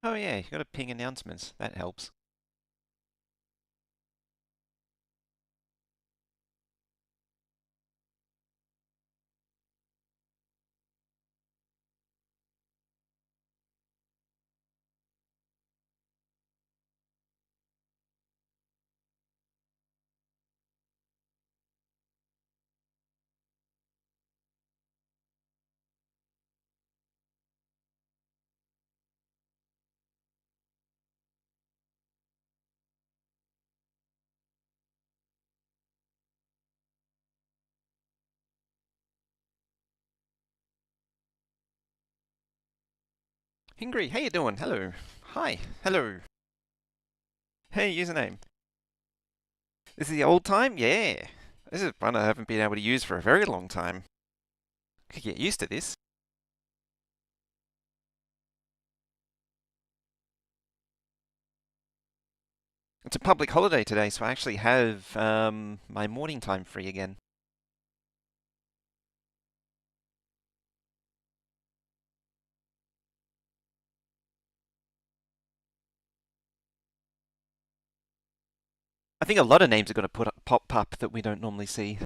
Oh yeah, you got to ping announcements. That helps. Hingry, how you doing? Hello. Hi. Hello. Hey, username. This is the old time? Yeah. This is one I haven't been able to use for a very long time. Could get used to this. It's a public holiday today, so I actually have my morning time free again. I think a lot of names are going to pop up that we don't normally see.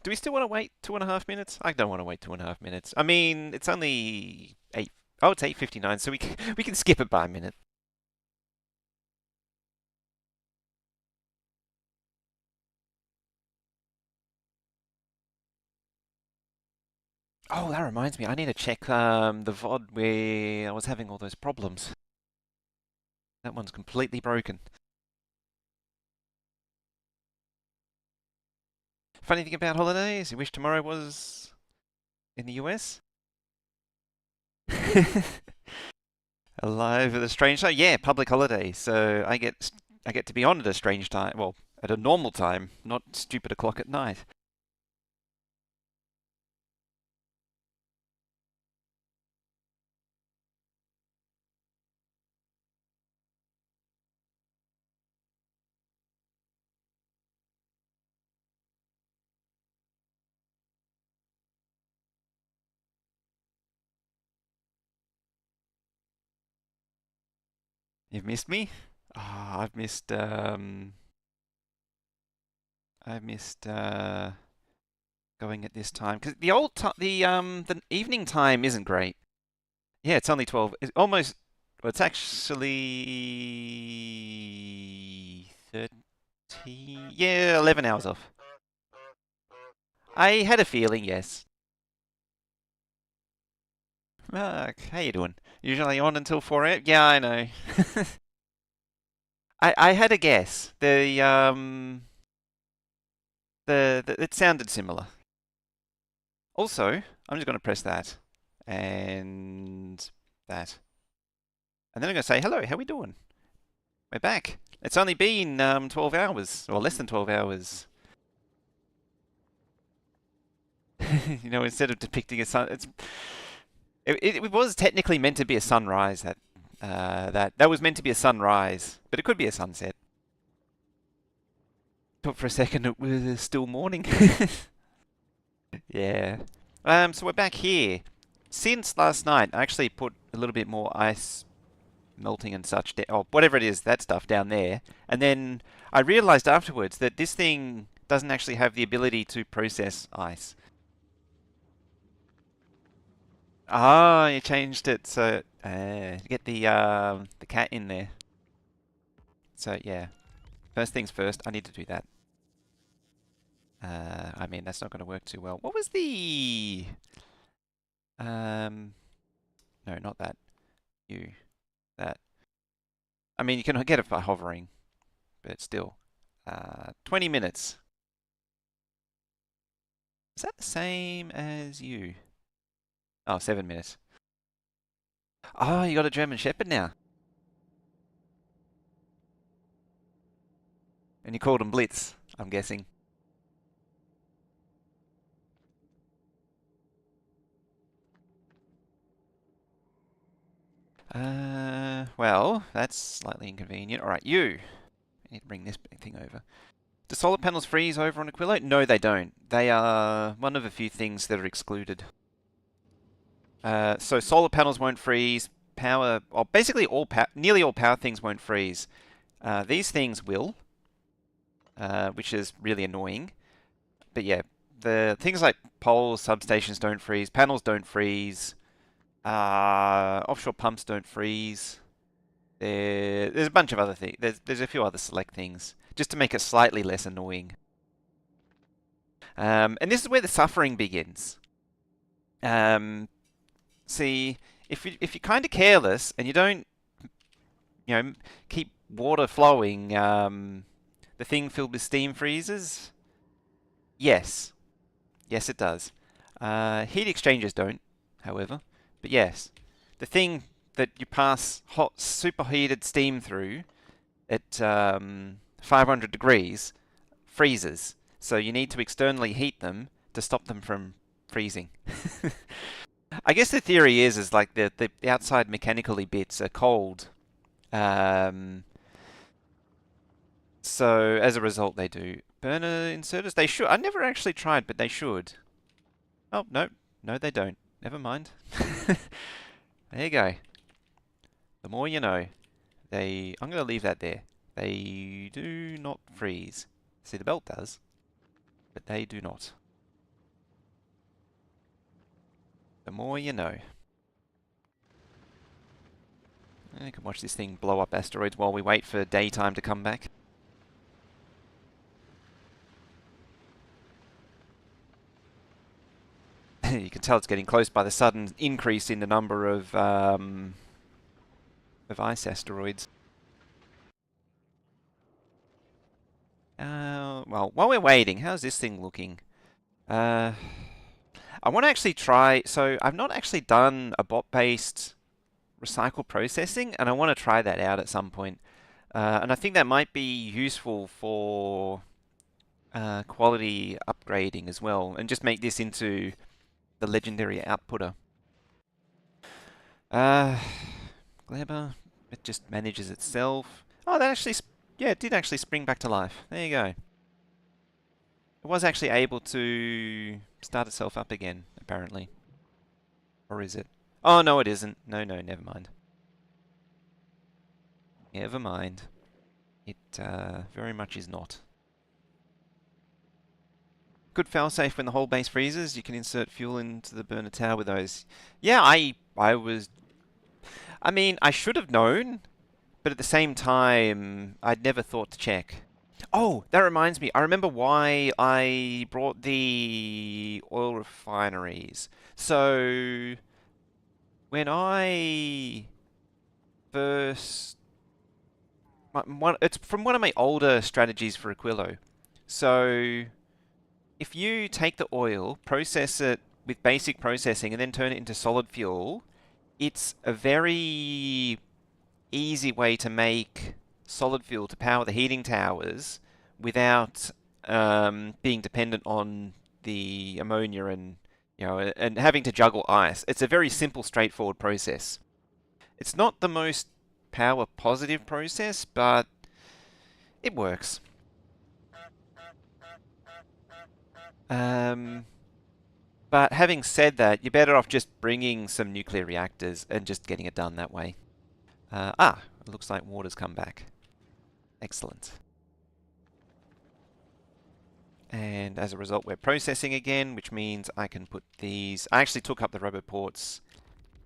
Do we still want to wait 2.5 minutes? I don't want to wait 2.5 minutes. I mean, it's only 8. Oh, it's 8:59, so we can skip it by a minute. Oh, that reminds me. I need to check the VOD where I was having all those problems. That one's completely broken. Funny thing about holidays, you wish tomorrow was in the US? Alive at a strange time? Yeah, public holiday. So I get to be on at a strange time. Well, at a normal time, not stupid o'clock at night. You've missed me? Ah, I've missed going at this time because the evening time isn't great. Yeah, it's only 12. It's almost. Well, it's actually 30. Yeah, 11 hours off. I had a feeling, yes. Mark, how you doing? Usually on until 4 a.m. Yeah, I know. I had a guess. The it sounded similar. Also, I'm just going to press that and that, and then I'm going to say hello. How we doing? We're back. It's only been 12 hours, or less than 12 hours. Instead of depicting a sun, it was technically meant to be a sunrise. That was meant to be a sunrise, but it could be a sunset. Thought for a second it was still morning. Yeah. So we're back here. Since last night, I actually put a little bit more ice melting and such, or whatever it is, that stuff down there. And then I realized afterwards that this thing doesn't actually have the ability to process ice. Ah, you changed it so get the cat in there. So yeah, first things first, I need to do that. I mean that's not going to work too well. What was the um? No, not that. You that. I mean you can get it by hovering, but still. 20 minutes. Is that the same as you? Oh, 7 minutes. Oh, you got a German Shepherd now, and you called him Blitz. I'm guessing. Well, that's slightly inconvenient. All right, you. I need to bring this thing over. Do solar panels freeze over on Aquilo? No, they don't. They are one of a few things that are excluded. So solar panels won't freeze. Power, or basically nearly all power things won't freeze. These things will, which is really annoying. But yeah, the things like poles, substations don't freeze. Panels don't freeze. Offshore pumps don't freeze. There's a bunch of other things. There's a few other select things just to make it slightly less annoying. And this is where the suffering begins. See, if you're kind of careless and you don't, keep water flowing, the thing filled with steam freezes. Yes, yes, it does. Heat exchangers don't, however. But yes, the thing that you pass hot, superheated steam through at 500 degrees freezes. So you need to externally heat them to stop them from freezing. I guess the theory is like the outside mechanically bits are cold. So as a result they do. Burner inserters, they should. I never actually tried, but they should. Oh, no. No, they don't. Never mind. There you go. The more you know. I'm going to leave that there. They do not freeze. See, the belt does, but they do not. The more you know. I can watch this thing blow up asteroids while we wait for daytime to come back. You can tell it's getting close by the sudden increase in the number of ice asteroids. Well, while we're waiting, how's this thing looking? I want to actually try. So I've not actually done a bot-based recycle processing, and I want to try that out at some point. And I think that might be useful for quality upgrading as well, and just make this into the legendary outputter. Gleba, it just manages itself. Oh, that actually, yeah, it did actually spring back to life. There you go. It was actually able to start itself up again, apparently. Or is it? Oh, no, it isn't. No, never mind. Never mind. It very much is not. Good failsafe when the whole base freezes. You can insert fuel into the burner tower with those. Yeah, I mean, I should have known, but at the same time, I'd never thought to check. Oh, that reminds me. I remember why I brought the oil refineries. So, when I first... it's from one of my older strategies for Aquilo. So, if you take the oil, process it with basic processing, and then turn it into solid fuel, it's a very easy way to make solid fuel to power the heating towers without being dependent on the ammonia and and having to juggle ice. It's a very simple, straightforward process. It's not the most power positive process, but it works. But having said that, you're better off just bringing some nuclear reactors and just getting it done that way. It looks like water's come back. Excellent. And as a result, we're processing again, which means I can put these... I actually took up the rubber ports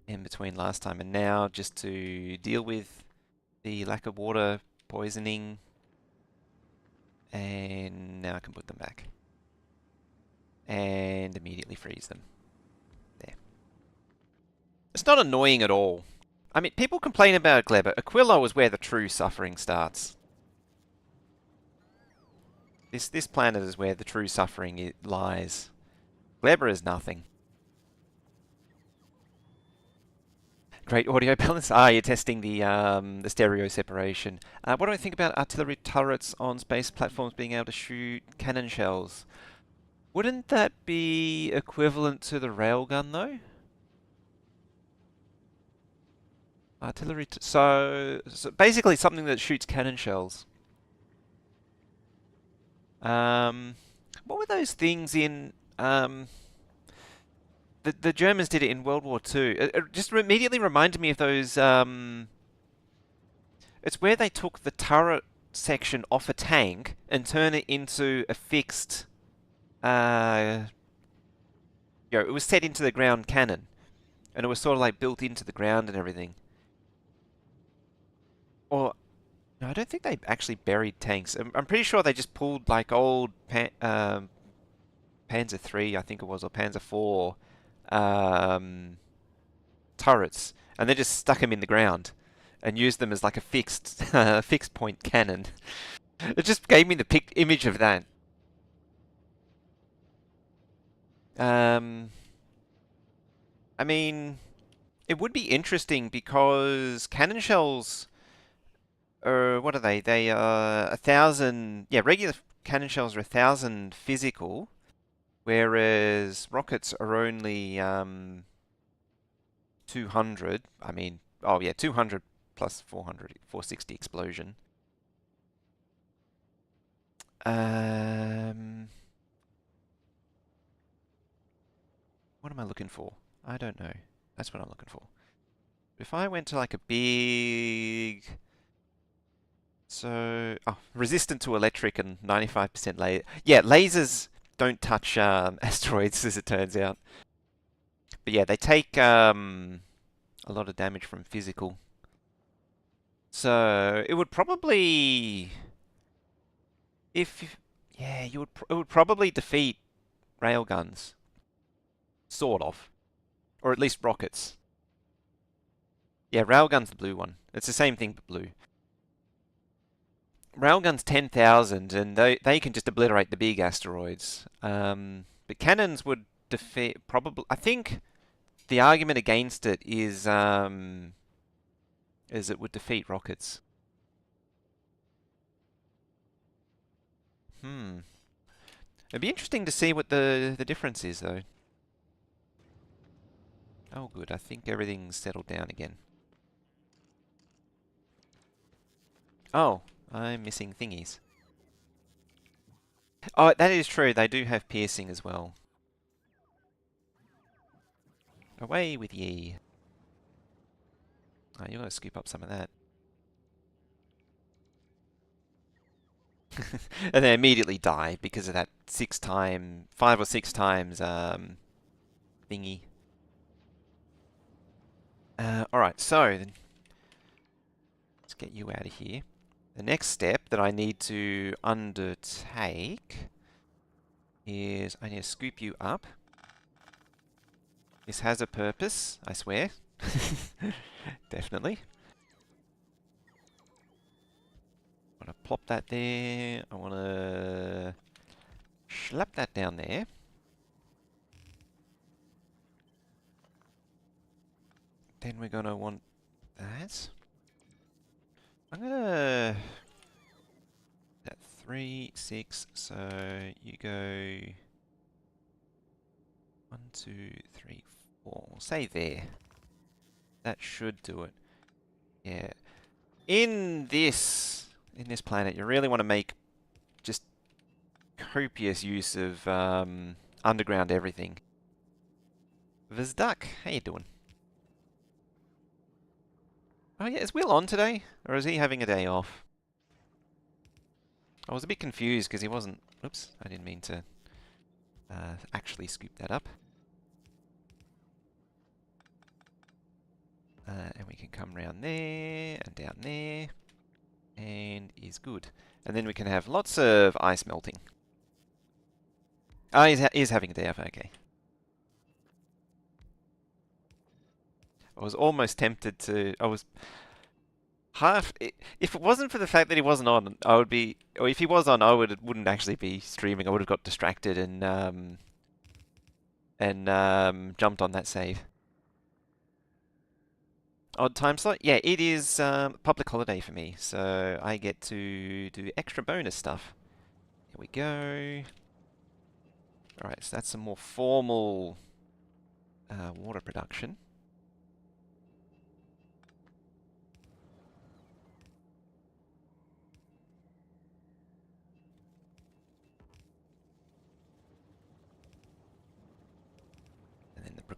in between last time and now just to deal with the lack of water poisoning. And now I can put them back. And immediately freeze them. There. It's not annoying at all. I mean, people complain about Gleba. Aquilo is where the true suffering starts. This planet is where the true suffering lies. Gleba is nothing. Great audio balance. You're testing the stereo separation. What do I think about artillery turrets on space platforms being able to shoot cannon shells? Wouldn't that be equivalent to the railgun, though? Artillery. So basically something that shoots cannon shells. Um, what were those things in? The Germans did it in World War Two. It just immediately reminded me of those. It's where they took the turret section off a tank and turn it into a fixed. It was set into the ground cannon, and it was sort of like built into the ground and everything. Or no, I don't think they actually buried tanks. I'm pretty sure they just pulled like old Panzer III, I think it was, or Panzer IV um, turrets, and they just stuck them in the ground and used them as like a fixed point cannon. It just gave me the image of that. Um, I mean, it would be interesting because cannon shells are, what are they? They are 1,000. Yeah, regular cannon shells are 1,000 physical, whereas rockets are only 200. I mean, oh yeah, 200 plus 400, 460 explosion. Um, what am I looking for? I don't know. That's what I'm looking for. If I went to like a big, resistant to electric and 95% laser. Yeah, lasers don't touch asteroids, as it turns out. But yeah, they take a lot of damage from physical. So it would probably, if yeah, it would probably defeat railguns, sort of, or at least rockets. Yeah, railgun's the blue one. It's the same thing but blue. Railgun's 10,000, and they can just obliterate the big asteroids. But cannons would defeat probably. I think the argument against it is it would defeat rockets. Hmm. It'd be interesting to see what the difference is, though. Oh, good. I think everything's settled down again. Oh, I'm missing thingies. Oh, that is true. They do have piercing as well. Away with ye. Oh, you gotta scoop up some of that. And they immediately die because of that 5 or 6 times thingy. Alright, so then let's get you out of here. The next step that I need to undertake is I need to scoop you up. This has a purpose, I swear. Definitely. I want to plop that there. I want to slap that down there. Then we're going to want that. I'm going to... That 3, 6, so you go 1, 2, 3, 4. We'll say there. That should do it. Yeah. In this planet, you really want to make just copious use of underground everything. Vizduck, how you doing? Oh yeah, is Will on today? Or is he having a day off? I was a bit confused because he wasn't... Oops, I didn't mean to actually scoop that up. And we can come round there and down there. And is good. And then we can have lots of ice melting. Ah, he's having a day off, okay. I was almost tempted to... I was half... If it wasn't for the fact that he wasn't on, I would be... Or if he was on, wouldn't actually be streaming. I would have got distracted and jumped on that save. Odd time slot? Yeah, it is public holiday for me, so I get to do extra bonus stuff. Here we go. Alright, so that's some more formal water production.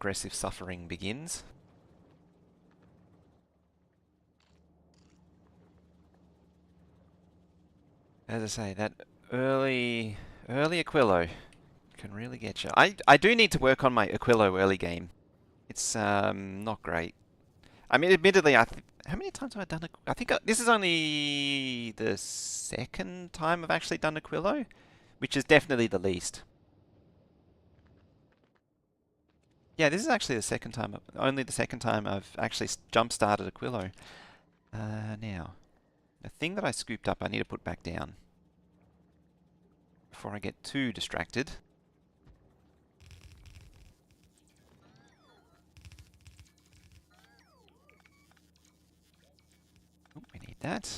aggressive suffering begins. As I say, that early Aquilo can really get you. I do need to work on my Aquilo early game. It's not great. I mean, admittedly, how many times have I done it? I think this is only the second time I've actually done Aquilo, which is definitely the least. Yeah, this is actually the second time, only the second time I've actually jump-started Aquilo. Now, the thing that I scooped up I need to put back down before I get too distracted. Oh, we need that.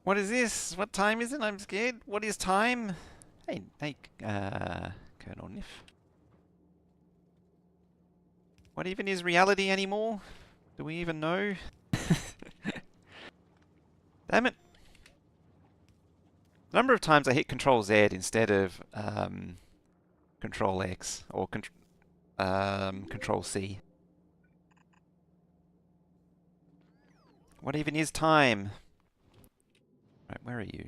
What is this? What time is it? I'm scared. What is time? Hey, Colonel Niff. What even is reality anymore? Do we even know? Damn it. The number of times I hit Control Z instead of Control X or Control C. What even is time? Right, where are you?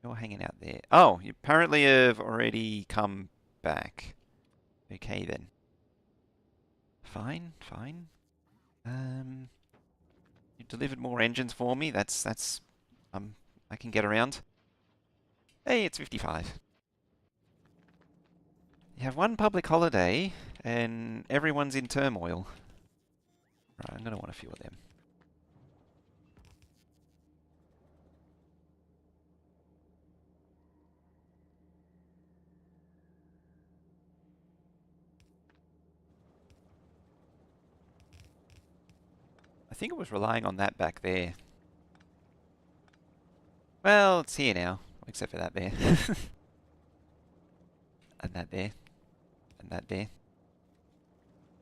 You're hanging out there. Oh, you apparently have already come back. Okay then. Fine. You delivered more engines for me. That's I can get around. Hey, it's 55. You have one public holiday and everyone's in turmoil. Right, I'm gonna want a few of them. I think it was relying on that back there. Well, it's here now, except for that there. And that there. And that there.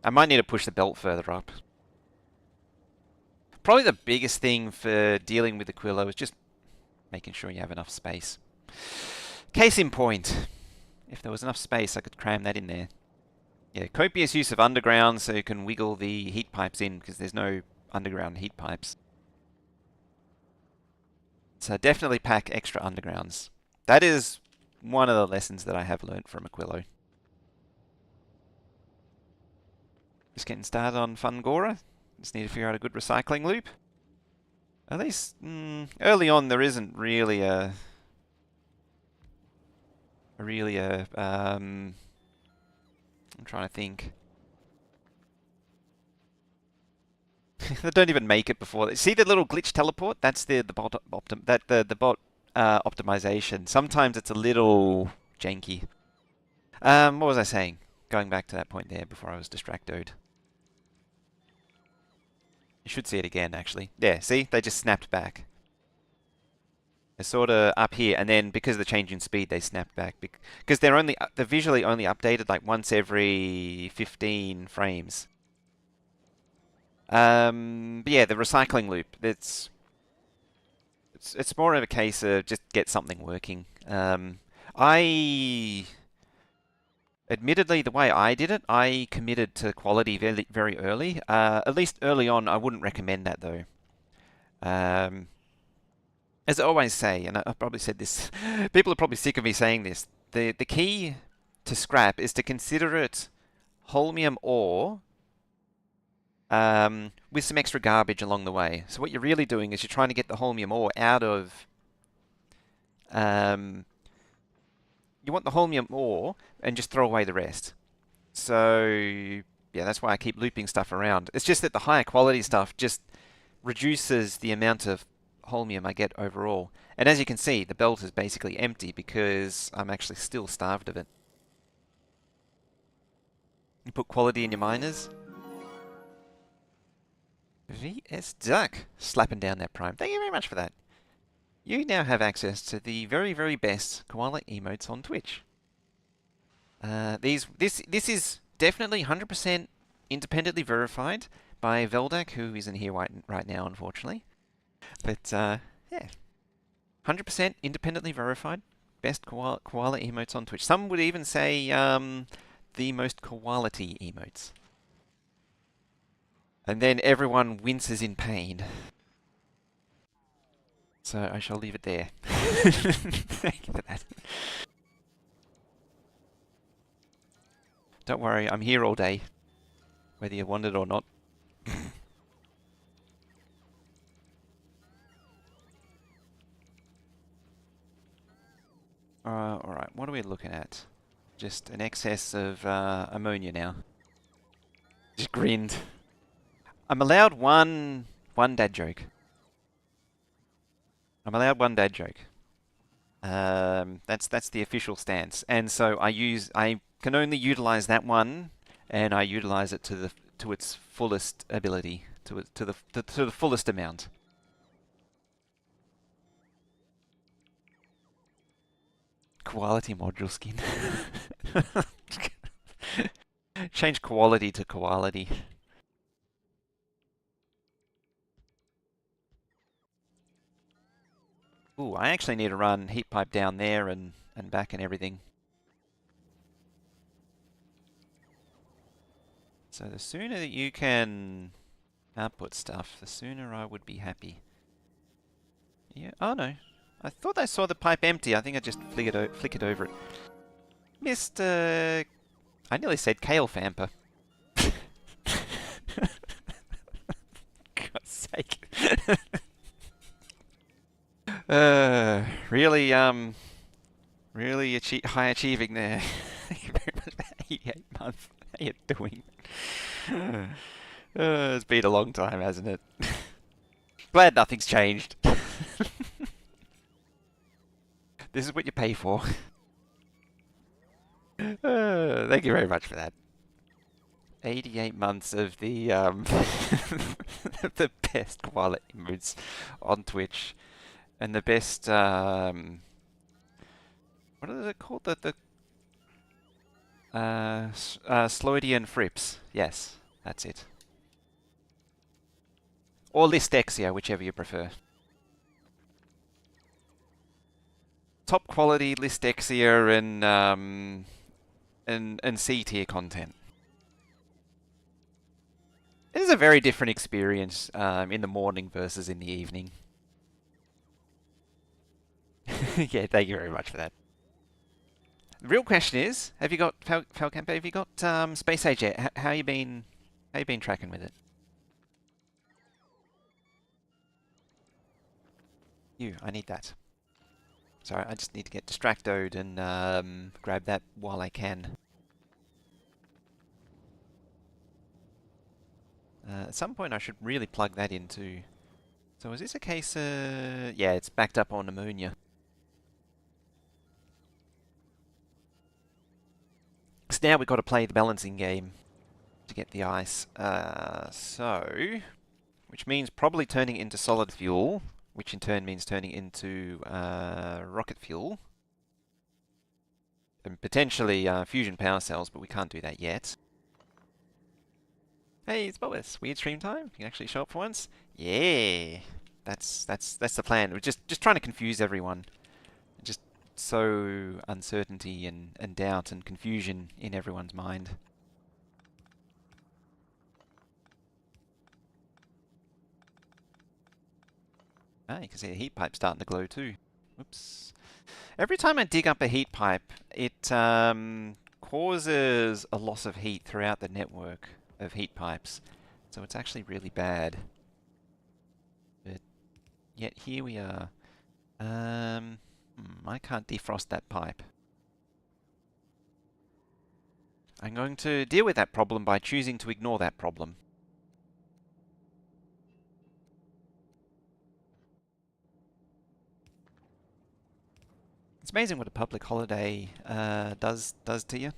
I might need to push the belt further up. Probably the biggest thing for dealing with Aquilo is just making sure you have enough space. Case in point. If there was enough space, I could cram that in there. Yeah, copious use of underground so you can wiggle the heat pipes in because there's no underground heat pipes. So definitely pack extra undergrounds. That is one of the lessons that I have learnt from Aquilo. Just getting started on Fungora. Just need to figure out a good recycling loop. At least early on there isn't really I'm trying to think. They don't even make it before. See the little glitch teleport? That's the bot optimization. Sometimes it's a little janky. What was I saying? Going back to that point there before I was distracted. You should see it again, actually. Yeah, see? They just snapped back. They're sort of up here, and then because of the change in speed, they snapped back. Because they're visually only updated like once every 15 frames. But yeah, the recycling loop. It's more of a case of just get something working. Admittedly, the way I did it, I committed to quality very, very early. At least early on, I wouldn't recommend that though. As I always say, and I've probably said this, people are probably sick of me saying this. The key to scrap is to consider it holmium ore with some extra garbage along the way. So what you're really doing is you're trying to get the holmium ore out of you want the holmium ore and just throw away the rest. So yeah, that's why I keep looping stuff around. It's just that the higher quality stuff just reduces the amount of holmium I get overall. And as you can see, the belt is basically empty because I'm actually still starved of it. You put quality in your miners. VS Duck, slapping down that prime. Thank you very much for that. You now have access to the very, very best koala emotes on Twitch. This is definitely 100% independently verified, by Veldak, who isn't here right now, unfortunately. But yeah, 100% independently verified. Best koala emotes on Twitch. Some would even say the most koality emotes. And then everyone winces in pain. So I shall leave it there. Thank you for that. Don't worry, I'm here all day, whether you want it or not. Alright, what are we looking at? Just an excess of ammonia now. Just grinned. I'm allowed one dad joke. I'm allowed one dad joke. That's the official stance, and so I can only utilize that one, and I utilize it to its fullest ability, to the fullest amount. Quality module skin. Change quality to quality. Ooh, I actually need to run heat pipe down there and back and everything. So the sooner that you can output stuff, the sooner I would be happy. Yeah. Oh no, I thought I saw the pipe empty. I think I just flickered over it. Mr. I nearly said Kale Famper. God's sake. Really, really high achieving there. Thank you very much for 88 months. How you doing? It's been a long time, hasn't it? Glad nothing's changed. This is what you pay for. Thank you very much for that. 88 months of the the best quality moods on Twitch, and the best what is it called? The Sloidian Frips. Yes, that's it. Or Listexia, whichever you prefer. Top quality Listexia and C tier content. It is a very different experience in the morning versus in the evening. Yeah, thank you very much for that. The real question is, have you got Falcampe? Have you got Space Age yet? How you been? How you been tracking with it? I need that. Sorry, I just need to get distracted and grab that while I can. At some point I should really plug that into... So is this a case yeah, it's backed up on ammonia. So now we've got to play the balancing game to get the ice. Which means probably turning into solid fuel, which in turn means turning into rocket fuel. And potentially fusion power cells, but we can't do that yet. Hey, it's Boris. Weird stream time. You can actually show up for once. Yeah, that's the plan. We're just trying to confuse everyone. Just sow uncertainty and doubt and confusion in everyone's mind. Ah, you can see the heat pipe starting to glow too. Oops. Every time I dig up a heat pipe, it causes a loss of heat throughout the network of heat pipes. So it's actually really bad. But yet here we are. I can't defrost that pipe. I'm going to deal with that problem by choosing to ignore that problem. It's amazing what a public holiday does to you.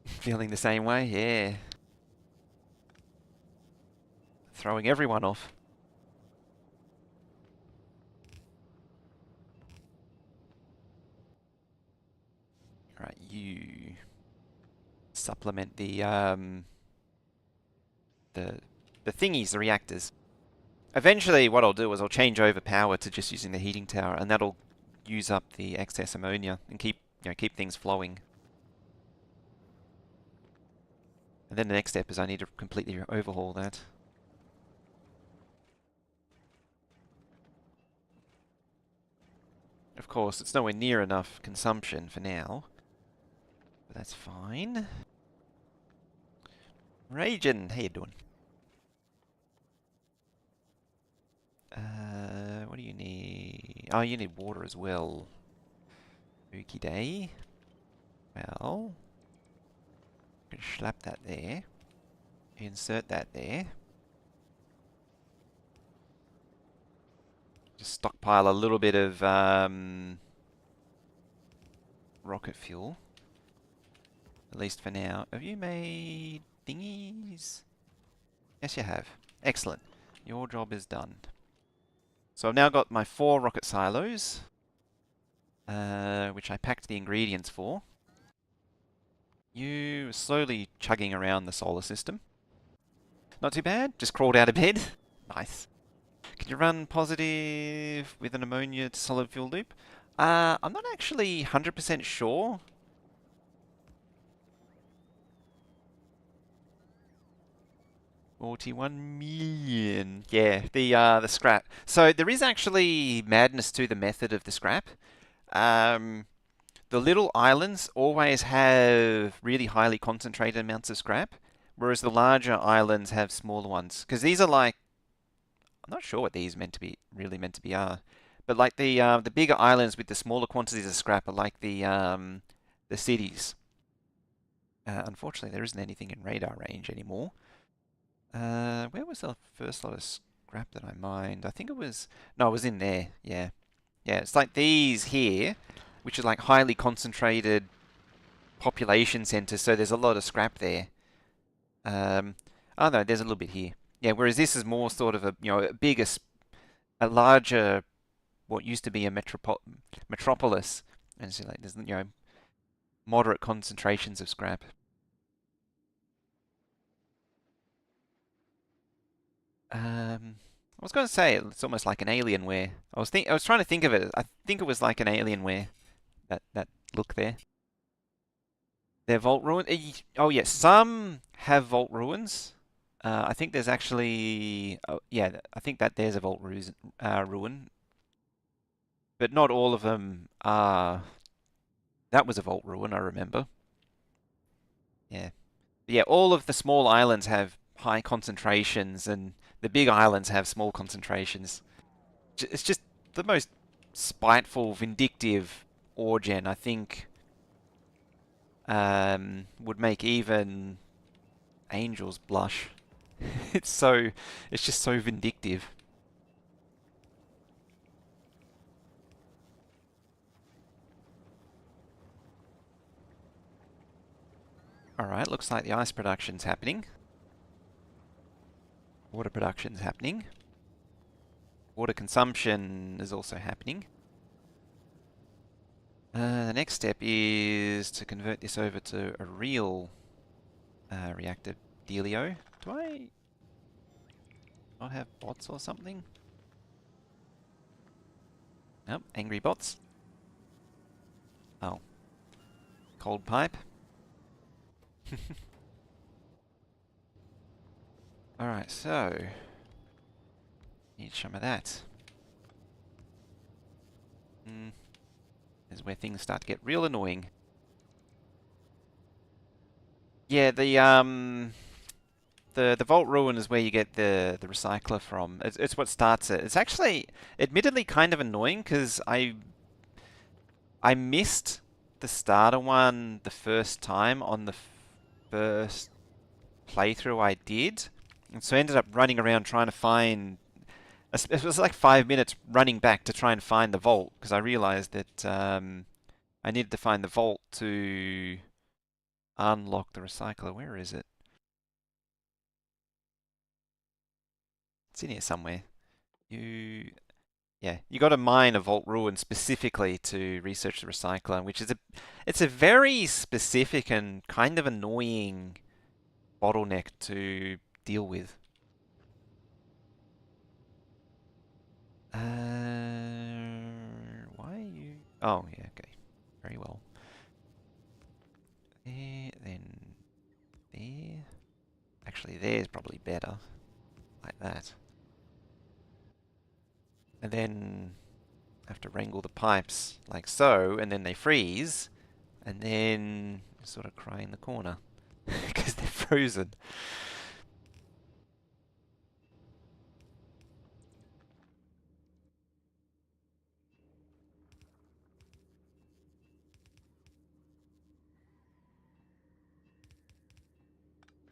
Feeling the same way? Yeah. Throwing everyone off. supplement the thingies, the reactors. Eventually, what I'll do is I'll change over power to just using the heating tower, and that'll use up the excess ammonia and keep things flowing. And then the next step is I need to completely overhaul that. Of course, it's nowhere near enough consumption for now, but that's fine. Ragin, how you doing? What do you need? Oh, you need water as well. Okie day. Well, you can slap that there. Insert that there. Just stockpile a little bit of rocket fuel. At least for now. Have you made thingies? Yes, you have. Excellent. Your job is done. So I've now got my 4 rocket silos, which I packed the ingredients for. You are slowly chugging around the solar system. Not too bad. Just crawled out of bed. Nice. Can you run positive with an ammonia to solid fuel loop? I'm not actually 100% sure. $41 million. Yeah, the scrap. So there is actually madness to the method of the scrap. The little islands always have really highly concentrated amounts of scrap, whereas the larger islands have smaller ones. Because these are like, I'm not sure what these really meant to be are, but like the bigger islands with the smaller quantities of scrap are like the cities. Unfortunately, there isn't anything in radar range anymore. Where was the first lot of scrap that I mined? I think it was... No, it was in there. Yeah. Yeah, it's like these here, which are like highly concentrated population centers, so there's a lot of scrap there. Oh no, there's a little bit here. Yeah, whereas this is more sort of a larger, what used to be a metropolis. And so like there's, moderate concentrations of scrap. I was going to say it's almost like an Alienware. I was trying to think of it. I think it was like an Alienware. That look there. They're vault ruins. Oh yes, some have vault ruins. I think there's actually, oh, yeah, I think that there's a vault ruin, but not all of them are. That was a vault ruin, I remember. Yeah, yeah. All of the small islands have high concentrations, and the big islands have small concentrations. It's just the most spiteful, vindictive origin, I think, would make even angels blush. It's just so vindictive. Alright, looks like the ice production's happening. Water production's happening. Water consumption is also happening. The next step is to convert this over to a real reactor dealio. Do I not have bots or something? Nope, angry bots. Oh. Cold pipe. Alright, so... Need some of that. This is where things start to get real annoying. Yeah, the Vault Ruin is where you get the recycler from. It's what starts it. It's actually, admittedly, kind of annoying because I missed the starter one the first time on the first playthrough I did, and so I ended up running around trying to find. It was like 5 minutes running back to try and find the vault because I realized that I needed to find the vault to unlock the recycler. Where is it? It's in here somewhere. Yeah, you got to mine a vault ruin specifically to research the recycler, which is it's a very specific and kind of annoying bottleneck to deal with. Why are you? Oh, yeah, okay, very well. There, then there. Actually, there's probably better, like that. And then have to wrangle the pipes like so, and then they freeze, and then sort of cry in the corner because they're frozen.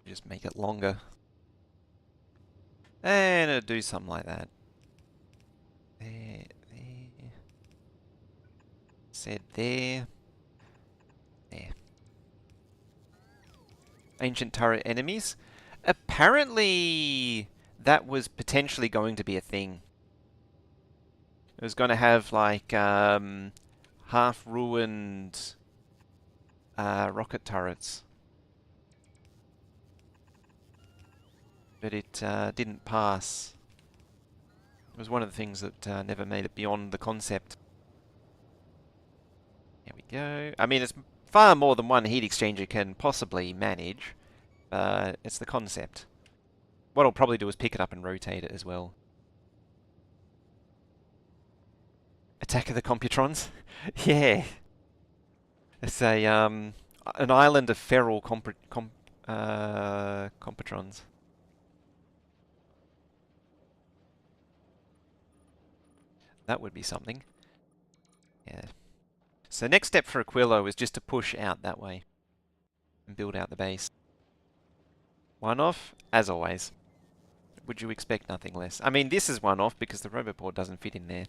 Just make it longer. And it'll do something like that. There, there. Said there. There. Ancient turret enemies. Apparently, that was potentially going to be a thing. It was going to have like half-ruined rocket turrets. But it didn't pass. It was one of the things that never made it beyond the concept. Here we go. I mean, it's far more than one heat exchanger can possibly manage. It's the concept. What I'll probably do is pick it up and rotate it as well. Attack of the Computrons? Yeah. It's a an island of feral Computrons. That would be something. Yeah. So next step for Aquilo is just to push out that way and build out the base. One off, as always. Would you expect nothing less? I mean, this is one off because the Roboport doesn't fit in there.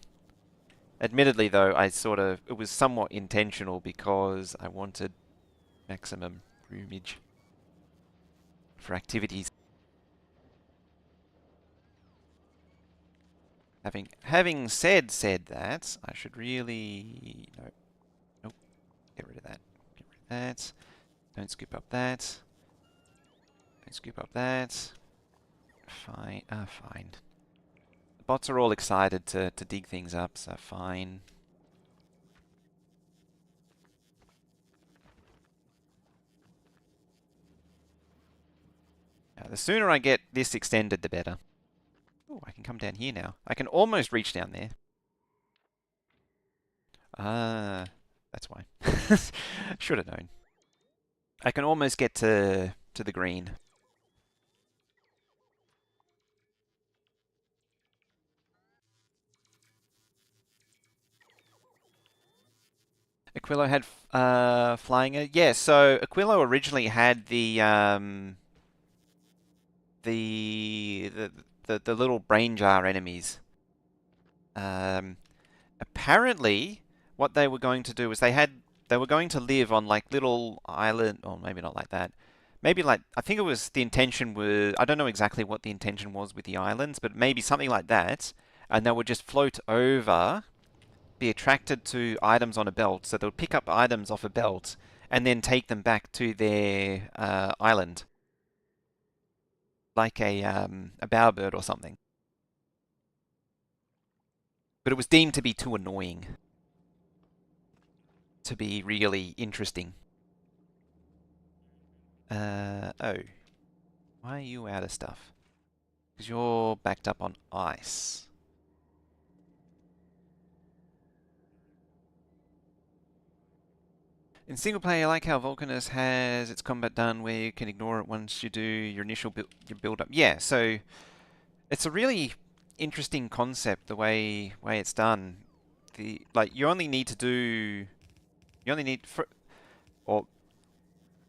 Admittedly, though, it was somewhat intentional because I wanted maximum roomage for activities. Having said that, I should really... No. Nope. Get rid of that. Get rid of that. Don't scoop up that. Don't scoop up that. Fine. Fine. The bots are all excited to dig things up, so fine. Now, the sooner I get this extended, the better. Oh, I can come down here now. I can almost reach down there. Ah, that's why. Should have known. I can almost get to the green. Aquilo had flying. Yeah, so Aquilo originally had the the little brain jar enemies. Apparently, what they were going to do was they were going to live on like little island, or maybe not like that. Maybe like I think it was the intention was I don't know exactly what the intention was with the islands, but maybe something like that, and they would just float over, be attracted to items on a belt, so they would pick up items off a belt and then take them back to their island, like a bowerbird or something. But it was deemed to be too annoying to be really interesting. Oh. Why are you out of stuff? Because you're backed up on ice. In single player, I like how Vulcanus has its combat done where you can ignore it once you do your initial build up. Yeah, so it's a really interesting concept the way it's done. You only need to do you only need or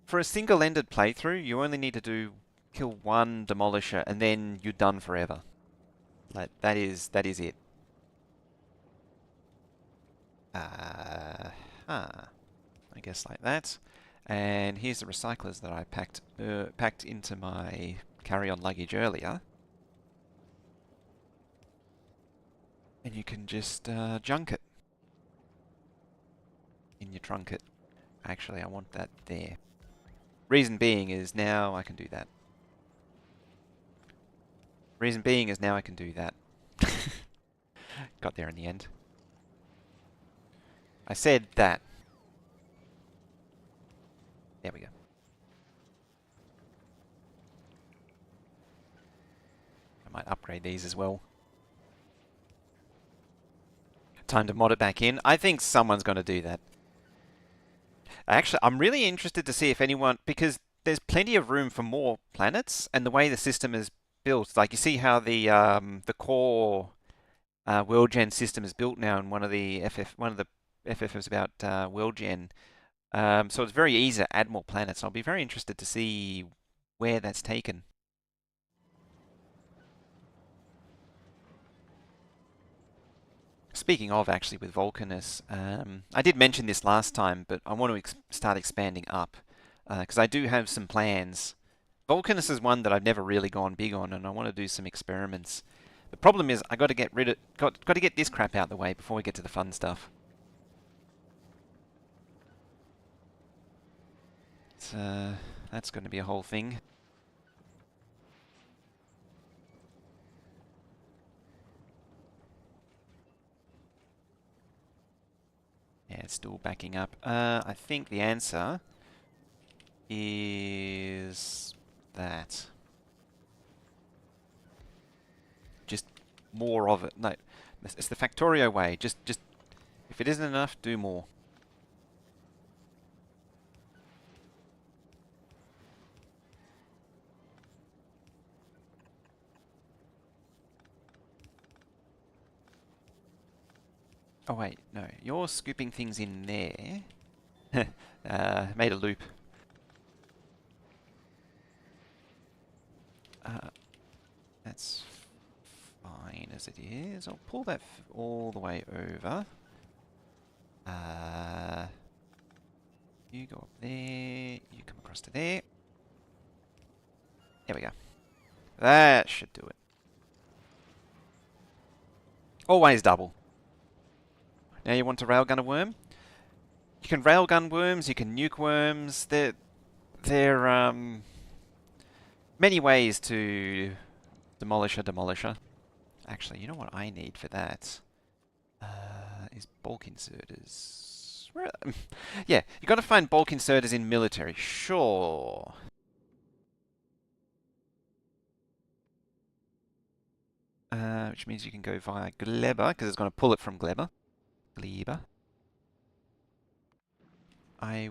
for a single-ended playthrough, you only need to kill one demolisher and then you're done forever. Like that is it. I guess like that. And here's the recyclers that I packed into my carry-on luggage earlier. And you can just junk it in your trunket. Actually, I want that there. Reason being is now I can do that. Reason being is now I can do that. Got there in the end. I said that. There we go. I might upgrade these as well. Time to mod it back in. I think someone's going to do that. Actually, I'm really interested to see if anyone, because there's plenty of room for more planets, and the way the system is built, like you see how the core world gen system is built now, and one of the FF is about world gen. So it's very easy to add more planets. I'll be very interested to see where that's taken. Speaking of, actually, with Vulcanus, I did mention this last time, but I want to start expanding up because I do have some plans. Vulcanus is one that I've never really gone big on, and I want to do some experiments. The problem is I got to get rid of got to get this crap out of the way before we get to the fun stuff. So that's going to be a whole thing. Yeah, it's still backing up. I think the answer is that. Just more of it. No, it's the Factorio way. Just if it isn't enough, do more. Oh wait, no, you're scooping things in there. Made a loop. That's fine as it is. I'll pull that all the way over. You go up there. You come across to there. There we go. That should do it. Always double. Now you want to railgun a worm? You can railgun worms. You can nuke worms. They're many ways to demolish a demolisher. Actually, you know what I need for that? Is bulk inserters. Where are they? Yeah, you got to find bulk inserters in military. Sure. Which means you can go via Gleber, because it's going to pull it from Gleber. Gleber. I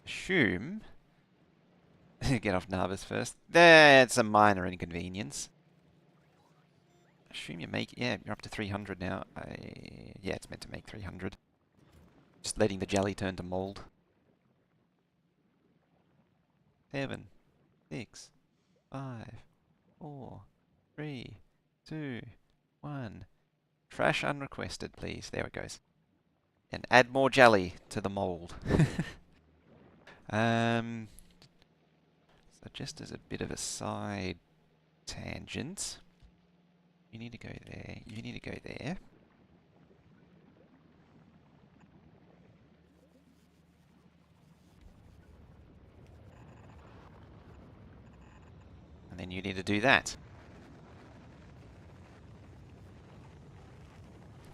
assume... Get off Narvis first. That's a minor inconvenience. Assume you make... Yeah, you're up to 300 now. Yeah, it's meant to make 300. Just letting the jelly turn to mold. 7, 6, 5, 4, 3, 2, 1. Trash unrequested, please. There it goes. And add more jelly to the mold. So just as a bit of a side tangent, you need to go there, you need to go there. And then you need to do that.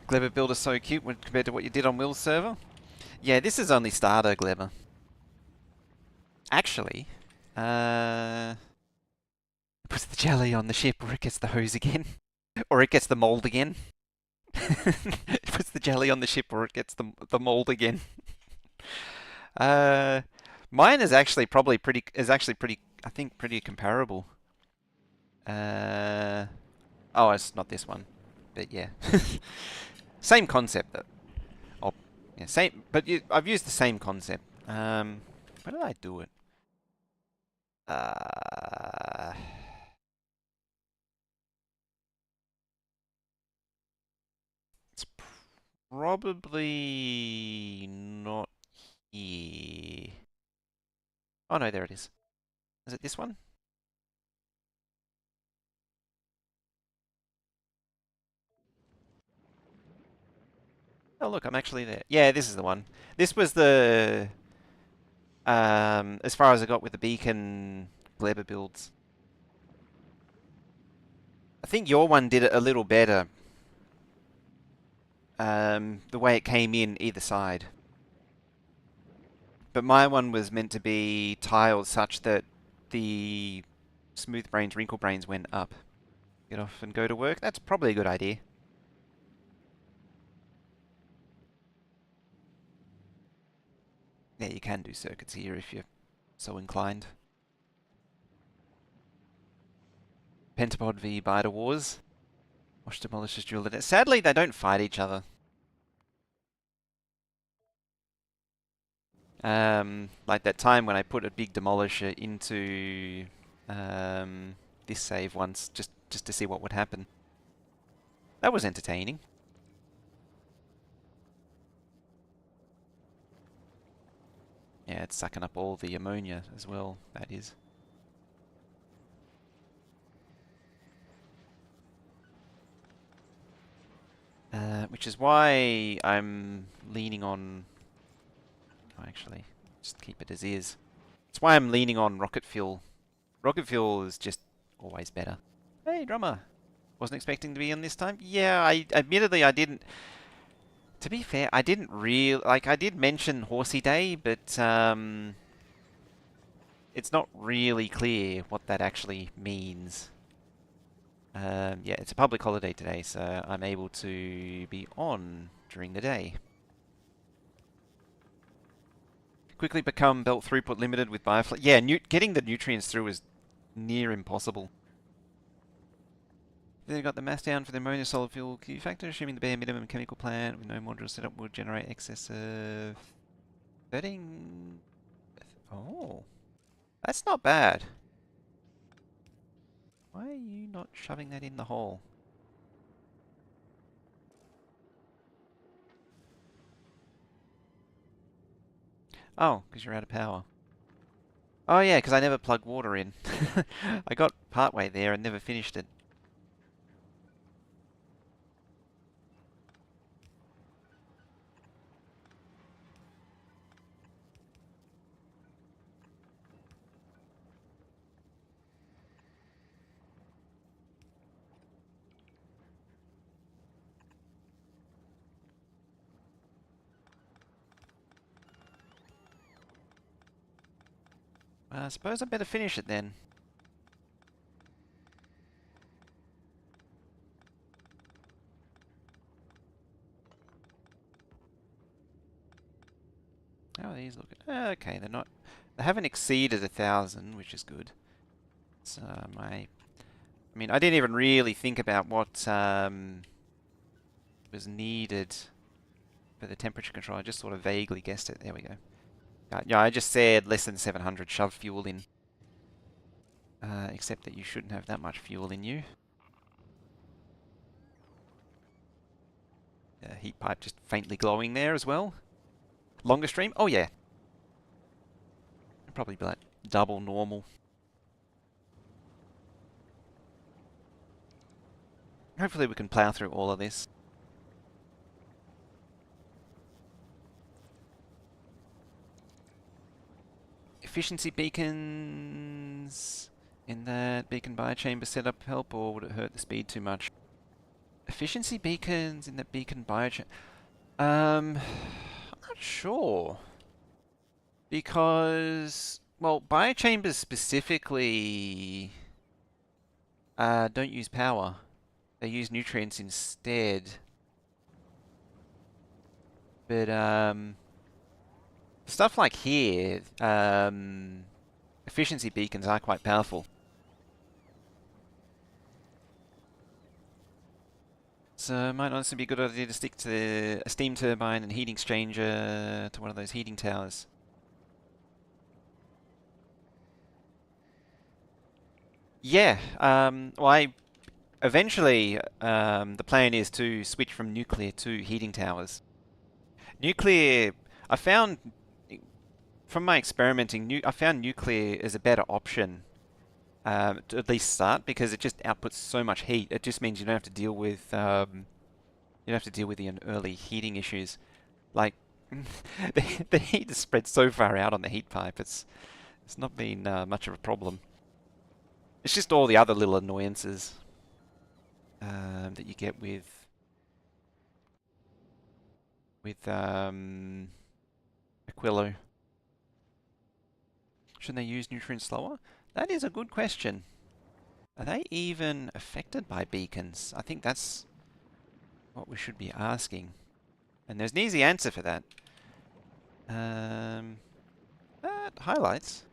Gleber Builder's so cute when compared to what you did on Will's server. Yeah, this is only starter Gleber. Actually, puts the jelly on the ship or it gets the hose again. Or it gets the mold again. It puts the jelly on the ship or it gets the mold again. Mine is actually pretty, I think pretty comparable. Oh, it's not this one. But yeah. Same concept though. Oh, yeah, same, but I've used the same concept. Where did I do it? It's probably not here. Oh no, there it is. Is it this one? Oh look, I'm actually there. Yeah, this is the one. This was the as far as I got with the beacon Gleber builds. I think your one did it a little better. The way it came in either side. But my one was meant to be tiled such that the smooth brains, wrinkle brains went up. Get off and go to work. That's probably a good idea. Yeah, you can do circuits here if you're so inclined. Pentapod v Biter Wars. Wash Demolishers drilled it. Sadly, they don't fight each other. Like that time when I put a big Demolisher into this save once, just to see what would happen. That was entertaining. Yeah, it's sucking up all the ammonia as well, that is. Which is why I'm leaning on... Oh, actually, just keep it as is. It's why I'm leaning on rocket fuel. Rocket fuel is just always better. Hey, drummer! Wasn't expecting to be on this time? Yeah, admittedly I didn't... To be fair, I didn't really... Like, I did mention Horsey Day, but it's not really clear what that actually means. Yeah, it's a public holiday today, so I'm able to be on during the day. Quickly become belt throughput limited with bioflux. Yeah, getting the nutrients through is near impossible. They got the mass down for the ammonia solid fuel Q factor, assuming the bare minimum chemical plant with no module setup would generate excess of 13. Oh, that's not bad. Why are you not shoving that in the hole? Oh, because you're out of power. Oh yeah, because I never plugged water in. I got partway there and never finished it. I suppose I better finish it then. How are these looking? Okay, they're not... They haven't exceeded 1,000, which is good. So I mean, I didn't even really think about what was needed for the temperature control. I just sort of vaguely guessed it. There we go. Yeah, I just said less than 700 shove fuel in. Except that you shouldn't have that much fuel in you. Heat pipe just faintly glowing there as well. Longer stream? Oh yeah. Probably be like double normal. Hopefully we can plow through all of this. Efficiency beacons in that beacon biochamber setup help, or would it hurt the speed too much? Efficiency beacons in that beacon biochamber... I'm not sure. Because, well, biochambers specifically don't use power. They use nutrients instead. But stuff like here, efficiency beacons are quite powerful. So it might honestly be a good idea to stick to a steam turbine and heating exchanger to one of those heating towers. Yeah, well, eventually the plan is to switch from nuclear to heating towers. Nuclear, I found, from my experimenting, I found nuclear is a better option to at least start because it just outputs so much heat. It just means you don't have to deal with, you'd have to deal with the early heating issues. Like, the heat is spread so far out on the heat pipe, it's not been much of a problem. It's just all the other little annoyances that you get with Aquilo. Should they use nutrients slower? That is a good question. Are they even affected by beacons? I think that's what we should be asking. And there's an easy answer for that. That highlights.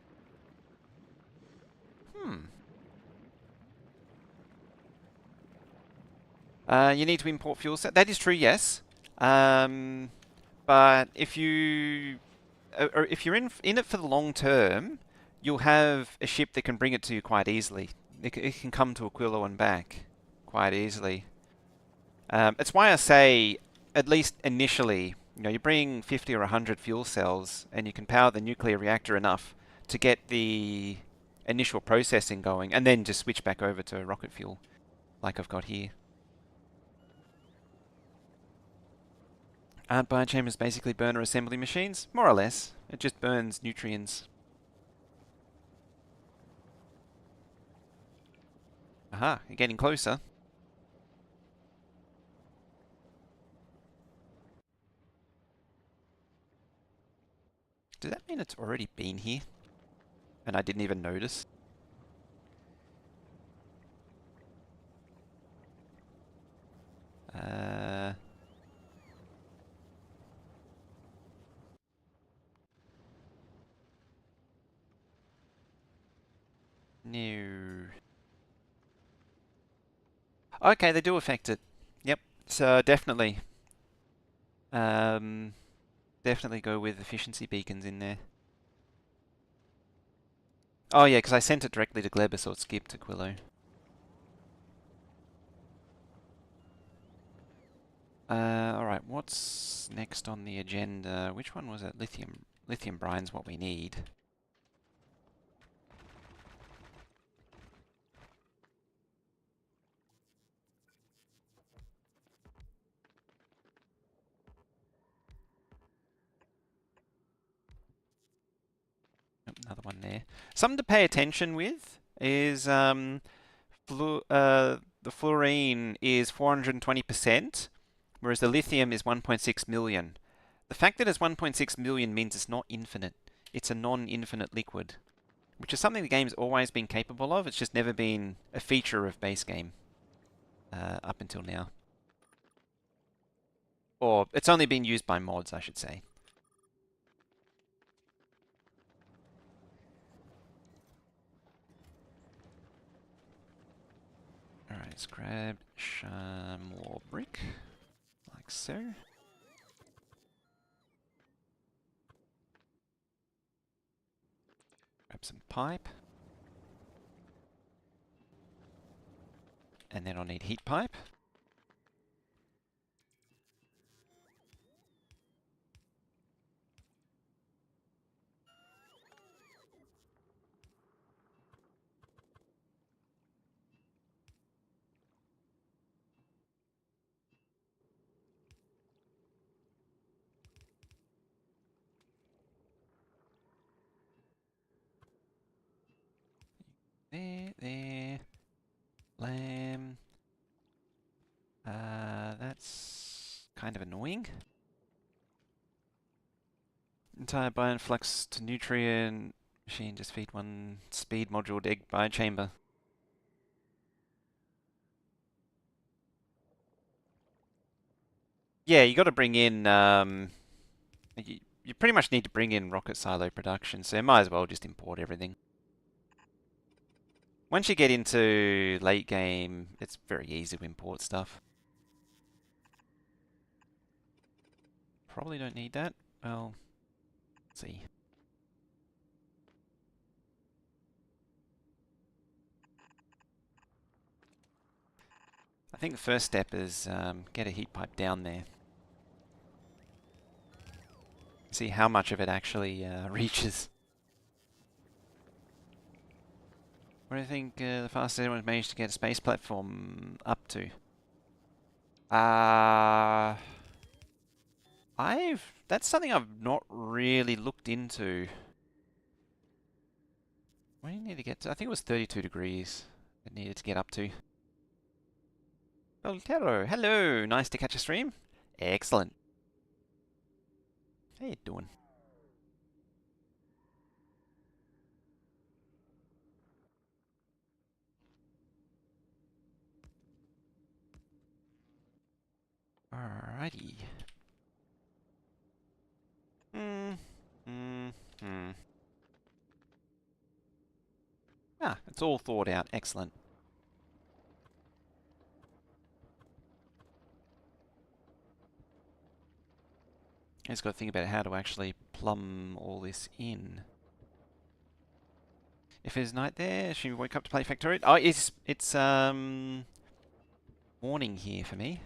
You need to import fuel cell. That is true, yes. But if you're in it for the long term, you'll have a ship that can bring it to you quite easily. It can come to Aquilo and back quite easily. It's why I say, at least initially, you bring 50 or 100 fuel cells, and you can power the nuclear reactor enough to get the initial processing going, and then just switch back over to rocket fuel, like I've got here. Aren't biochambers basically burner assembly machines? More or less. It just burns nutrients. Aha, you're getting closer. Does that mean it's already been here? And I didn't even notice? No. Okay, they do affect it. Yep. So definitely. Definitely go with efficiency beacons in there. Oh yeah, because I sent it directly to Gleba, so it skipped to Aquilo. Alright, what's next on the agenda? Which one was it? Lithium. Lithium brine's what we need. Another one there. Something to pay attention with is the fluorine is 420%, whereas the lithium is 1.6 million. The fact that it's 1.6 million means it's not infinite. It's a non-infinite liquid, which is something the game's always been capable of. It's just never been a feature of base game up until now. Or it's only been used by mods, I should say. Alright, let's grab some more brick, like so. Grab some pipe. And then I'll need heat pipe. There. Lamb. That's kind of annoying. Entire bioinflux to nutrient machine, just feed one speed module egg biochamber. Yeah, you got to bring in. You pretty much need to bring in rocket silo production, so you might as well just import everything. Once you get into late game, it's very easy to import stuff. Probably don't need that. Well, let's see. I think the first step is get a heat pipe down there. See how much of it actually reaches. What do you think the fastest anyone's managed to get a space platform up to? That's something I've not really looked into. Where do you need to get to? I think it was 32 degrees it needed to get up to. Oh, hello, hello. Nice to catch a stream. Excellent. How you doing? Alrighty. Hmm. Hmm. Hmm. Ah, it's all thought out. Excellent. I just got to think about how to actually plumb all this in. If there's night there, should we wake up to play Factorio? Oh, it's morning here for me.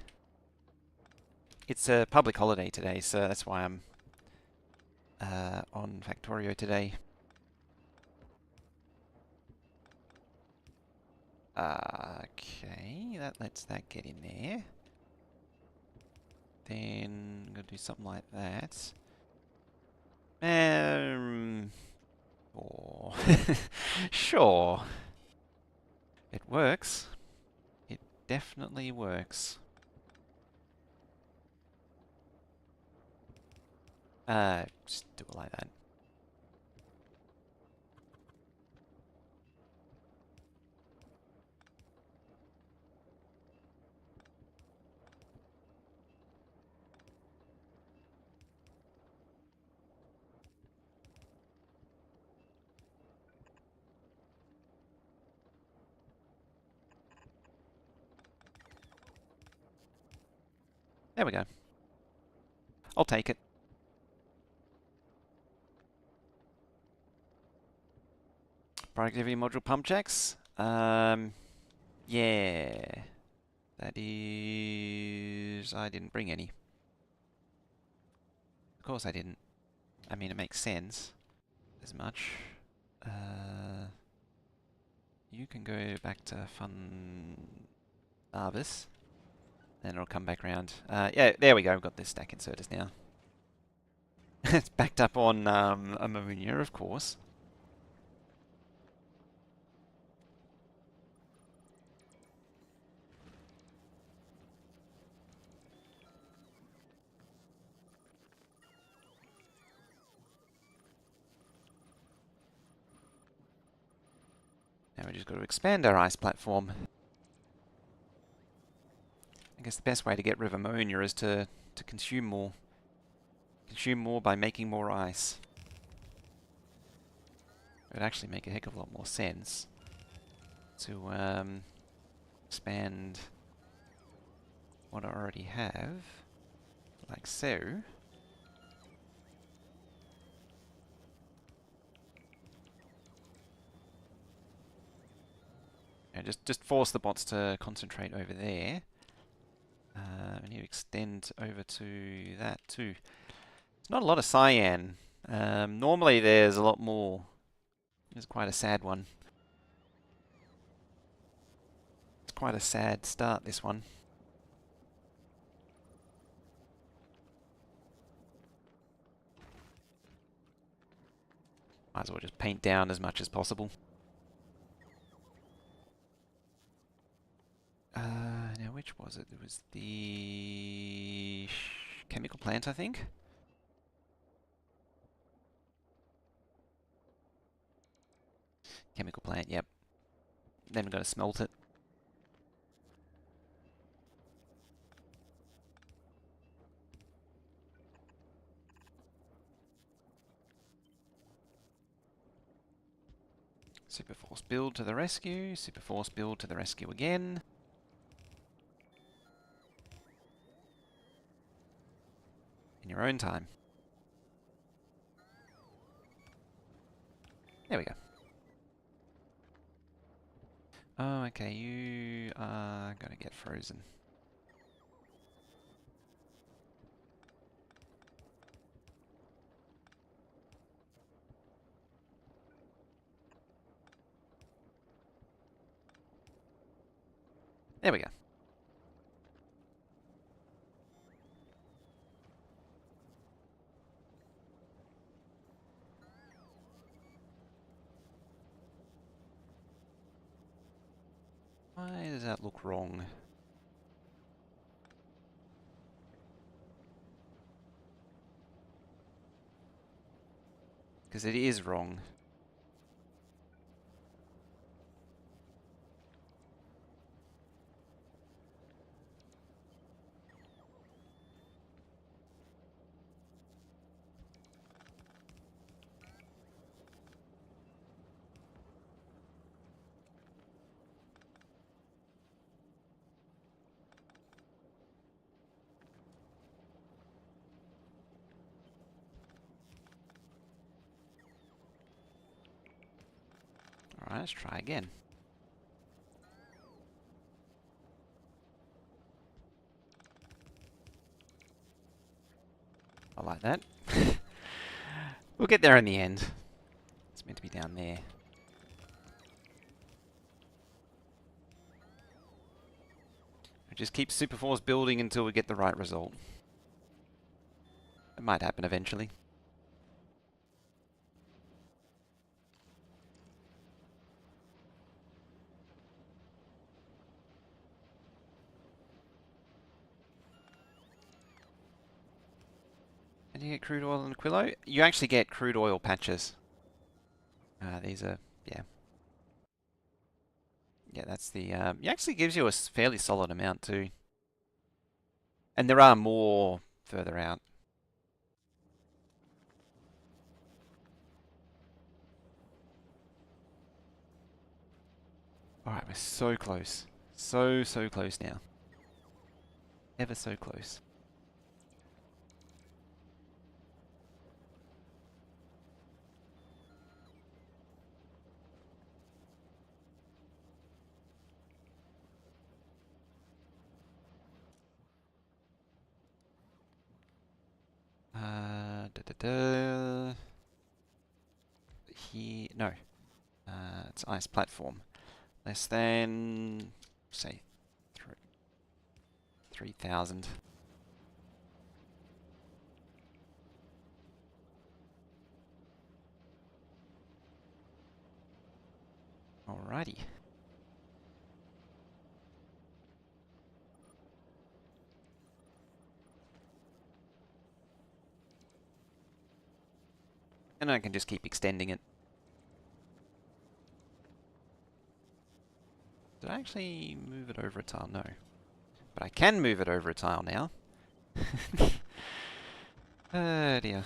It's a public holiday today, so that's why I'm on Factorio today. Okay, that lets that get in there. Then I'm gonna do something like that. Oh, sure. It works. It definitely works. Just do it like that. There we go. I'll take it. Productivity module pump jacks. Yeah. That is... I didn't bring any. Of course I didn't. I mean, it makes sense. As much. You can go back to Fun Harvest. Then it'll come back around. Yeah, there we go. We've got the stack inserters now. It's backed up on ammonia, of course. Now we just got to expand our ice platform. I guess the best way to get rid of ammonia is to consume more. Consume more by making more ice. It would actually make a heck of a lot more sense to expand what I already have, like so. And just force the bots to concentrate over there. We need to extend over to that too. It's not a lot of cyan. Normally there's a lot more. It's quite a sad one. It's quite a sad start, this one. Might as well just paint down as much as possible. Now which was it? It was the chemical plant, I think. Chemical plant, yep. Then we've got to smelt it. Superforce build to the rescue. Superforce build to the rescue again. In your own time. There we go. Oh, okay, you are gonna get frozen. There we go. does that look wrong? Because it is wrong. Alright, let's try again. I like that. We'll get there in the end. It's meant to be down there. We just keep Superforce building until we get the right result. It might happen eventually. And you get crude oil and Aquilo? You actually get crude oil patches. These are, yeah. Yeah, that's the, it actually gives you a fairly solid amount too. And there are more further out. Alright, we're so close. So close now. Ever so close. Here, no. It's ice platform. Less than, say, 3,000. Alrighty. And I can just keep extending it. Did I actually move it over a tile? No. But I can move it over a tile now. Oh dear.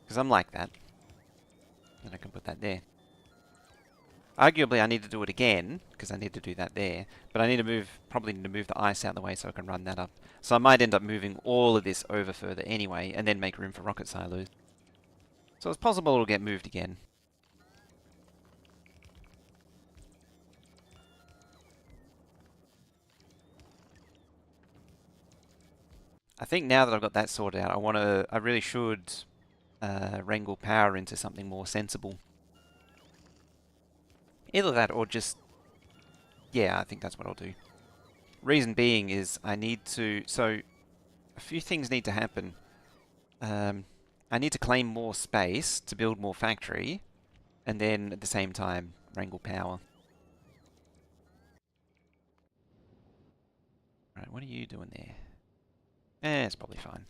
Because I'm like that. And I can put that there. Arguably I need to do it again, because I need to do that there. But I need to move, probably need to move the ice out of the way so I can run that up. So I might end up moving all of this over further anyway, and then make room for rocket silos. So it's possible it'll get moved again. I think now that I've got that sorted out, I really should wrangle power into something more sensible. Either that or just, yeah, I think that's what I'll do. Reason being is I need to, so a few things need to happen. I need to claim more space to build more factory, and then at the same time wrangle power. Right, what are you doing there? It's probably fine.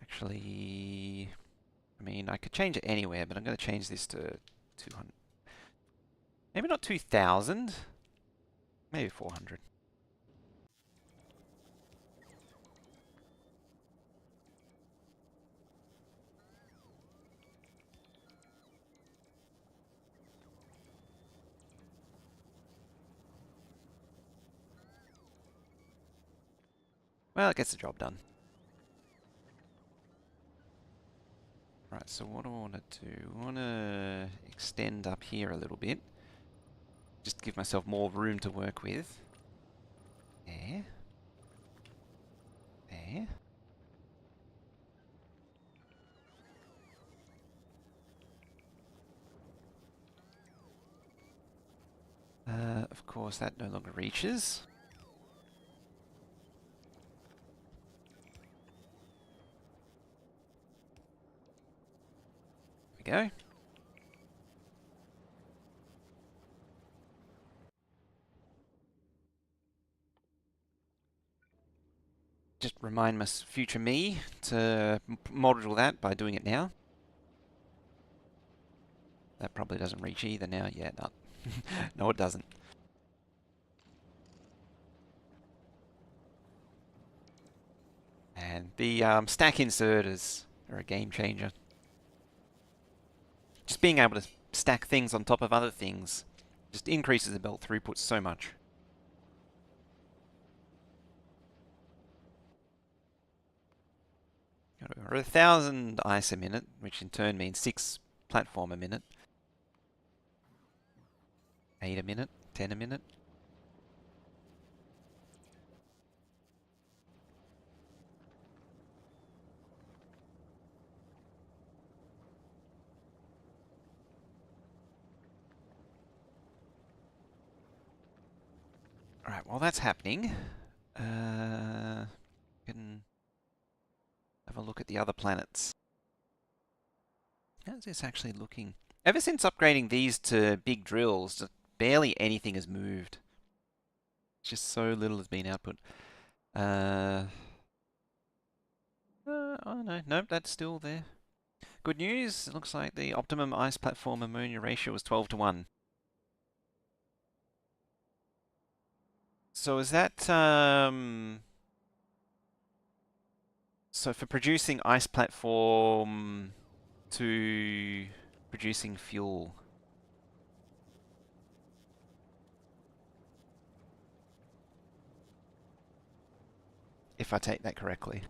Actually, I mean, I could change it anywhere, but I'm going to change this to 200. Maybe not 2,000. Maybe 400. Well, it gets the job done. Right, so what do I want to do? I want to extend up here a little bit. Just to give myself more room to work with. There. There. Of course, that no longer reaches. go. Just remind my future me to model that by doing it now. That probably doesn't reach either now. Yeah, no. No, it doesn't. And the stack inserters are a game changer. Just being able to stack things on top of other things just increases the belt throughput so much. Or 1,000 ice a minute, which in turn means 6 platform a minute. 8 a minute, 10 a minute. Alright, while that's happening, can have a look at the other planets. How's this actually looking? Ever since upgrading these to big drills, barely anything has moved. Just so little has been output. Oh no, nope, that's still there. Good news, it looks like the optimum ice platform ammonia ratio was 12 to 1. So is that, so for producing ice platform to producing fuel? If I take that correctly.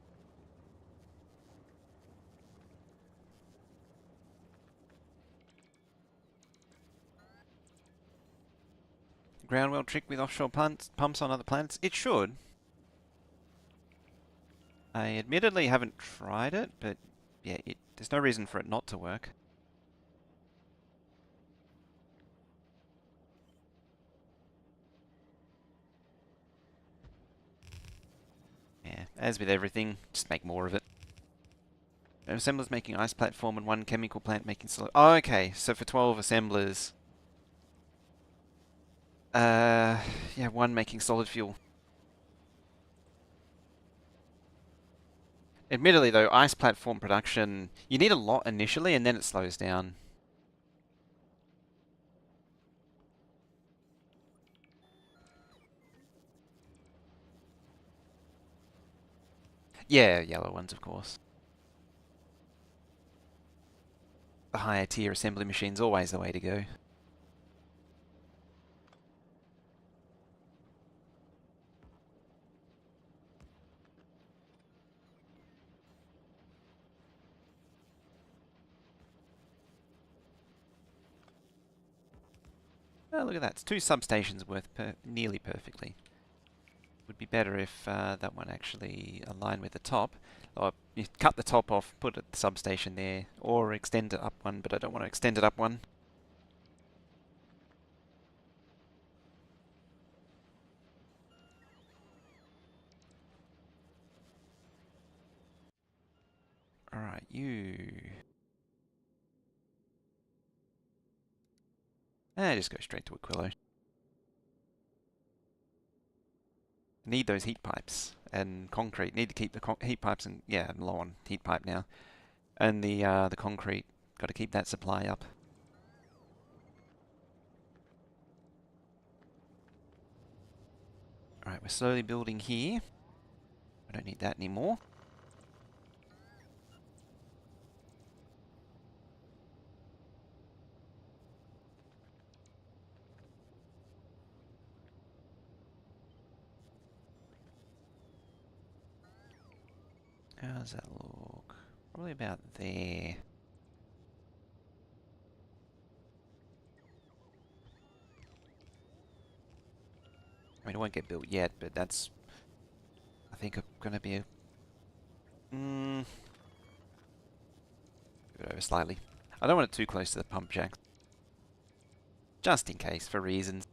Ground well trick with offshore pumps on other planets? It should. I admittedly haven't tried it, but yeah, there's no reason for it not to work. Yeah, as with everything, just make more of it. Assemblers making ice platform and one chemical plant making solid. Oh, okay, so for 12 assemblers, yeah, one making solid fuel. Admittedly though, ice platform production, you need a lot initially and then it slows down. Yeah, yellow ones of course. The higher tier assembly machine's always the way to go. Oh, look at that. It's 2 substations worth nearly perfectly. Would be better if that one actually aligned with the top. Or you cut the top off, put a substation there, or extend it up one, but I don't want to extend it up one. Alright, you... just go straight to Aquilo. Need those heat pipes and concrete. Need to keep the heat pipes and yeah, I'm low on heat pipe now. And the concrete. Got to keep that supply up. Alright, we're slowly building here. I don't need that anymore. How does that look? Probably about there. I mean, it won't get built yet, but that's, I think, going to be a... move it over slightly. I don't want it too close to the pump jack. Just in case, for reasons.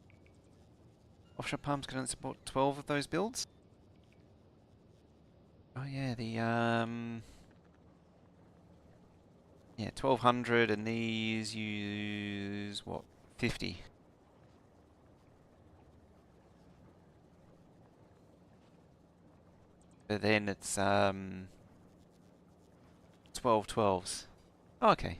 Offshore pumps can only support 12 of those builds? Oh yeah, the, Yeah, 1200, and these use what? 50. But then it's 12 12s. Oh, okay.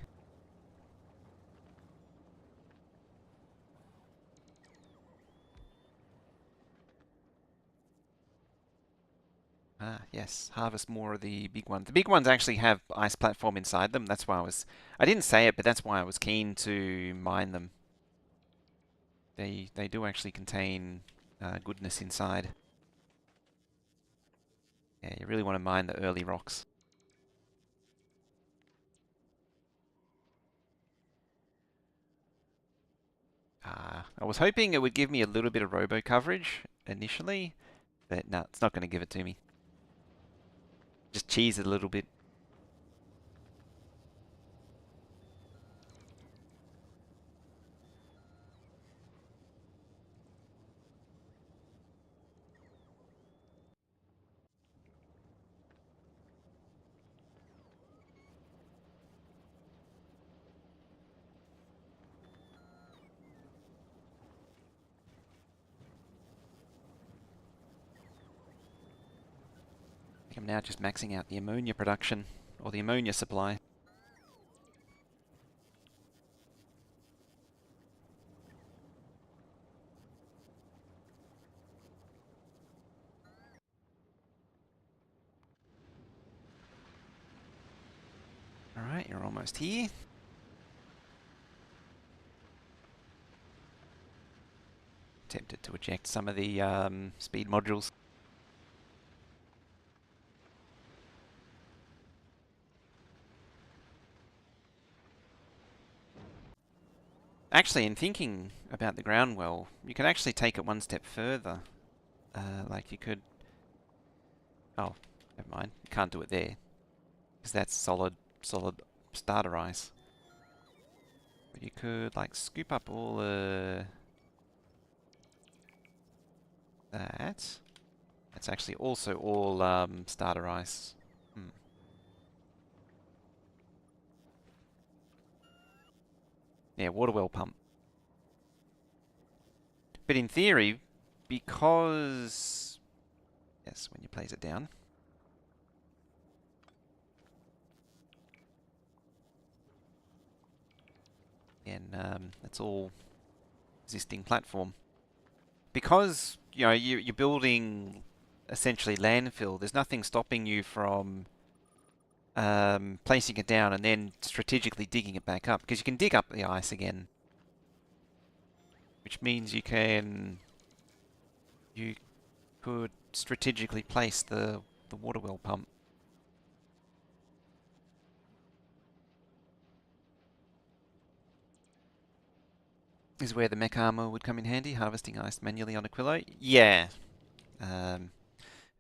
Ah, yes. Harvest more of the big ones. The big ones actually have ice platform inside them. That's why I didn't say it, but that's why I was keen to mine them. They do actually contain goodness inside. Yeah, you really want to mine the early rocks. I was hoping it would give me a little bit of robo coverage initially, but no, it's not going to give it to me. Just cheese it a little bit. I'm now just maxing out the ammonia production, or the ammonia supply. Alright, you're almost here. Tempted to eject some of the speed modules. Actually, in thinking about the ground well, you can actually take it one step further. Like you could... Oh, never mind. You can't do it there. Because that's solid starter ice. But you could, like, scoop up all that. That's actually also all starter ice. Hmm. Yeah, water well pump. But in theory, because... Yes, when you place it down. And that's all existing platform. Because, you know, you're building essentially landfill, there's nothing stopping you from placing it down and then strategically digging it back up. Because you can dig up the ice again. Which means you could strategically place the water well pump. Is where the mech armor would come in handy, harvesting ice manually on Aquilo. Yeah, it'd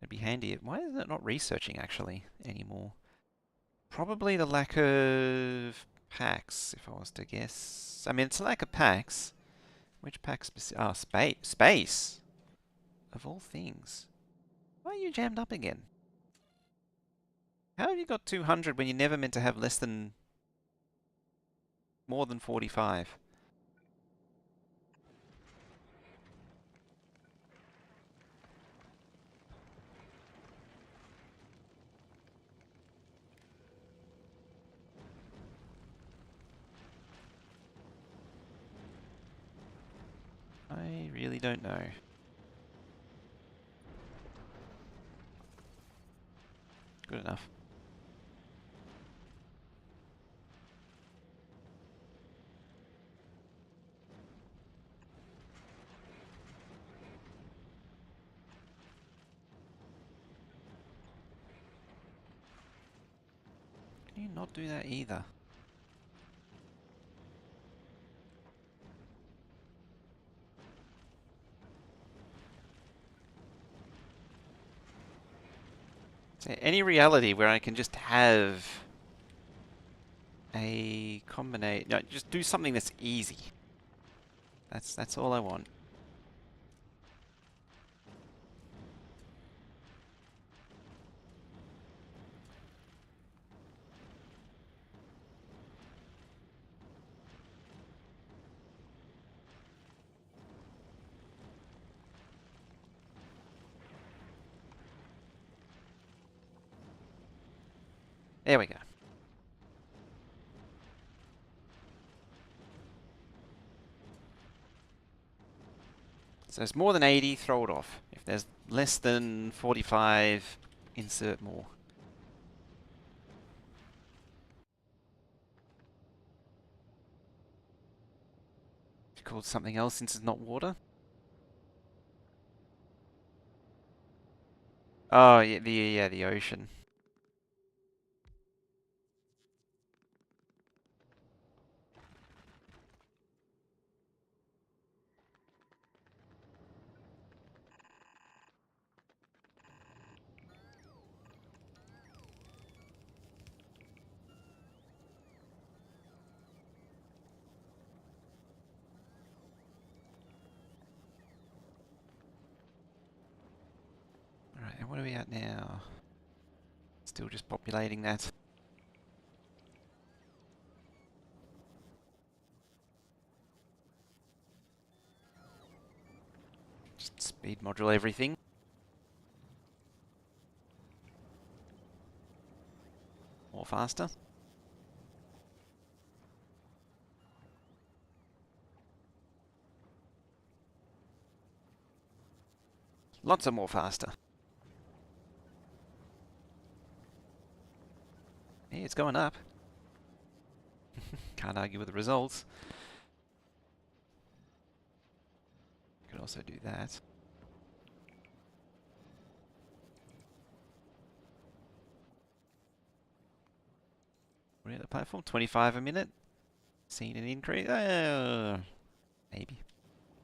be handy. Why is it not researching actually anymore? Probably the lack of packs, if I was to guess. I mean, it's a lack of packs. Which pack specific? Oh, space. Of all things. Why are you jammed up again? How have you got 200 when you're never meant to have less than... more than 45? I really don't know. Good enough. Can you not do that either? Is there any reality where I can just have a combination? No, just do something that's easy. That's all I want. There we go. So it's more than 80, throw it off. If there's less than 45, insert more. Called something else since it's not water. Oh, yeah, the ocean. Alright, and what are we at now? Still just populating that. Just speed module everything. More faster. Lots of more faster. Hey, it's going up. Can't argue with the results. Could also do that. We're at the platform, 25 a minute. Seen an increase? Maybe.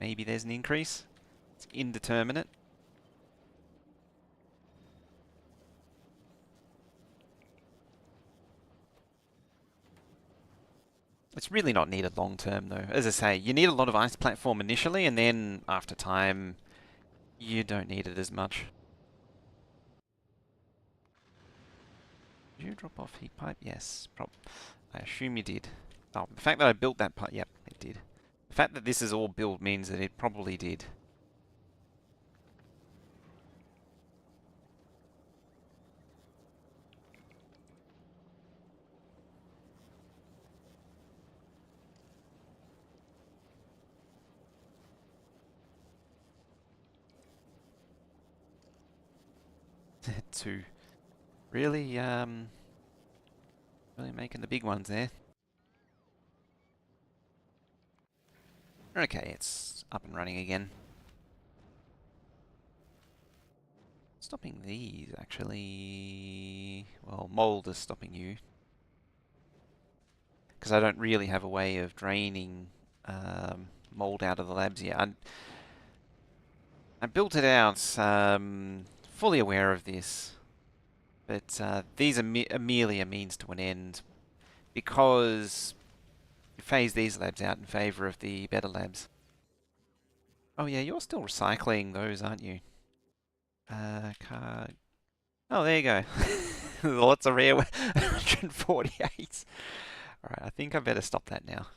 Maybe there's an increase. It's indeterminate. It's really not needed long term though. As I say, you need a lot of ice platform initially, and then after time, you don't need it as much. Did you drop off heat pipe? Yes. I assume you did. Oh, the fact that I built that pipe, yep, it did. The fact that this is all built means that it probably did. Two. Really, really making the big ones there. Okay, it's up and running again. Stopping these, actually... Well, mold is stopping you. Because I don't really have a way of draining mold out of the labs yet. I built it out, fully aware of this. But these are merely a means to an end. Because you phase these labs out in favour of the better labs. Oh yeah, you're still recycling those, aren't you? Car... Oh, there you go. Lots of rare 148. Alright, I think I better stop that now.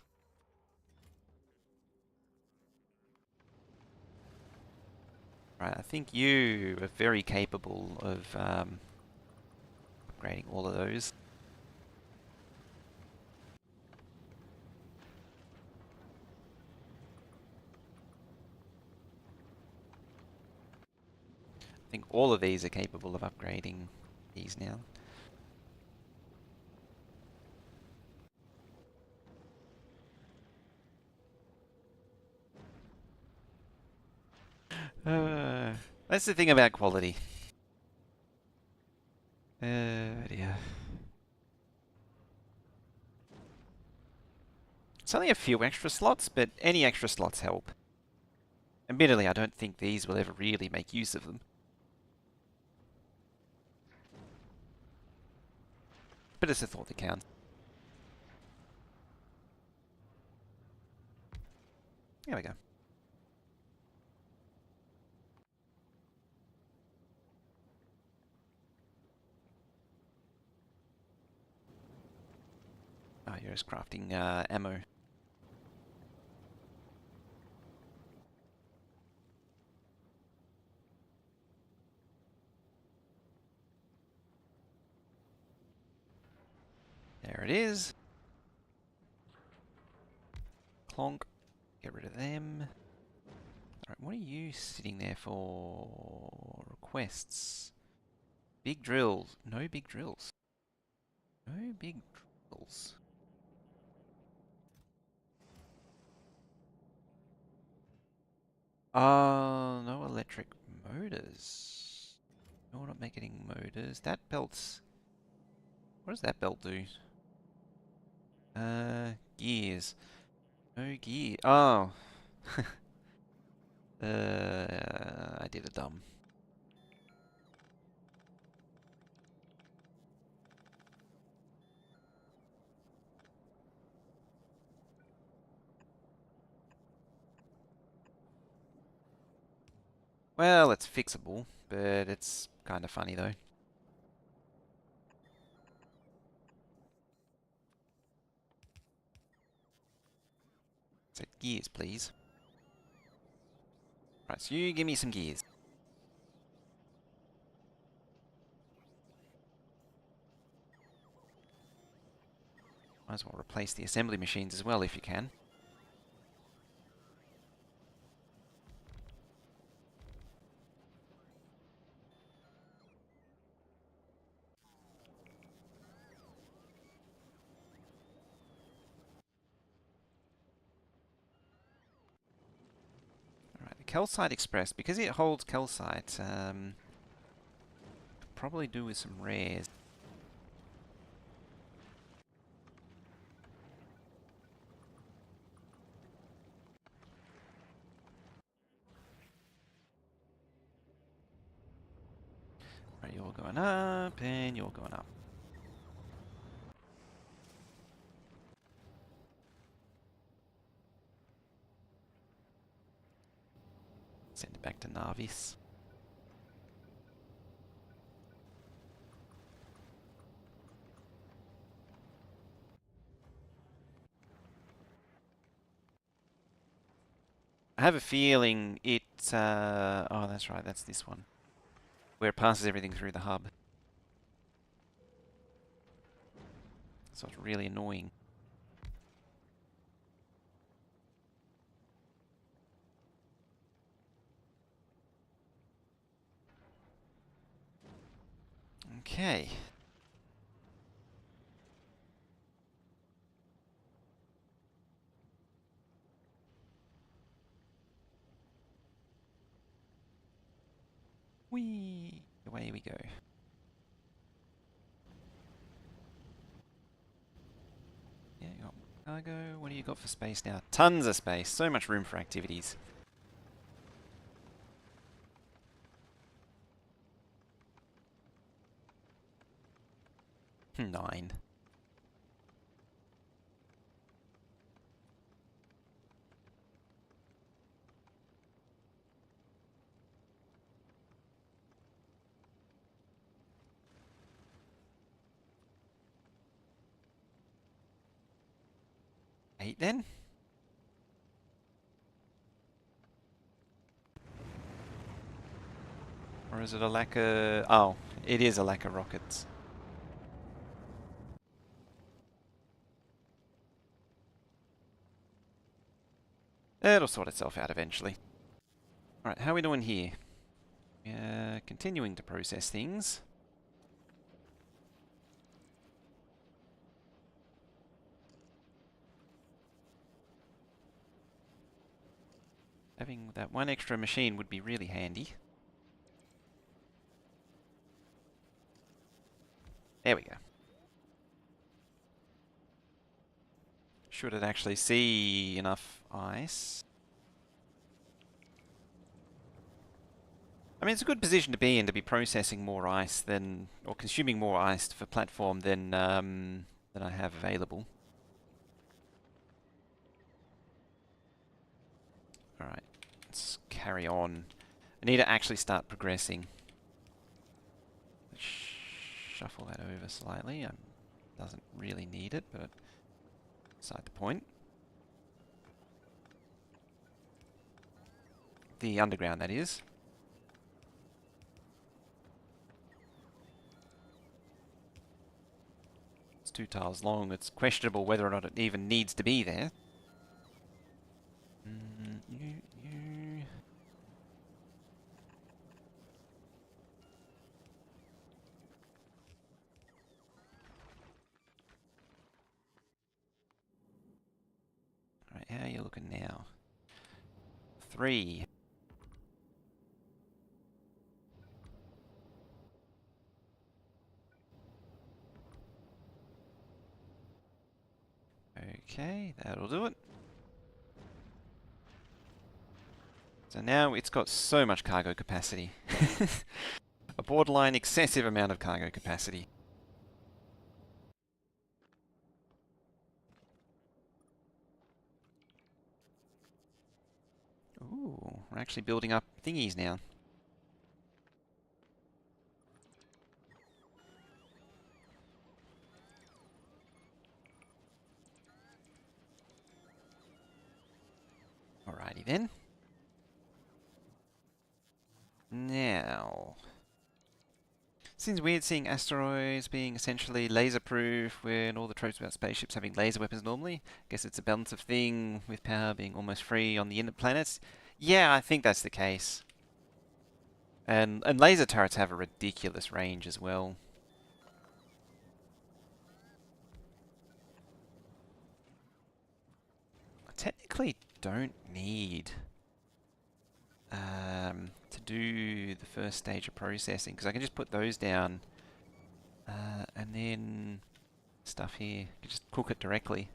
Right, I think you are very capable of upgrading all of those. I think all of these are capable of upgrading these now. That's the thing about quality. Yeah. It's only a few extra slots, but any extra slots help. Admittedly, I don't think these will ever really make use of them. But it's a thought that counts. There we go. Oh, you're just crafting ammo. There it is. Clonk. Get rid of them. Alright, what are you sitting there for? Requests. Big drills. No big drills. No big drills. No electric motors. No, we're not making motors. That belt's... What does that belt do? Gears. No gear. Oh. I did a dumb. Well, it's fixable, but it's kind of funny though. So gears, please. Right, so you give me some gears. Might as well replace the assembly machines as well if you can. Alright, the Calcite Express, because it holds calcite, could probably do with some rares. Right, you're going up, and you're going up. Send it back to Narvis. I have a feeling it... oh, that's right, that's this one. Where it passes everything through the hub. So it's really annoying. Okay. Whee! Away we go. Yeah, you got cargo. What do you got for space now? Tons of space. So much room for activities. Nine. Eight then? Or is it a lack of... Oh, it is a lack of rockets. It'll sort itself out eventually. Alright, how are we doing here? Continuing to process things. Having that one extra machine would be really handy. There we go. Should it actually see enough ice? I mean, it's a good position to be in, to be processing more ice than, or consuming more ice for platform than I have available. Alright, let's carry on. I need to actually start progressing. Let's shuffle that over slightly. Doesn't really need it, but beside the point. The underground, that is. Let's 2 tiles long. It's questionable whether or not it even needs to be there. Alright, how are you looking now? 3. Okay, that'll do it. So now it's got so much cargo capacity. A borderline excessive amount of cargo capacity. Ooh, we're actually building up thingies now. Alrighty then. Now, seems weird seeing asteroids being essentially laser-proof when all the tropes about spaceships having laser weapons normally. Guess it's a balance of thing with power being almost free on the inner planets. Yeah, I think that's the case. And laser turrets have a ridiculous range as well. I technically don't need to do the first stage of processing, because I can just put those down and then stuff here, you can just cook it directly.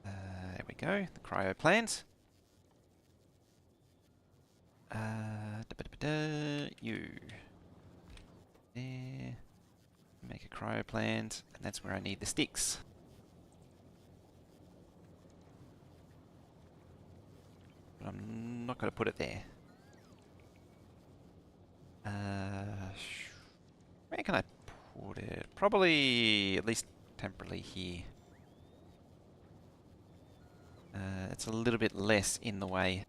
There we go, the cryo plant. You there, make a cryo plant, and that's where I need the sticks. But I'm not going to put it there. Where can I put it? Probably at least temporarily here. It's a little bit less in the way.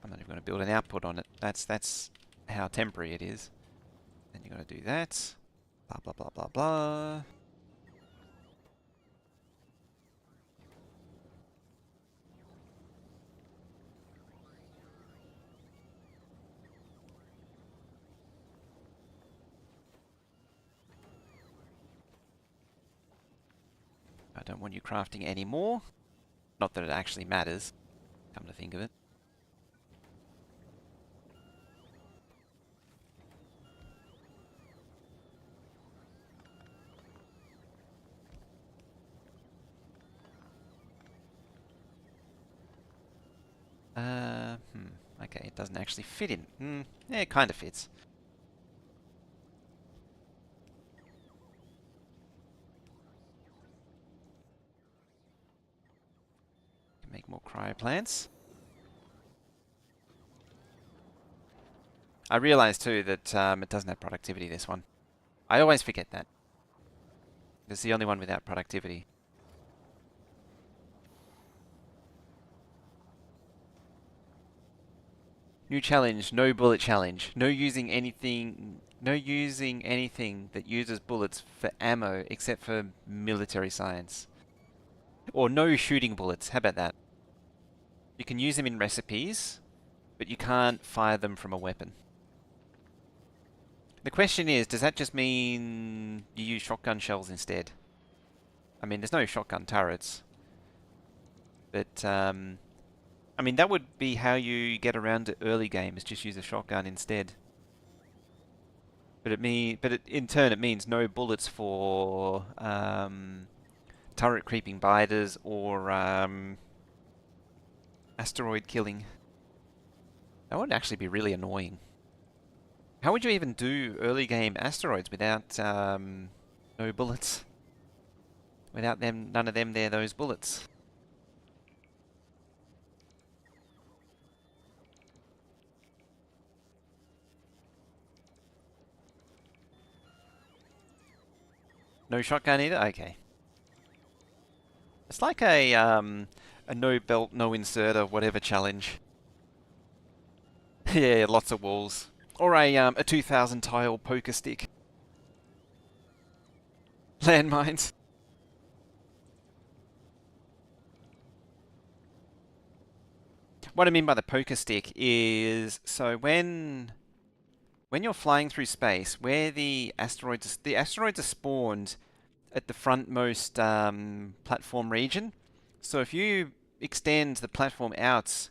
I'm not even going to build an output on it. That's how temporary it is. Then you've got to do that. Blah, blah, blah, blah, blah. I don't want you crafting any more. Not that it actually matters, come to think of it. Okay, it doesn't actually fit in. Yeah, it kind of fits. Can make more cryo plants. I realize too that it doesn't have productivity, this one. I always forget that. It's the only one without productivity. New challenge, no bullet challenge. No using anything that uses bullets for ammo except for military science. Or no shooting bullets, how about that? You can use them in recipes, but you can't fire them from a weapon. The question is, does that just mean you use shotgun shells instead? I mean, there's no shotgun turrets. But, I mean, that would be how you get around to early game, is just use a shotgun instead. But in turn, it means no bullets for turret creeping biters or asteroid killing. That would actually be really annoying. How would you even do early game asteroids without no bullets? Without them, none of them there, those bullets. No shotgun either? Okay. It's like a A no belt, no inserter, whatever challenge. Yeah, lots of walls. Or a 2,000 tile poker stick. Landmines. What I mean by the poker stick is, so when you're flying through space, where the asteroids are spawned at the frontmost platform region. So if you extend the platform out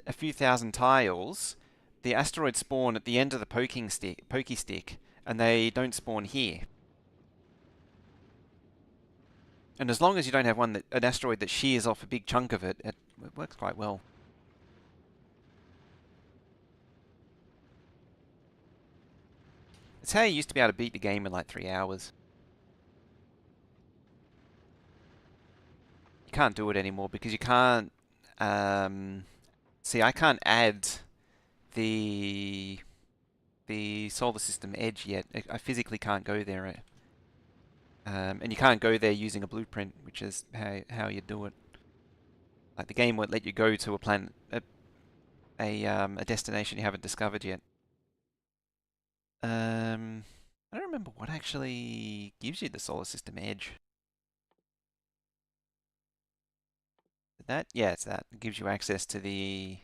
a few thousand tiles, the asteroids spawn at the end of the pokey stick, and they don't spawn here. And as long as you don't have an asteroid that shears off a big chunk of it, it works quite well. It's how you used to be able to beat the game in like 3 hours. You can't do it anymore because you can't. See, I can't add the solar system edge yet. I physically can't go there, and you can't go there using a blueprint, which is how you do it. Like the game won't let you go to a planet, a destination you haven't discovered yet. I don't remember what actually gives you the solar system edge. That? Yeah, it's that. It gives you access to the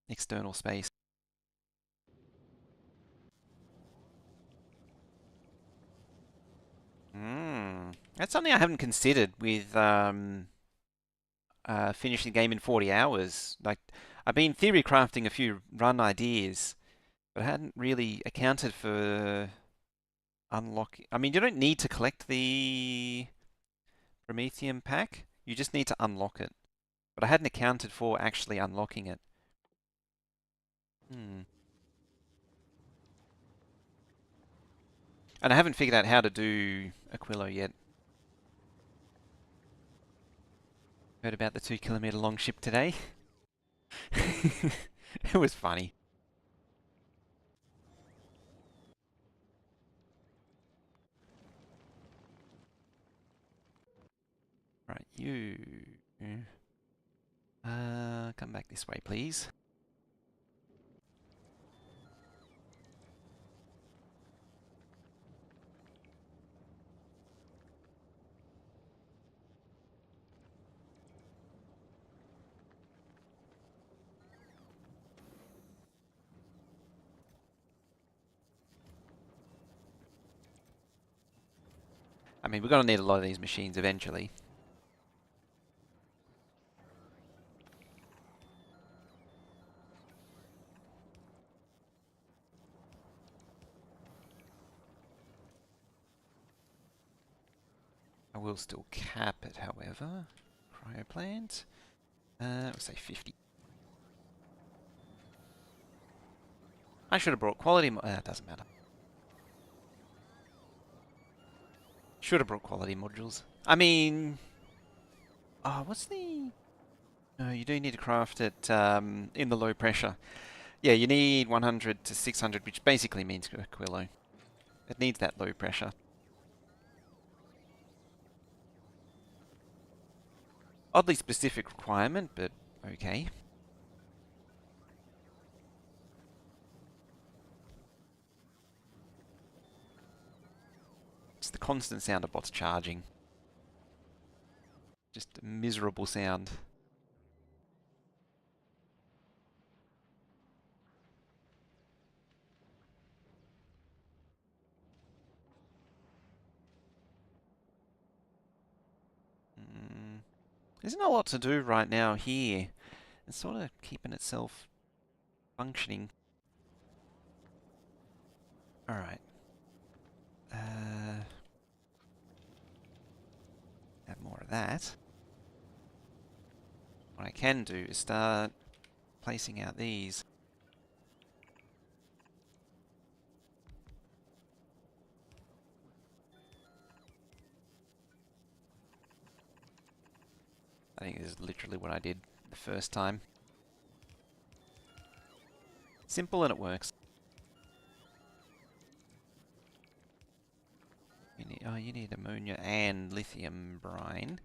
external space. That's something I haven't considered with finishing the game in 40 hours. Like, I've been theory crafting a few run ideas, but I hadn't really accounted for unlocking. I mean, you don't need to collect the Prometheum pack. You just need to unlock it. But I hadn't accounted for actually unlocking it. Hmm. And I haven't figured out how to do Aquilo yet. Heard about the 2 kilometer long ship today? It was funny. Right, you. Come back this way, please. I mean, we're going to need a lot of these machines eventually. I will still cap it, however. Cryoplant. We'll say 50. I should have brought quality. It doesn't matter. Should have brought quality modules. I mean, what's the? No, you do need to craft it in the low pressure. Yeah, you need 100 to 600, which basically means Aquilo. It needs that low pressure. Oddly specific requirement, but okay. It's the constant sound of bots charging. Just a miserable sound. There's not a lot to do right now here. It's sort of keeping itself functioning. Alright. Have more of that. What I can do is start placing out these. I think this is literally what I did the first time. Simple and it works. You need ammonia and lithium brine.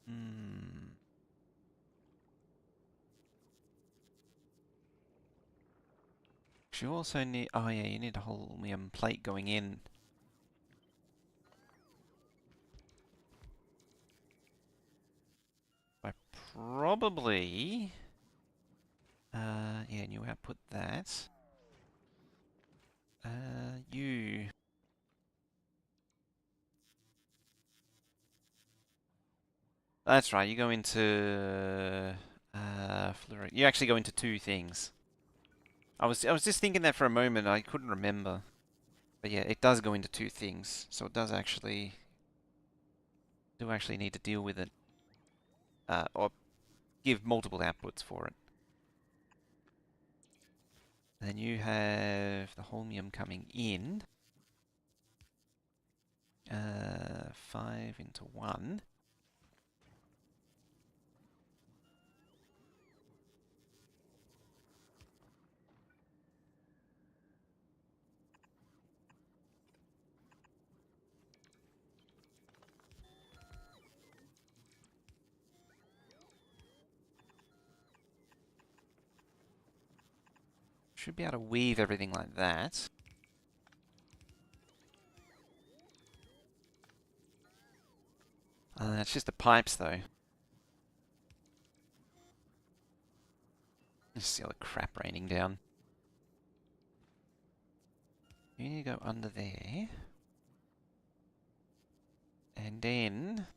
Hmm. You also need... Oh yeah, you need a whole plate going in. I probably... yeah, new output that. You... That's right, you go into... you actually go into two things. I was just thinking that for a moment, I couldn't remember. But yeah, it does go into two things, so it does actually... Do actually need to deal with it. Or give multiple outputs for it. Then you have the holmium coming in. 5 into 1. Should be able to weave everything like that. It's just the pipes though. Just see all the crap raining down. You need to go under there. And then...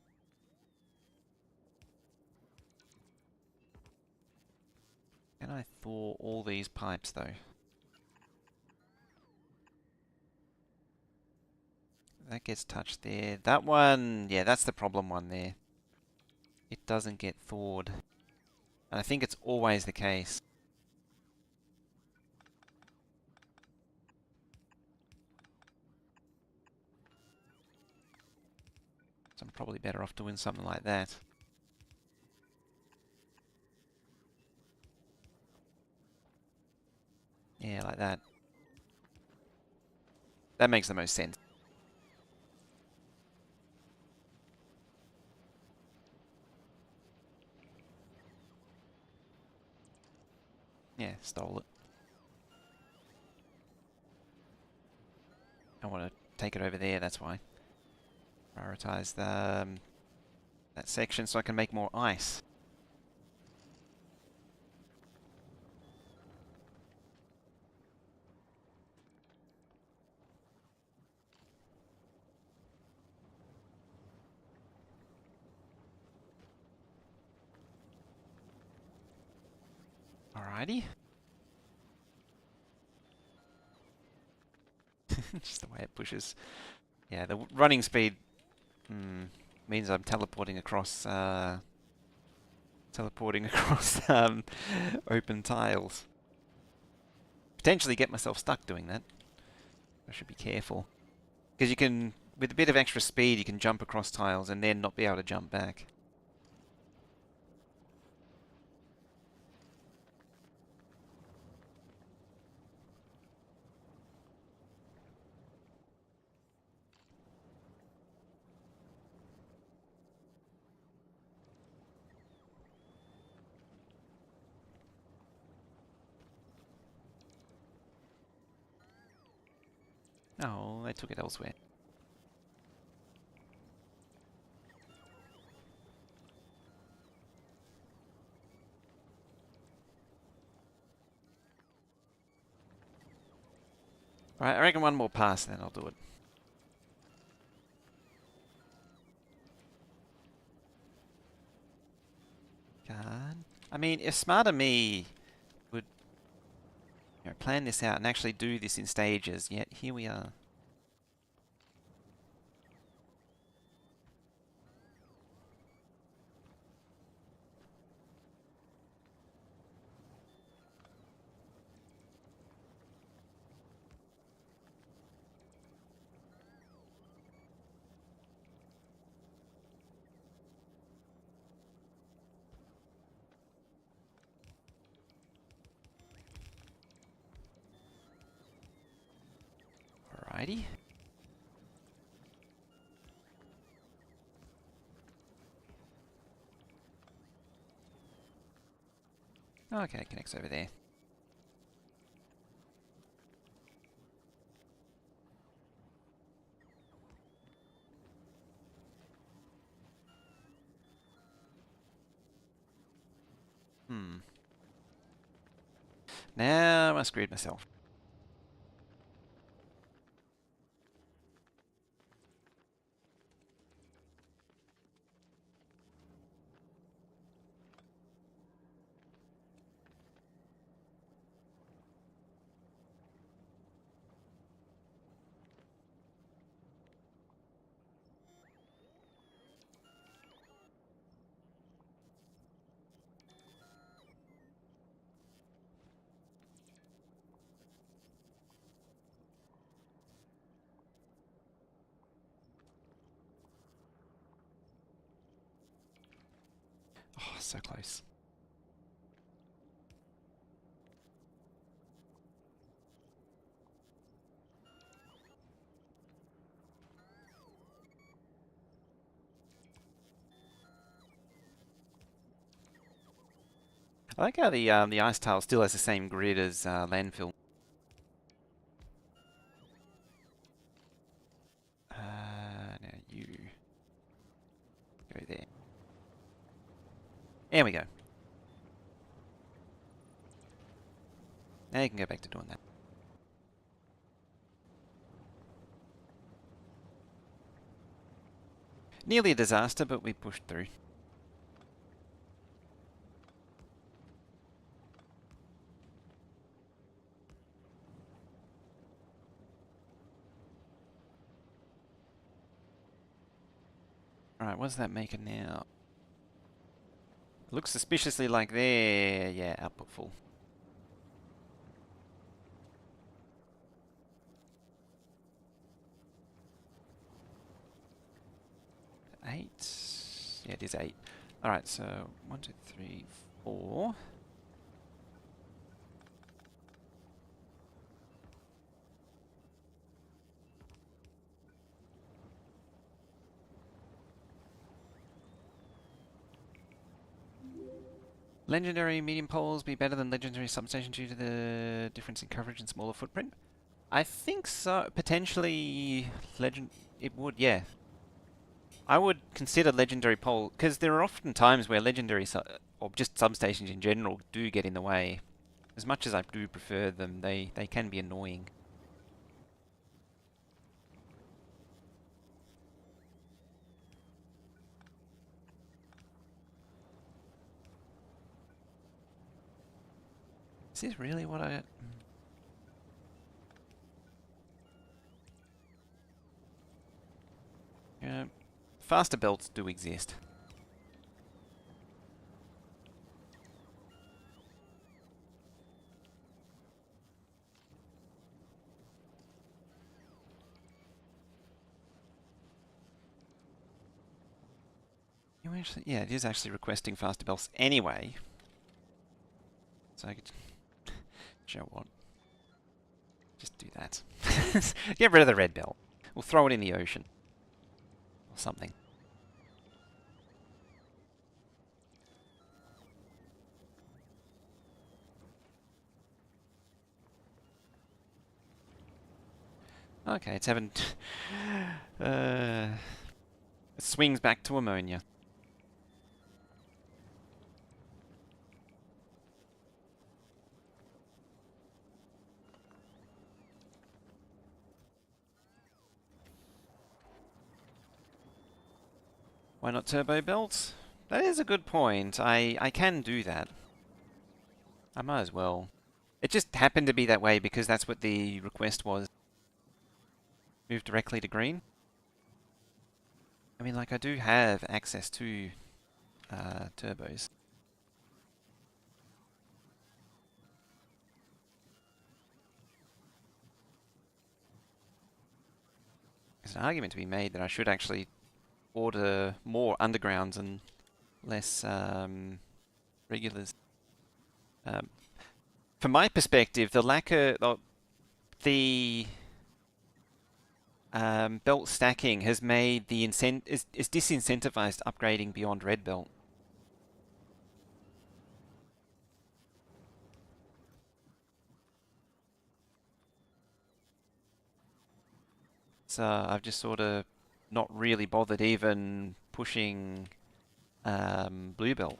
Can I thaw all these pipes though? That gets touched there. That one, yeah, that's the problem one there. It doesn't get thawed. And I think it's always the case. So I'm probably better off doing something like that. Yeah, like that. That makes the most sense. Yeah, stole it. I want to take it over there, that's why. Prioritize the, that section so I can make more ice. Alrighty. Just the way it pushes. Yeah, the running speed means I'm teleporting across open tiles. Potentially get myself stuck doing that. I should be careful. Because you can, with a bit of extra speed, you can jump across tiles and then not be able to jump back. Oh, they took it elsewhere. Alright, I reckon one more pass, then I'll do it. God. I mean, if smarter me would plan this out and actually do this in stages, yet here we are. Alrighty. Okay, it connects over there. Now I screwed myself. Oh, so close. I like how the ice tile still has the same grid as landfill. Now you go there. There we go. Now you can go back to doing that. Nearly a disaster, but we pushed through. Alright, what does that make it now? Looks suspiciously like there. Yeah, output full. Eight. Yeah, it is 8. Alright, so 1, 2, 3, 4. Legendary medium poles be better than legendary substation due to the difference in coverage and smaller footprint? I think so. Potentially, it would, yeah. I would consider legendary pole, because there are often times where legendary, or just substations in general, do get in the way. As much as I do prefer them, they can be annoying. Is this really what I... Yeah, faster belts do exist. You actually, yeah, it is actually requesting faster belts anyway. So I could... you know what? Just do that. Get rid of the red belt. We'll throw it in the ocean. Or something. Okay, it's having... it swings back to ammonia. Why not turbo belts? That is a good point. I can do that. I might as well. It just happened to be that way because that's what the request was. Move directly to green. I mean, like, I do have access to turbos. There's an argument to be made that I should actually order more undergrounds and less regulars. From my perspective, the lack of the belt stacking has made the is disincentivized upgrading beyond red belt. So I've just sort of not really bothered even pushing blue belt.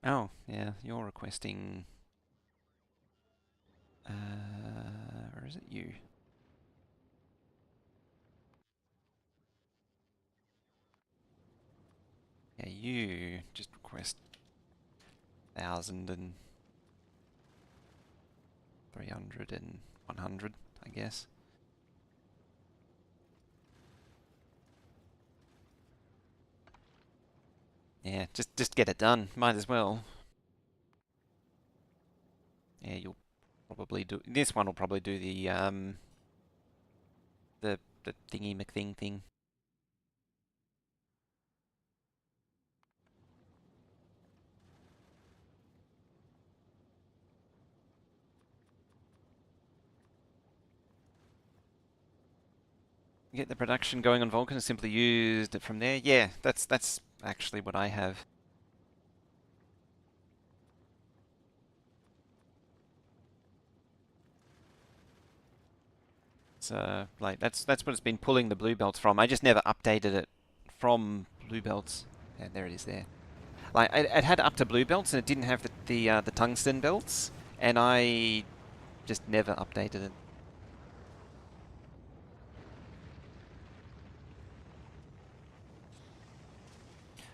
Oh, yeah, you're requesting... where is it? You. Yeah, you just request 1,000 and 300 and 100, I guess. Yeah, just get it done. Might as well. Yeah, you'll probably do... This one will probably do the thingy McThing thing. Get the production going on Vulkan and simply used it from there. Yeah, that's actually what I have. So like that's what it's been pulling the blue belts from. I just never updated it from blue belts. And there it is there. Like it had up to blue belts and it didn't have the tungsten belts, and I just never updated it.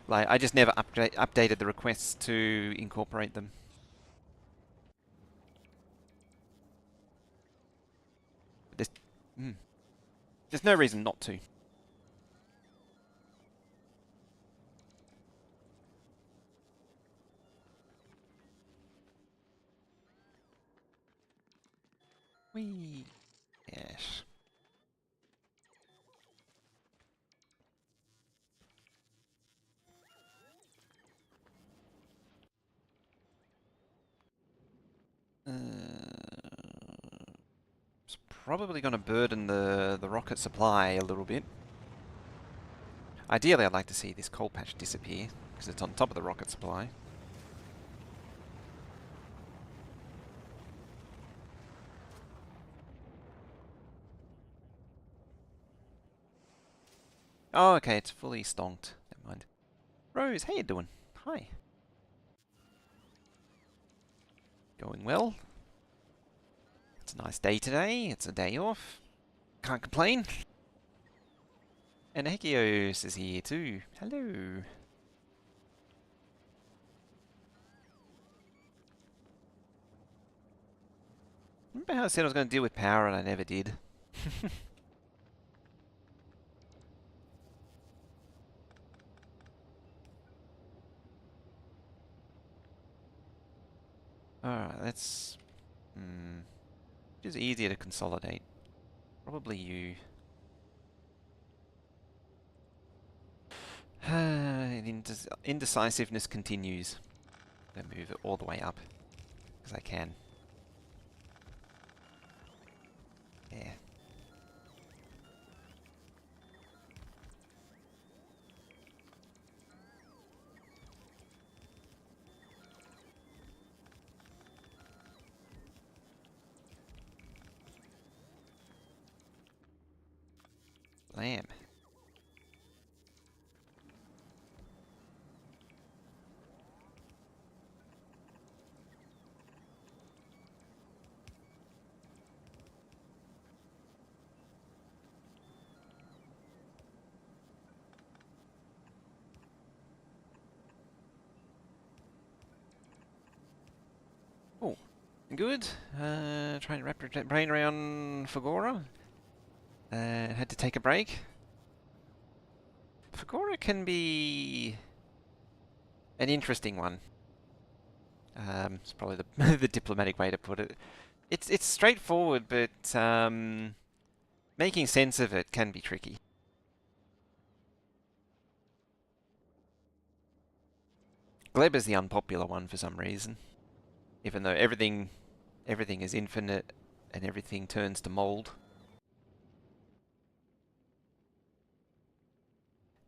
Like I just never updated the requests to incorporate them. There's, mm, there's no reason not to. Whee. Yes. It's probably going to burden the rocket supply a little bit. Ideally, I'd like to see this coal patch disappear, because it's on top of the rocket supply. Oh, okay, it's fully stonked. Never mind. Rose, how you doing? Hi. Going well? It's a nice day today. It's a day off. Can't complain. And Hekios is here too. Hello. Remember how I said I was going to deal with power and I never did? Alright, let's... Which is easier to consolidate? Probably you. Indecisiveness continues. I'm going to move it all the way up, because I can. Yeah. Lamb. Oh, good. Trying to wrap your brain around Fagora. Had to take a break. Fagora can be an interesting one. It's probably the the diplomatic way to put it. It's straightforward, but making sense of it can be tricky. Gleb is the unpopular one for some reason. even though everything is infinite and everything turns to mold.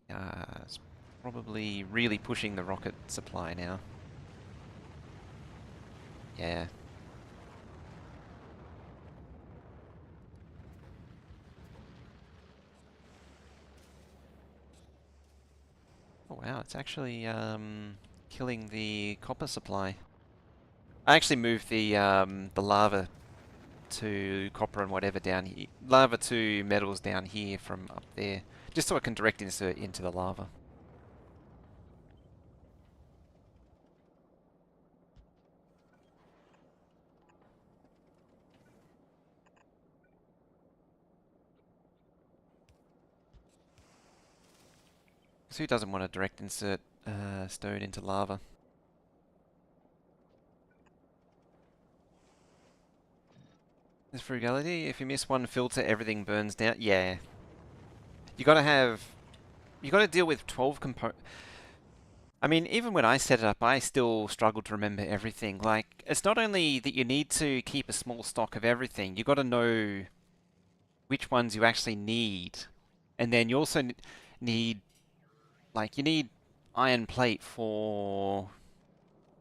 It's probably really pushing the rocket supply now. Yeah. Oh wow, it's actually killing the copper supply. I actually moved the lava to copper and whatever down here, lava to metals down here from up there, just so I can direct insert into the lava. So who doesn't want to direct insert stone into lava? There's frugality. If you miss one filter, everything burns down. Yeah. You gotta have... You gotta deal with 12 components. I mean, even when I set it up, I still struggle to remember everything. Like, it's not only that you need to keep a small stock of everything, you gotta know which ones you actually need. And then you also need... Like, you need iron plate for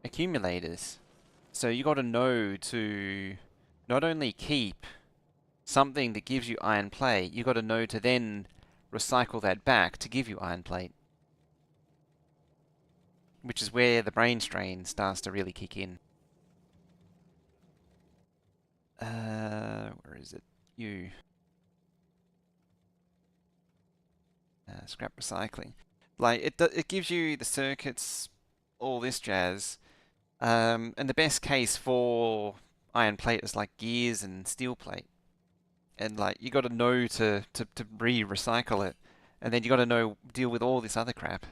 accumulators. So you gotta know to not only keep something that gives you iron plate, you got to know to then recycle that back to give you iron plate. Which is where the brain strain starts to really kick in. Where is it? You. Scrap recycling. Like, it gives you the circuits, all this jazz. And the best case for iron plate is like gears and steel plate. And like, you got to know to re-recycle it. And then you got to know, deal with all this other crap.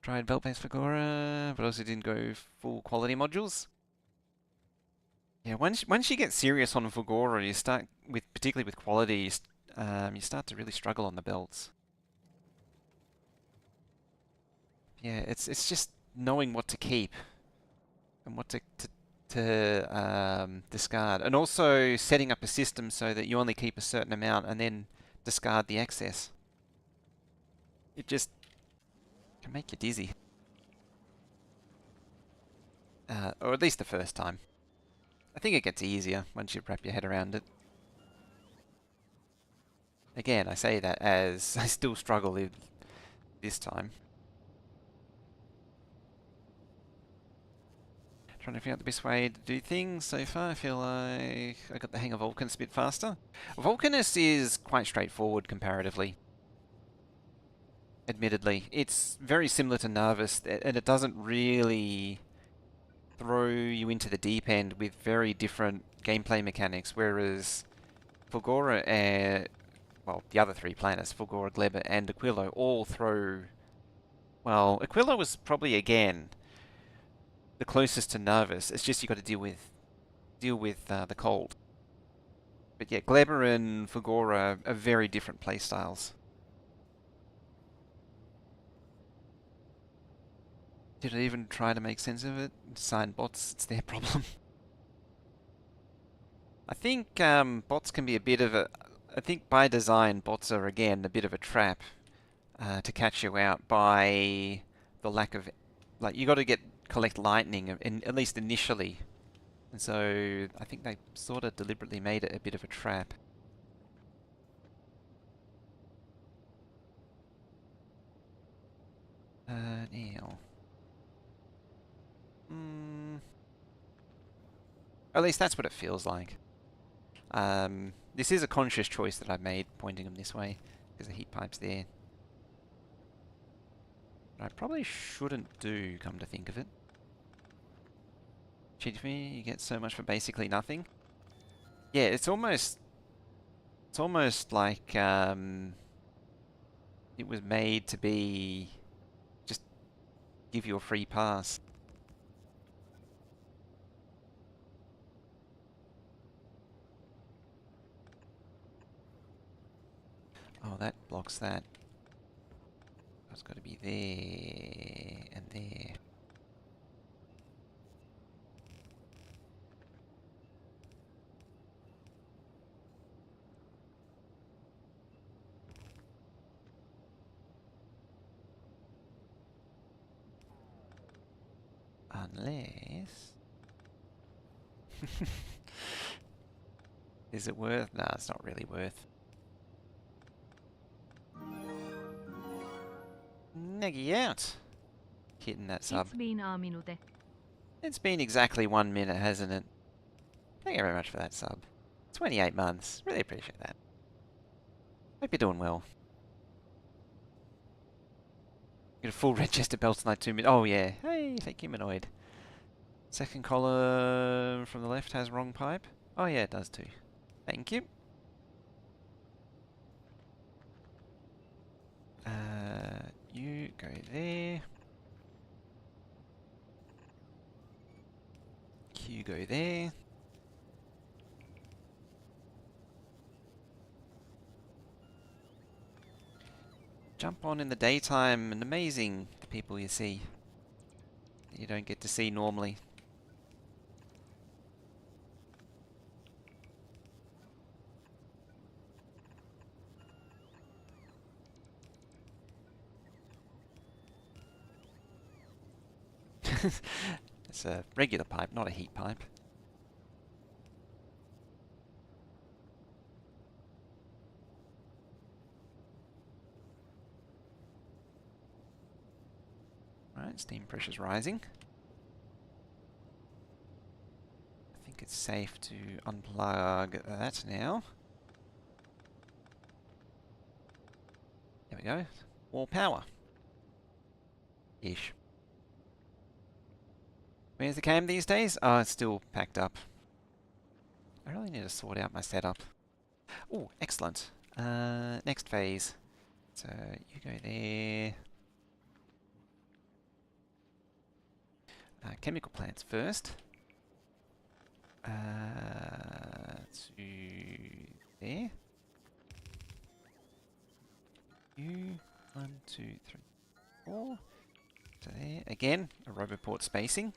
Tried belt-based Fagora, but also didn't go full quality modules. Yeah, once you get serious on Fagora, you start with, particularly with quality, you start to really struggle on the belts. Yeah, it's just knowing what to keep and what to discard, and also setting up a system so that you only keep a certain amount and then discard the excess. It just can make you dizzy, or at least the first time. I think it gets easier once you wrap your head around it. Again, I say that as I still struggle with this time. Trying to figure out the best way to do things so far. I feel like I got the hang of Vulcanus a bit faster. Vulcanus is quite straightforward comparatively. Admittedly, it's very similar to Narvis, and it doesn't really throw you into the deep end with very different gameplay mechanics, whereas Fulgora and, well, the other three planets, Fulgora, Gleba, and Aquilo, all throw... Well, Aquilo was probably, again, the closest to Narvis. It's just you got to deal with the cold. But yeah, Gleba and Fulgora are very different playstyles. Did I even try to make sense of it? Assign bots, it's their problem. I think bots can be a bit of a... I think by design, bots are again a bit of a trap to catch you out by the lack of... Like, you got to collect lightning, at least initially. And so I think they sort of deliberately made it a bit of a trap. Now... At least that's what it feels like. This is a conscious choice that I've made, pointing them this way, because the heat pipe's there. But I probably shouldn't do, come to think of it. Cheat me, you get so much for basically nothing. Yeah, it's almost like it was made to be just give you a free pass. Oh, that blocks that. That's got to be there and there. Unless... Is it worth? No, it's not really worth. Neggy out. Hitting that sub. It's been a minute. It's been exactly 1 minute, hasn't it? Thank you very much for that sub. 28 months. Really appreciate that. Hope you're doing well. Get a full red chested belt tonight, 2 minutes. Oh yeah. Hey, fake humanoid. Second column from the left has wrong pipe. Oh yeah, it does too. Thank you. You go there. You go there. Jump on in the daytime and amazing the people you see that you don't get to see normally. It's a regular pipe, not a heat pipe. Right, steam pressure's rising. I think it's safe to unplug that now. There we go. More power. Ish. Where's the cam these days? Oh, it's still packed up. I really need to sort out my setup. Oh, excellent. Next phase. So you go there. Chemical plants first. To there. You 1, 2, 3, 4. To there. Again, a roboport spacing.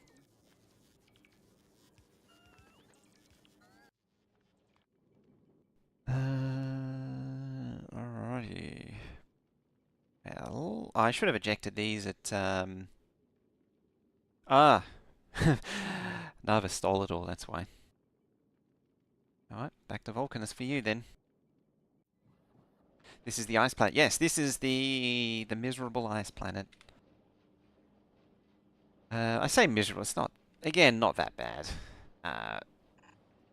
Alrighty. Well, I should have ejected these at Nava stole it all, that's why. Alright, back to Vulcanus for you then. This is the ice planet. Yes, this is the miserable ice planet. I say miserable, it's not, again, not that bad.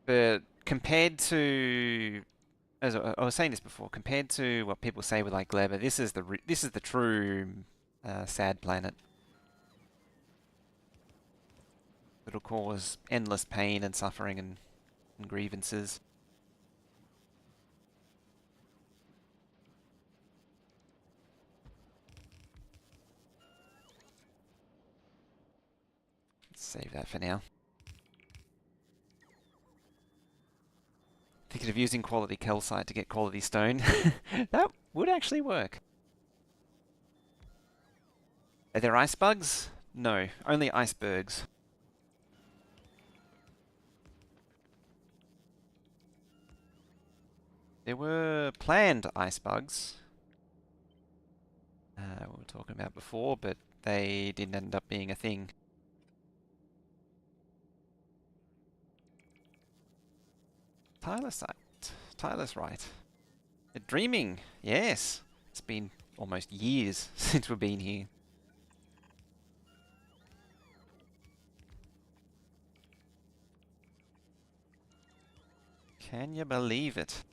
But compared to, as I was saying this before, compared to what people say with like Gleber, this is the true sad planet. It'll cause endless pain and suffering and grievances. Let's save that for now. Thinking of using quality calcite to get quality stone. That would actually work. Are there ice bugs? No, only icebergs. There were planned ice bugs. We were talking about before, but they didn't end up being a thing. Tyler's right. Dreaming, yes. It's been almost years since we've been here. Can you believe it?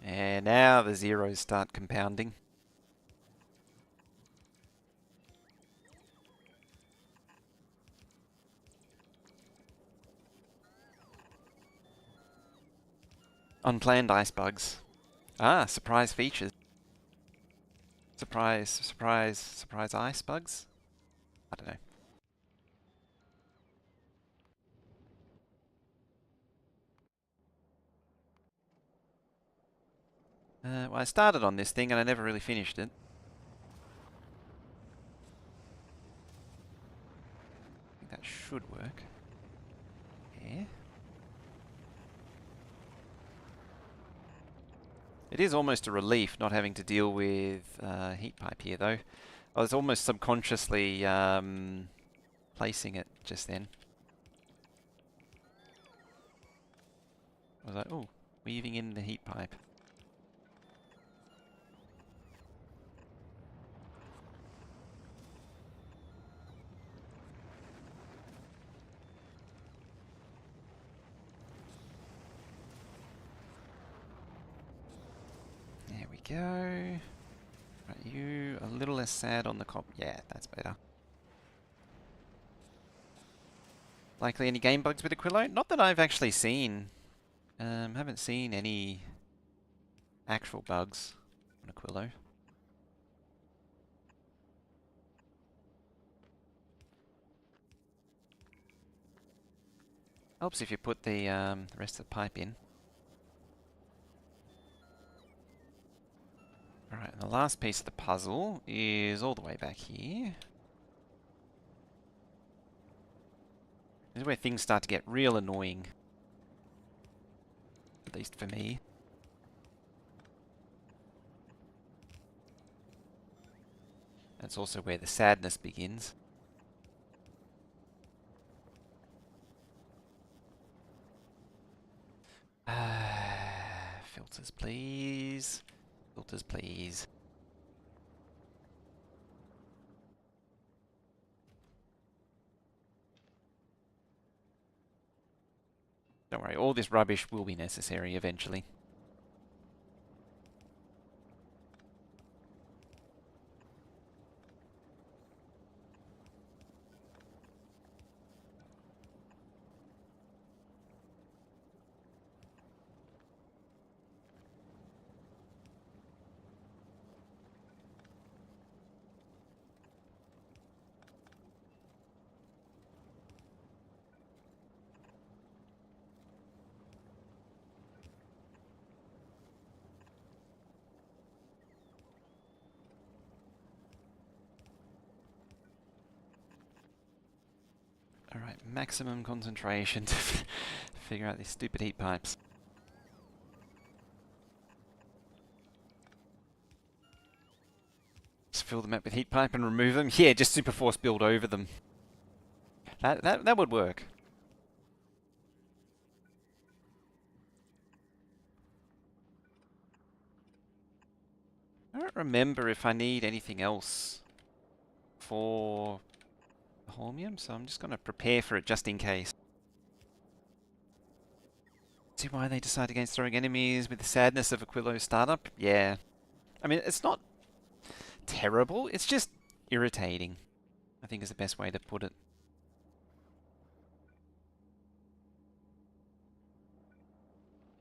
And now the zeros start compounding. Unplanned ice bugs. Ah, surprise features. Surprise ice bugs? I don't know. Well, I started on this thing and I never really finished it. should work. Yeah. It is almost a relief not having to deal with heat pipe here, though. I was almost subconsciously placing it just then. I was like, oh, weaving in the heat pipe. There we go. Right, you a little less sad on the cop. Yeah, that's better. Likely any game bugs with Aquilo? Not that I've actually seen. Haven't seen any actual bugs on Aquilo. Helps if you put the rest of the pipe in. Alright, and the last piece of the puzzle is all the way back here. This is where things start to get real annoying. At least for me. That's also where the sadness begins. Filters, please. Filters, please. Don't worry, all this rubbish will be necessary eventually. Alright, maximum concentration to figure out these stupid heat pipes. Just fill the map with heat pipe and remove them? Yeah, just super force build over them. That would work. I don't remember if I need anything else for Holmium, so I'm just going to prepare for it just in case. See why they decide against throwing enemies with the sadness of Aquillo startup? Yeah. I mean, it's not terrible, it's just irritating, I think is the best way to put it.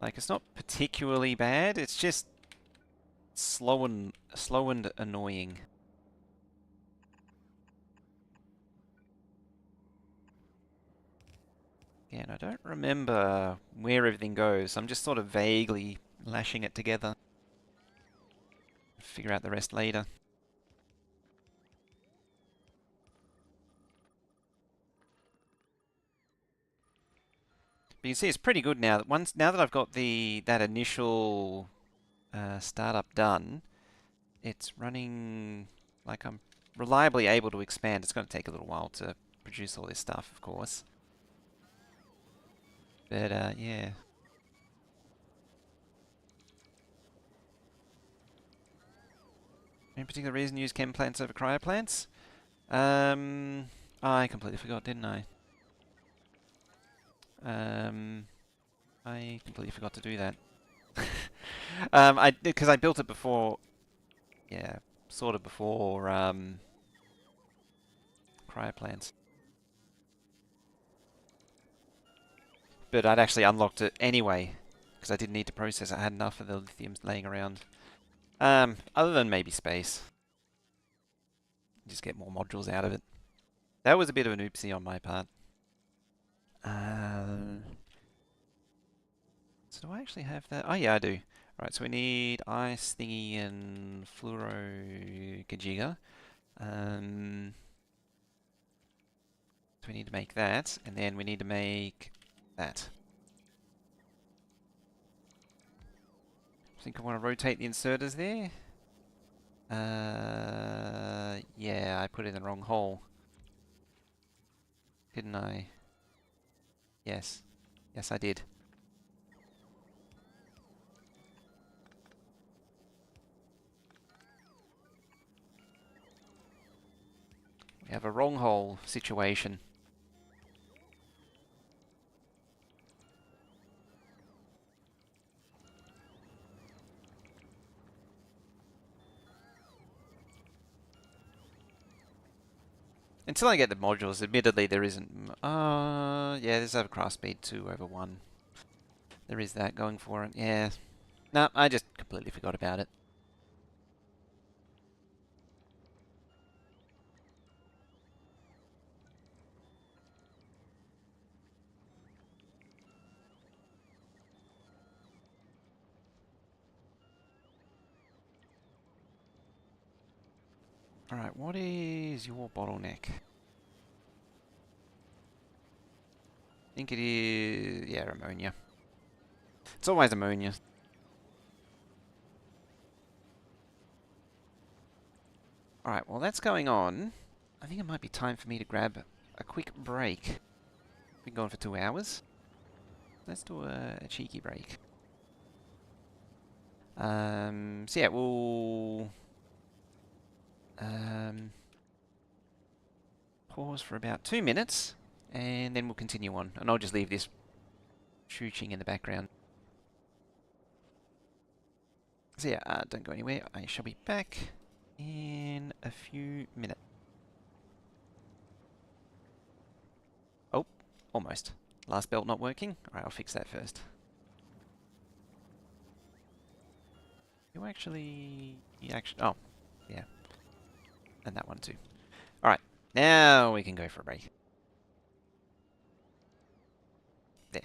Like, it's not particularly bad, it's just slow and annoying. Yeah, and I don't remember where everything goes. I'm just sort of vaguely lashing it together. Figure out the rest later. But you can see it's pretty good now. Now that I've got that initial startup done, it's running like I'm reliably able to expand. It's going to take a little while to produce all this stuff, of course. But yeah. Any particular reason to use chem plants over cryo plants? I completely forgot, didn't I? I completely forgot to do that. Because I built it before, yeah, sort of before cryo plants. But I'd actually unlocked it anyway, because I didn't need to process it. I had enough of the lithium laying around. Other than maybe space. Just get more modules out of it. That was a bit of an oopsie on my part. So do I actually have that? Oh yeah, I do. Right, so we need ice thingy and fluoro kajiga. So we need to make that, and then we need to make that. I think I want to rotate the inserters there. Yeah, I put it in the wrong hole. Didn't I? Yes. Yes, I did. We have a wrong hole situation. Until I get the modules, admittedly there isn't... yeah, there's overcraft speed 2 over 1. There is that going for it, yeah. No, I just completely forgot about it. Alright, what is your bottleneck? I think it is... yeah, ammonia. It's always ammonia. Alright, while that's going on, I think it might be time for me to grab a quick break. Been going for 2 hours. Let's do a cheeky break. So yeah, we'll pause for about 2 minutes, and then we'll continue on. And I'll just leave this shooting in the background. So yeah, don't go anywhere. I shall be back in a few minutes. Oh, almost. Last belt not working? Alright, I'll fix that first. You actually... oh, yeah. And that one too. Alright, now we can go for a break. There.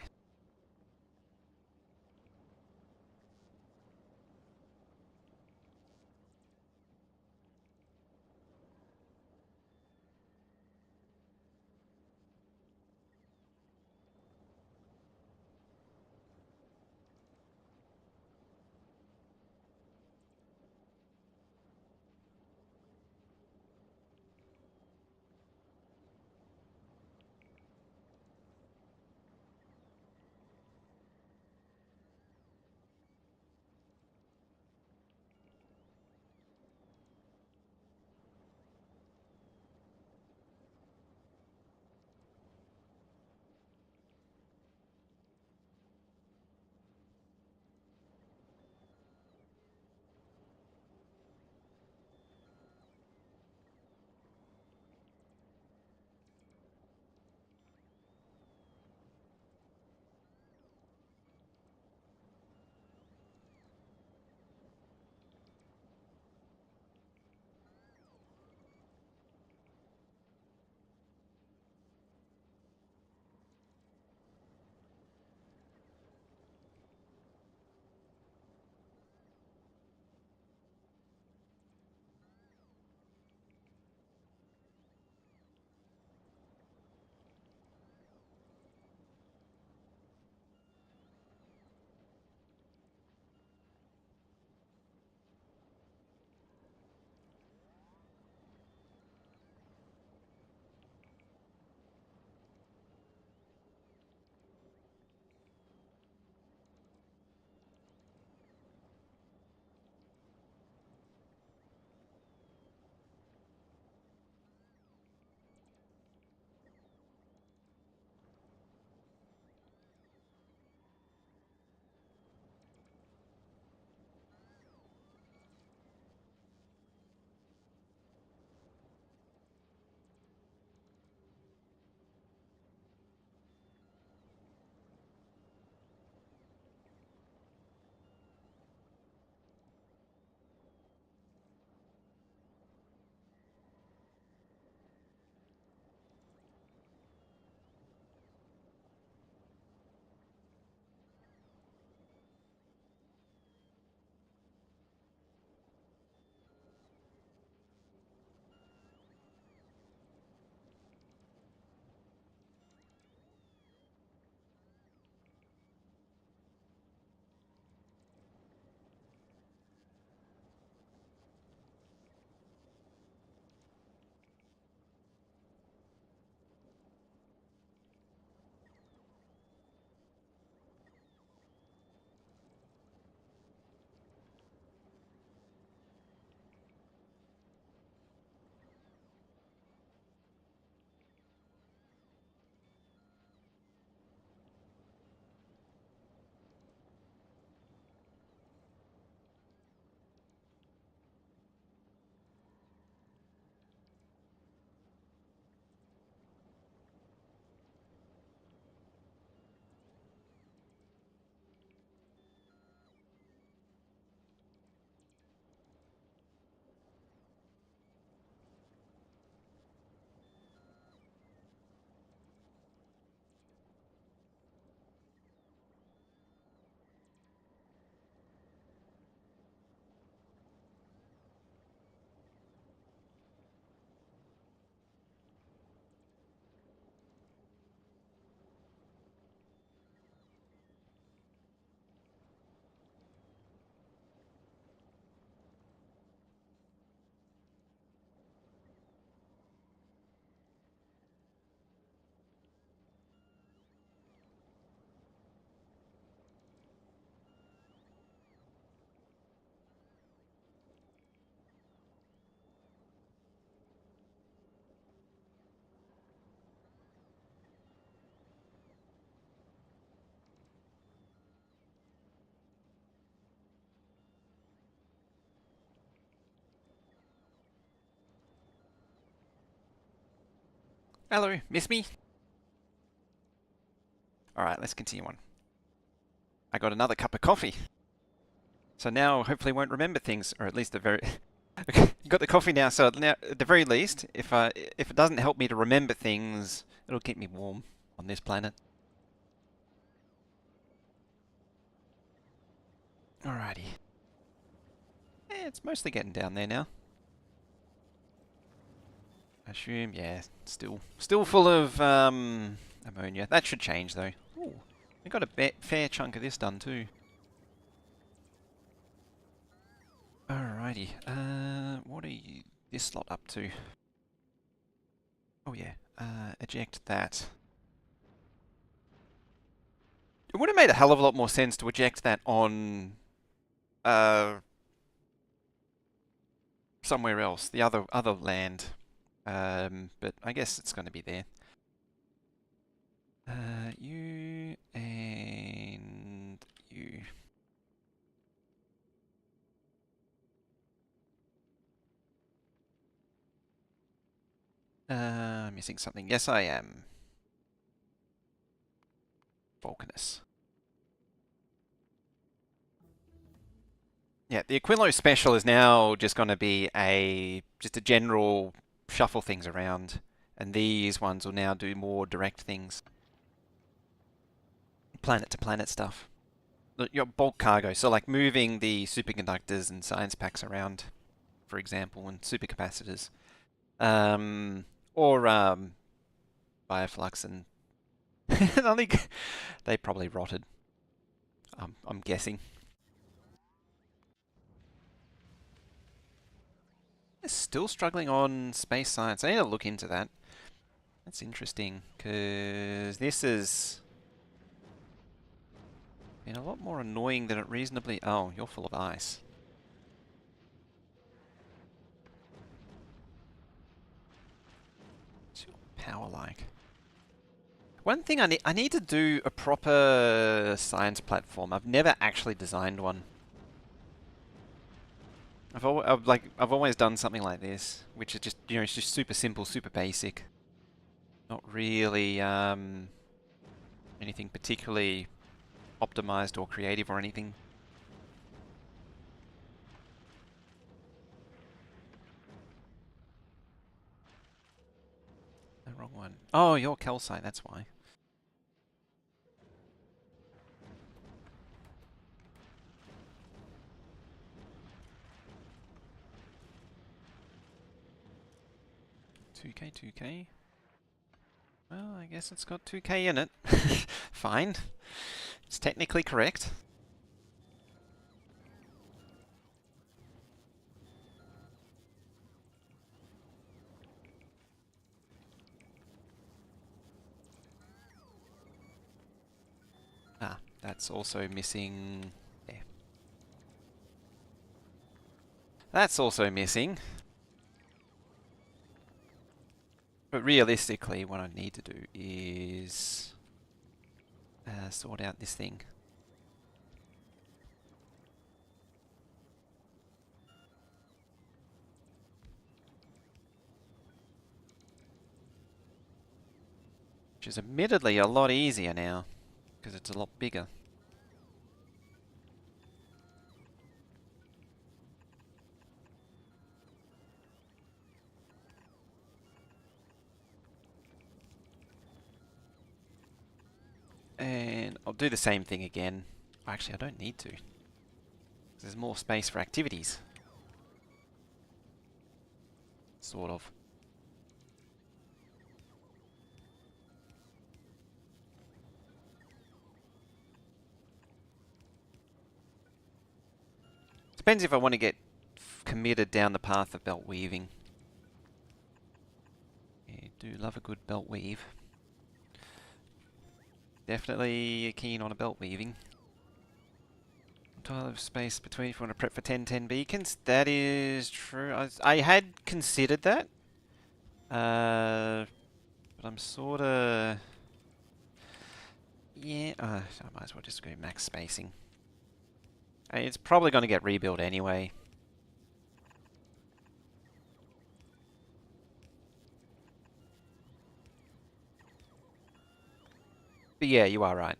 Hello, miss me? Alright, let's continue on. I got another cup of coffee. So now hopefully won't remember things, or at least the very... Okay, got the coffee now, so now at the very least, if it doesn't help me to remember things, it'll keep me warm on this planet. Alrighty. Yeah, it's mostly getting down there now. I assume, yeah, still full of ammonia. That should change though. Ooh, we got a fair chunk of this done too. Alrighty, what are you this slot up to? Oh yeah, eject that. It would have made a hell of a lot more sense to eject that on somewhere else, the other land. But I guess it's going to be there. You and you. Missing something. Yes, I am. Volcanus. Yeah, the Aquilo special is now just going to be just a general shuffle things around, and these ones will now do more direct things. Planet to planet stuff. Your bulk cargo, so like moving the superconductors and science packs around, for example, and supercapacitors. Or bioflux and I think they probably rotted. I'm guessing. They're still struggling on space science. I need to look into that. That's interesting, because this has been a lot more annoying than it reasonably... Oh, you're full of ice. What's your power like? One thing I need to do a proper science platform. I've never actually designed one. I've always done something like this, which is just, you know, it's just super simple, super basic. Not really anything particularly optimized or creative or anything. The wrong one. Oh, you're calcite, that's why. $2K, $2K. Well, I guess it's got 2K in it. Fine. It's technically correct. Ah, that's also missing... There. That's also missing. But realistically, what I need to do is sort out this thing. Which is admittedly a lot easier now, because it's a lot bigger. And I'll do the same thing again. Actually, I don't need to. There's more space for activities. Sort of. Depends if I want to get committed down the path of belt weaving. Yeah, do love a good belt weave. Definitely keen on a belt weaving. Tile of space between if you want to prep for 10-10 beacons. That is true. I had considered that. But I'm sort of... Yeah, I might as well just go max spacing. It's probably going to get rebuilt anyway. But yeah, you are right.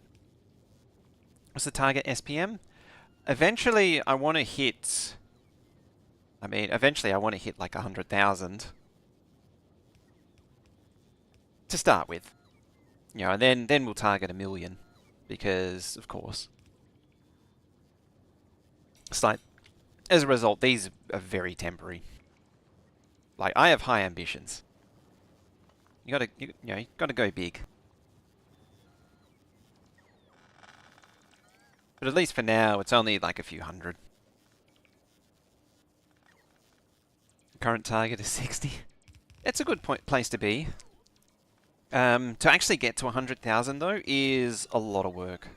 What's the target SPM? Eventually, I want to hit... eventually I want to hit like 100,000 to start with. You know, and then we'll target 1 million. Because, of course. It's like, as a result, these are very temporary. Like, I have high ambitions. You gotta go big. But at least for now, it's only like a few hundred. Current target is 60. It's a good place to be. To actually get to 100,000 though is a lot of work.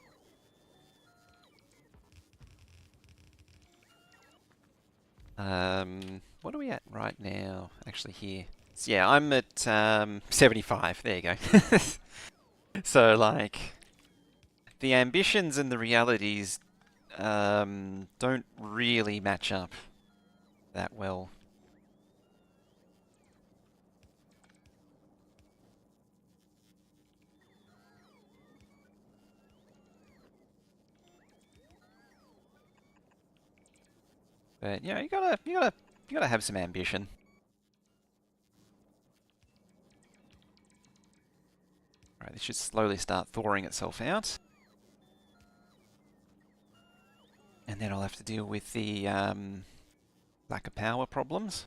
What are we at right now? Actually here. So yeah, I'm at 75. There you go. So like, the ambitions and the realities don't really match up that well. But you know, you gotta have some ambition. Right, this should slowly start thawing itself out. And then I'll have to deal with the lack of power problems.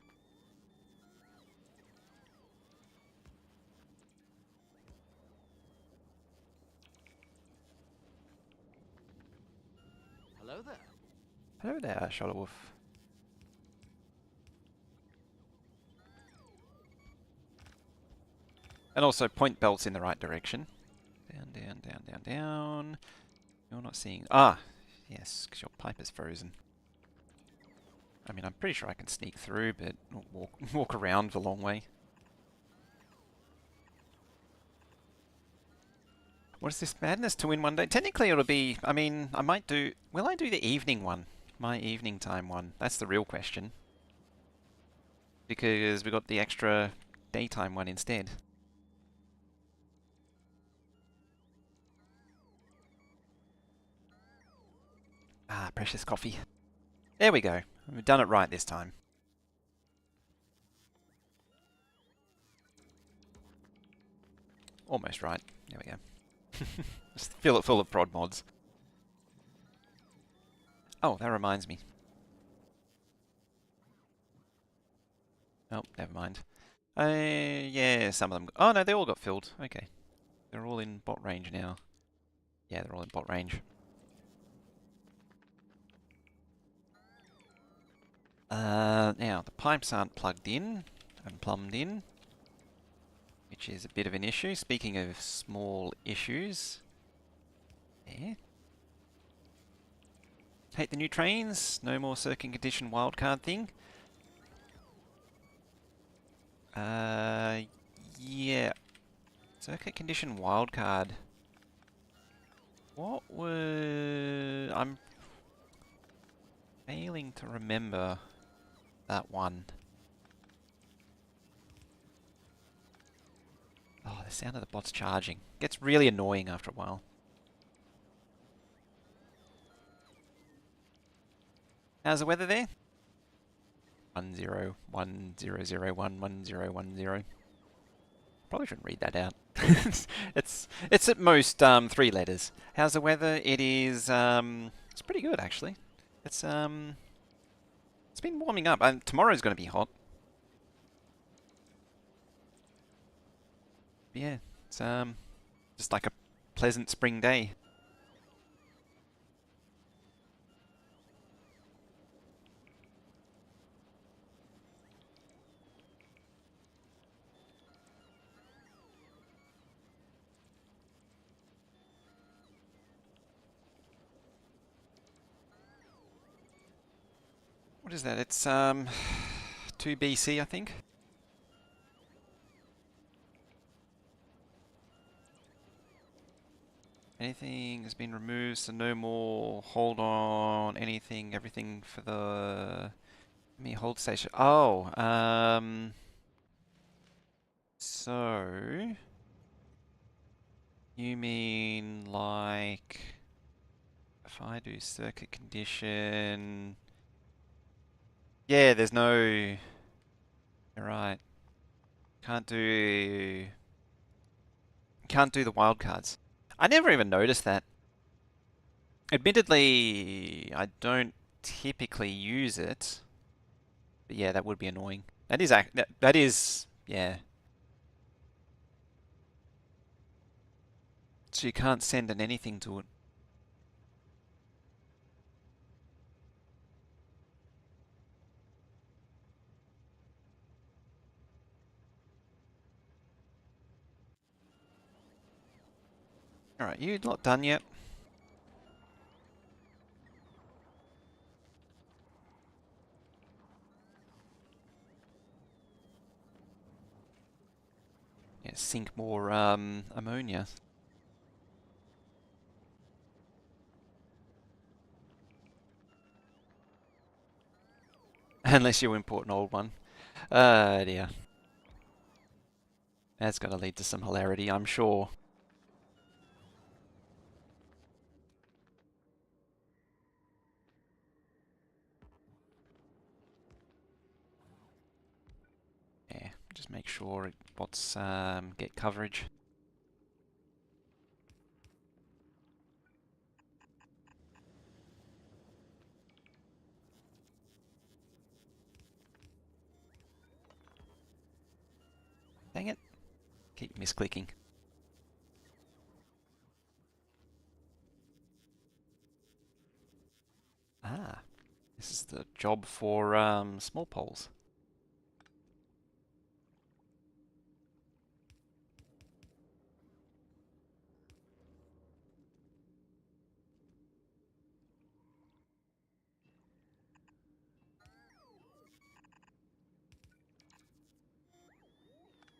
Hello there. Hello there, Shuttlewolf. And also point belts in the right direction. Down, down, down, down, down. You're not seeing... Ah! Yes, because your pipe is frozen. I mean, I'm pretty sure I can sneak through, but walk around the long way. What is this madness to win one day? Technically it'll be... I mean, I might do... Will I do the evening one? My evening time one? That's the real question. Because we got the extra daytime one instead. Ah, precious coffee. There we go. We've done it right this time. Almost right. There we go. Just fill it full of prod mods. Oh, that reminds me. Oh, never mind. Yeah, some of them... Oh, no, they all got filled. Okay. They're all in bot range now. Yeah, they're all in bot range. Now, the pipes aren't plugged in and plumbed in, which is a bit of an issue. Speaking of small issues, there. Hate the new trains. No more circuit condition wildcard thing. Yeah. Circuit condition wildcard. What were... I'm failing to remember that one. Oh, the sound of the bots charging. Gets really annoying after a while. How's the weather there? 1010011010. Probably shouldn't read that out. it's at most 3 letters. How's the weather? It is it's pretty good actually. It's been warming up. Tomorrow's going to be hot. Yeah, it's just like a pleasant spring day. What is that? It's 2 BC, I think. Anything has been removed, so no more hold on, anything, everything for the... Let me hold station. Oh, so... You mean like if I do circuit condition? Yeah, there's no. You're right. Can't do the wildcards. I never even noticed that. Admittedly, I don't typically use it, but yeah, that would be annoying. That is yeah. So you can't send an anything to it. All right, you not done yet? Yeah, sink more ammonia. Unless you import an old one. Dear. That's got to lead to some hilarity, I'm sure. Yeah, just make sure bots get coverage. Dang it. Keep misclicking. Ah, this is the job for small poles.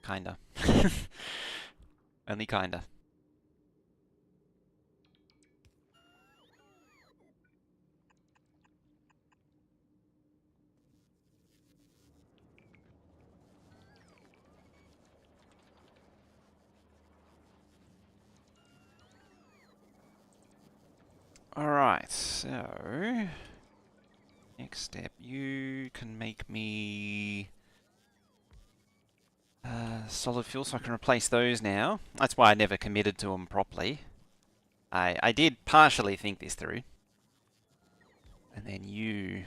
Kinda. Only kinda. Alright, so next step, you can make me solid fuel so I can replace those now. That's why I never committed to them properly. I did partially think this through. And then you...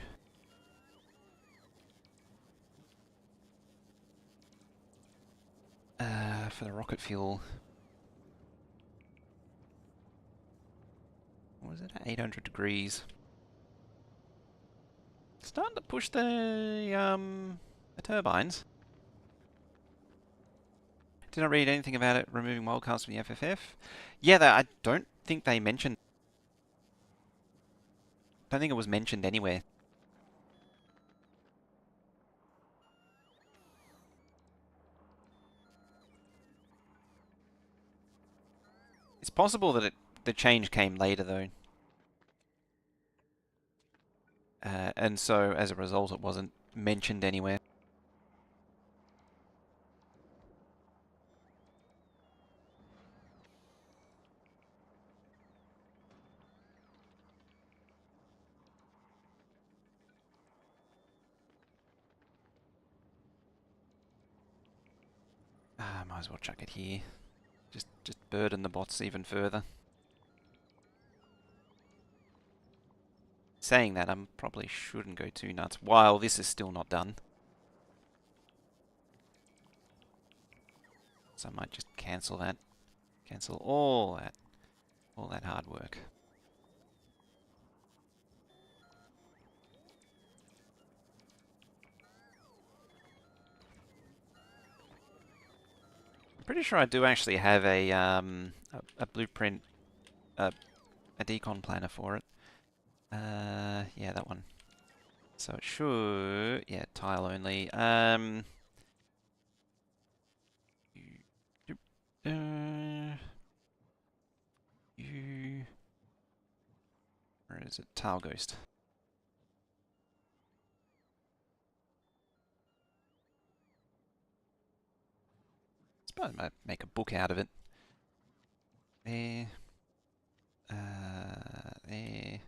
for the rocket fuel... What was it? 800 degrees. Starting to push the turbines. Did I read anything about it removing wildcards from the FFF? Yeah, I don't think they mentioned... don't think it was mentioned anywhere. It's possible that the change came later though. And so as a result it wasn't mentioned anywhere. Might as well chuck it here. Just burden the bots even further. Saying that, I probably shouldn't go too nuts while this is still not done. So I might just cancel that. Cancel all that hard work. I'm pretty sure I do actually have a blueprint, a decon planner for it. Yeah, that one. So it should, yeah, tile only. You, where is it? Tile ghost. Suppose I might make a book out of it. there, there,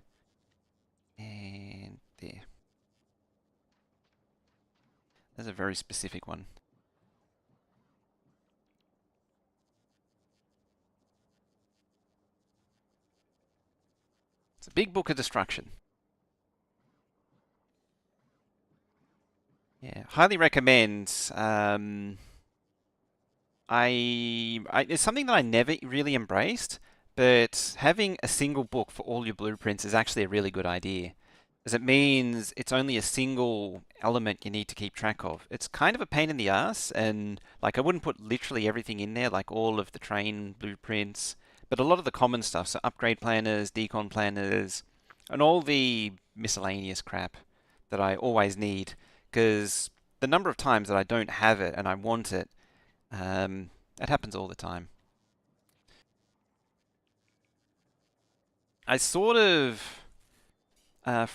and there. That's a very specific one. It's a big book of destruction. Yeah, highly recommend. It's something that I never really embraced, but having a single book for all your blueprints is actually a really good idea, as it means it's only a single element you need to keep track of. It's kind of a pain in the ass, and like I wouldn't put literally everything in there, like all of the train blueprints, but a lot of the common stuff, so upgrade planners, decon planners, and all the miscellaneous crap that I always need, because the number of times that I don't have it and I want it, it happens all the time. I sort of, uh,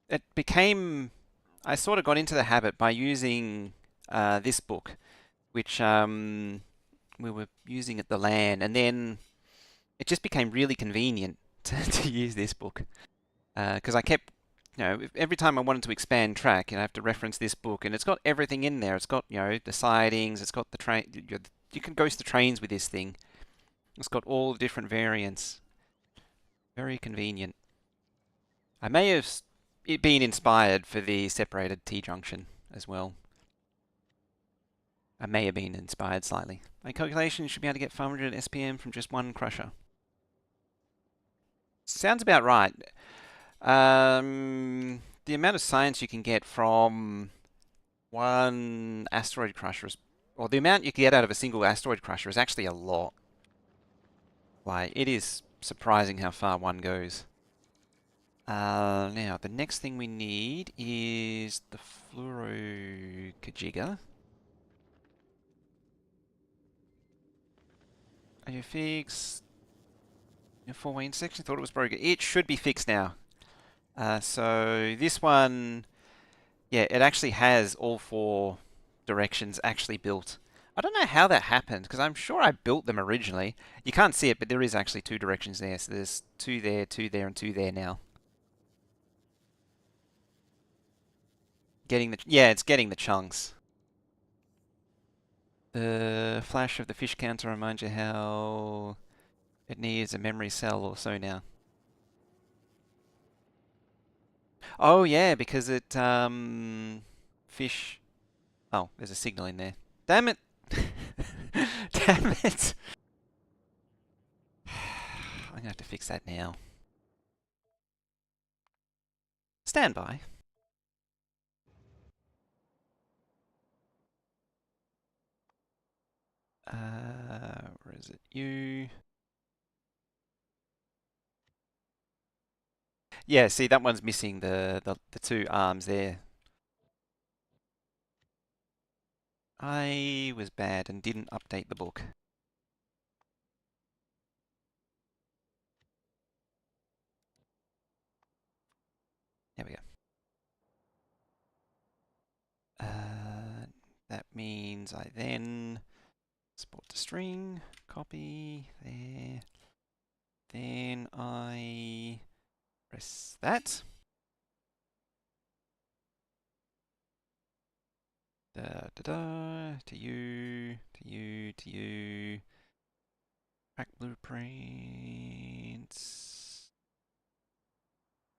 it became, I sort of got into the habit by using this book, which we were using at the LAN, and then it just became really convenient to use this book because I kept, every time I wanted to expand track, I have to reference this book, and it's got everything in there. It's got, the sidings, it's got the train. You can ghost the trains with this thing. It's got all the different variants. Very convenient. I may have it been inspired for the separated T-junction as well. I may have been inspired slightly. My calculation should be able to get 500 SPM from just one crusher. Sounds about right. The amount of science you can get from one asteroid crusher is, or the amount you can get out of a single asteroid crusher is actually a lot. Like, it is surprising how far one goes. Now, the next thing we need is the fluorokajiga. Are you fixed? Your four-way intersection? Thought it was broken. It should be fixed now. So this one, yeah, it actually has all four directions actually built. I don't know how that happened, because I'm sure I built them originally. You can't see it, but there is actually two directions there. So there's two there, and two there now. It's getting the chunks. The flash of the fish counter reminds you how it needs a memory cell or so now. Oh yeah, because it fish. Oh, there's a signal in there. Damn it! Damn it! I'm gonna have to fix that now. Stand by. Where is it? You. Yeah, see that one's missing the two arms there. I was bad and didn't update the book. There we go. That means I then export to string, copy there. Then I press that. Da da da to you, to you, to you. Track blueprints.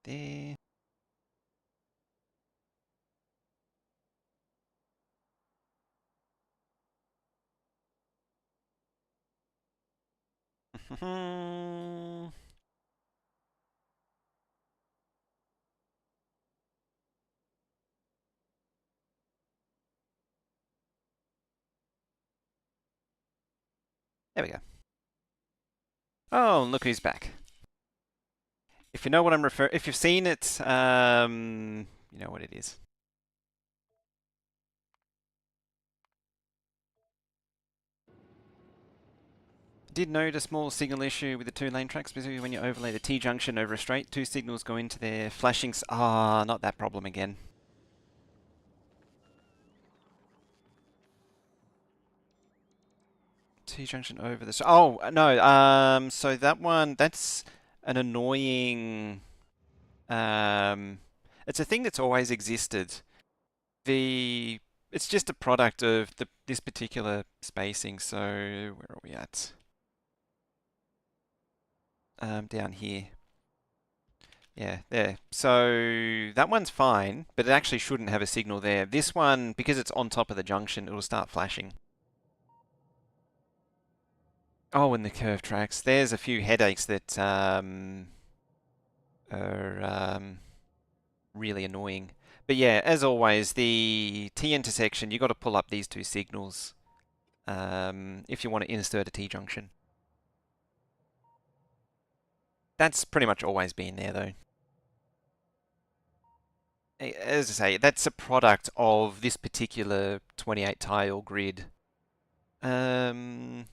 There. There we go. Oh, look who's back. If you know what I'm if you've seen it, you know what it is. Did note a small signal issue with the two-lane track, specifically when you overlay the T-junction over a straight. Two signals go into their flashing. Not that problem again. T-junction over the... Oh, no. So that one, that's an annoying... it's a thing that's always existed. It's just a product of this particular spacing. So where are we at? Down here. Yeah, there. So that one's fine, but it actually shouldn't have a signal there. This one, because it's on top of the junction, it'll start flashing. Oh, and the curve tracks. There's a few headaches that are really annoying. But yeah, as always, the T intersection, you've got to pull up these two signals if you want to insert a T junction. That's pretty much always been there, though. As I say, that's a product of this particular 28 tile grid. Username,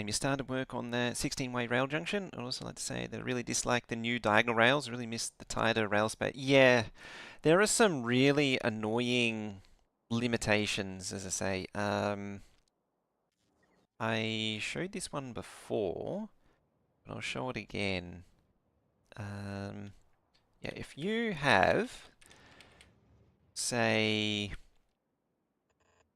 you started work on the 16-way rail junction. I'd also like to say that I really dislike the new diagonal rails, really miss the tighter rail space. Yeah, there are some really annoying limitations, as I say. I showed this one before, but I'll show it again. Yeah, if you have, say,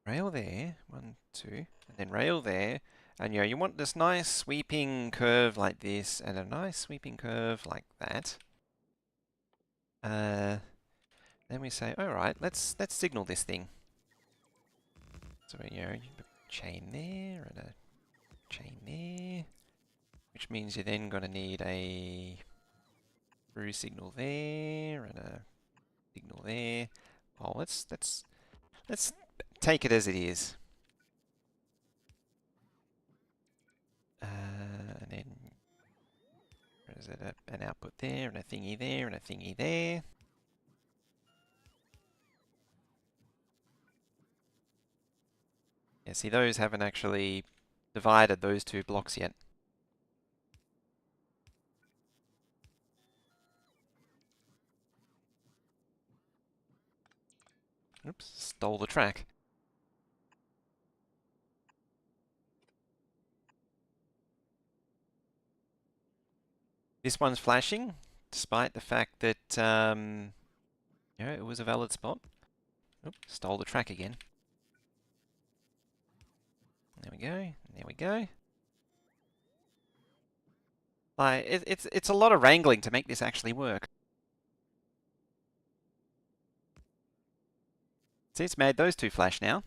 rail there, 1, 2, and then rail there, and you want this nice sweeping curve like this, and a nice sweeping curve like that. Then we say, all right, let's signal this thing. So you put a chain there and a chain there, which means you're then going to need a through signal there and a signal there. Oh, let's take it as it is. And then there's an output there and a thingy there and a thingy there. Yeah, see, those haven't actually divided those two blocks yet. Oops, stole the track. This one's flashing, despite the fact that, it was a valid spot. Oops, stole the track again. There we go, there we go. Like, it's a lot of wrangling to make this actually work. See, it's made those two flash now.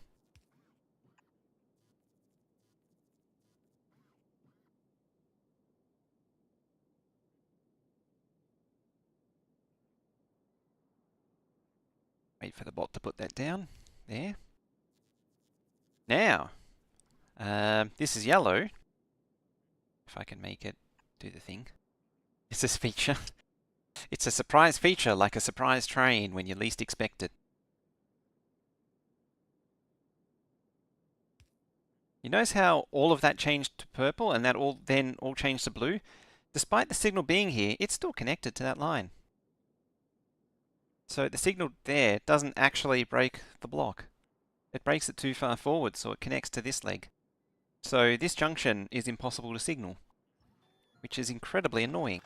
Wait for the bot to put that down. There. Now, this is yellow. If I can make it do the thing. It's this feature. It's a surprise feature, like a surprise train when you least expect it. You notice how all of that changed to purple and that all changed to blue? Despite the signal being here, it's still connected to that line. So the signal there doesn't actually break the block. It breaks it too far forward, so it connects to this leg. So this junction is impossible to signal, which is incredibly annoying.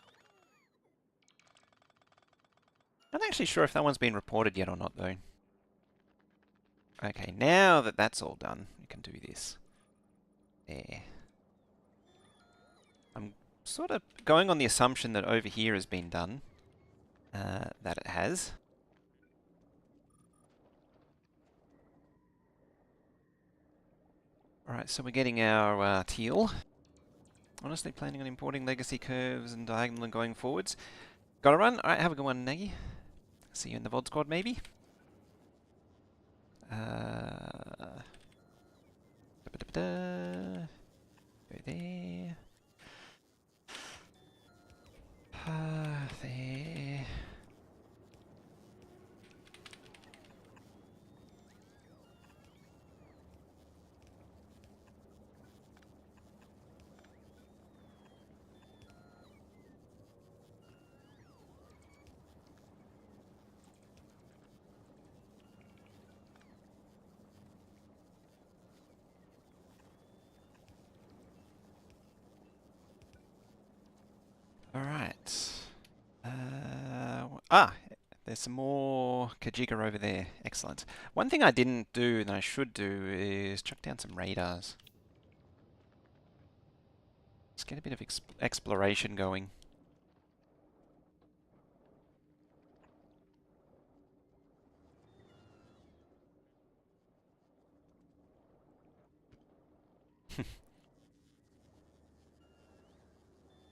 I'm not actually sure if that one's been reported yet or not, though. Okay, now that that's all done, we can do this. There. I'm sort of going on the assumption that over here has been done. That it has. Alright, so we're getting our teal. Honestly planning on importing legacy curves and diagonal and going forwards. Gotta run. Alright, have a good one, Nagy. See you in the VOD squad, maybe? Go there. There. Ah, there's some more Kajika over there. Excellent. One thing I didn't do that I should do is chuck down some radars. Let's get a bit of exploration going.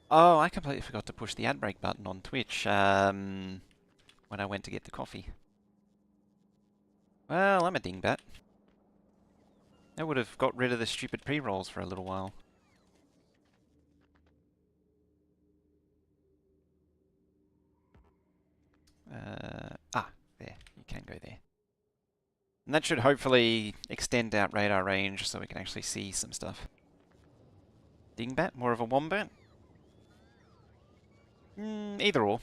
Oh, I completely forgot to push the ad break button on Twitch when I went to get the coffee. Well, I'm a dingbat. I would have got rid of the stupid pre-rolls for a little while. There. You can go there. And that should hopefully extend out radar range so we can actually see some stuff. Dingbat? More of a wombat? Either or.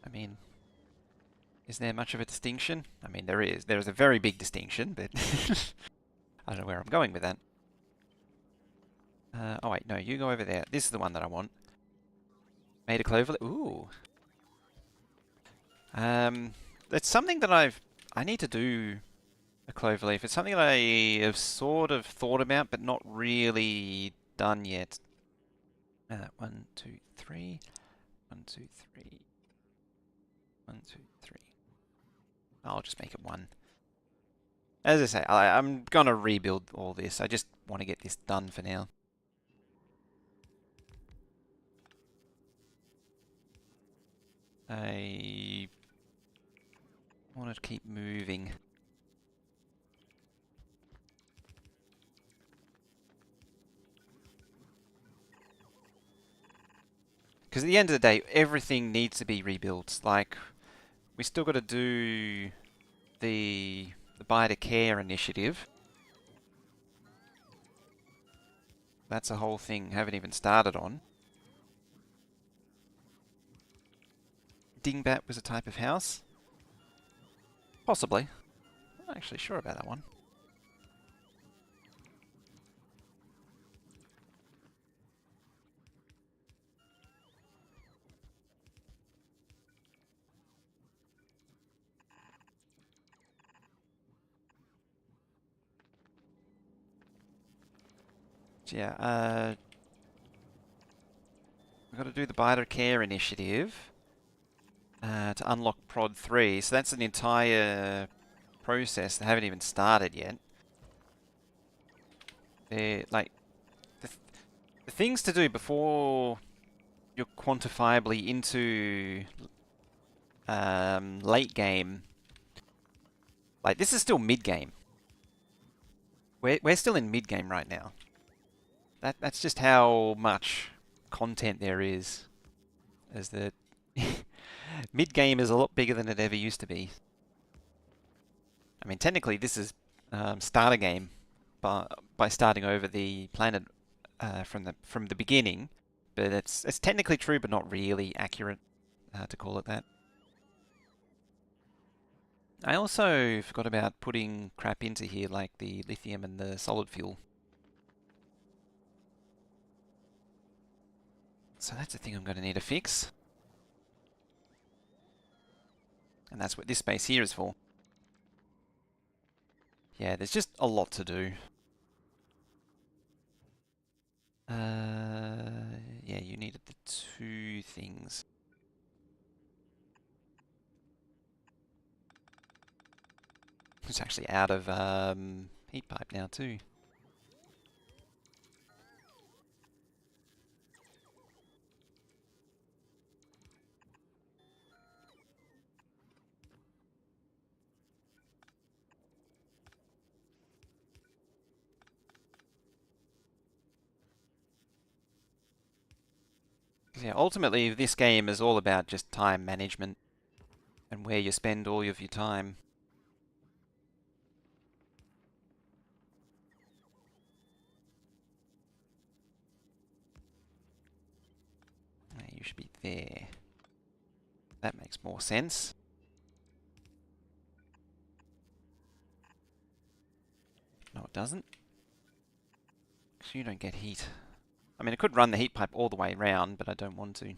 I mean, is there much of a distinction? I mean, there is. There is a very big distinction, but I don't know where I'm going with that. Oh wait, no, you go over there. This is the one that I want. Made a clover. Ooh. It's something that I need to do a clover leaf. It's something that I have sort of thought about, but not really done yet. 1, 2, 3. 1, 2, 3. 1, 2, 3. I'll just make it 1. As I say, I'm gonna rebuild all this. I just want to get this done for now. I want to keep moving. Because at the end of the day, everything needs to be rebuilt. Like, we still got to do the Buy to Care initiative. That's a whole thing I haven't even started on. Dingbat was a type of house? Possibly. I'm not actually sure about that one. So yeah, we've got to do the Buy to Care initiative to unlock Prod 3. So that's an entire process that haven't even started yet. Like, the things to do before you're quantifiably into late game. Like, this is still mid game. We're still in mid game right now. That's just how much content there is. As the mid game is a lot bigger than it ever used to be. I mean, technically, this is starter game, but by starting over the planet from the beginning. But it's technically true, but not really accurate to call it that. I also forgot about putting crap into here, like the lithium and the solid fuel. So that's a thing I'm going to need to fix. And that's what this space here is for. Yeah, there's just a lot to do. Yeah, you needed the 2 things. It's actually out of heat pipe now too. Yeah, ultimately this game is all about just time management and where you spend all of your time. You should be there. That makes more sense. No, it doesn't. Because you don't get heat. I mean, I could run the heat pipe all the way around, but I don't want to.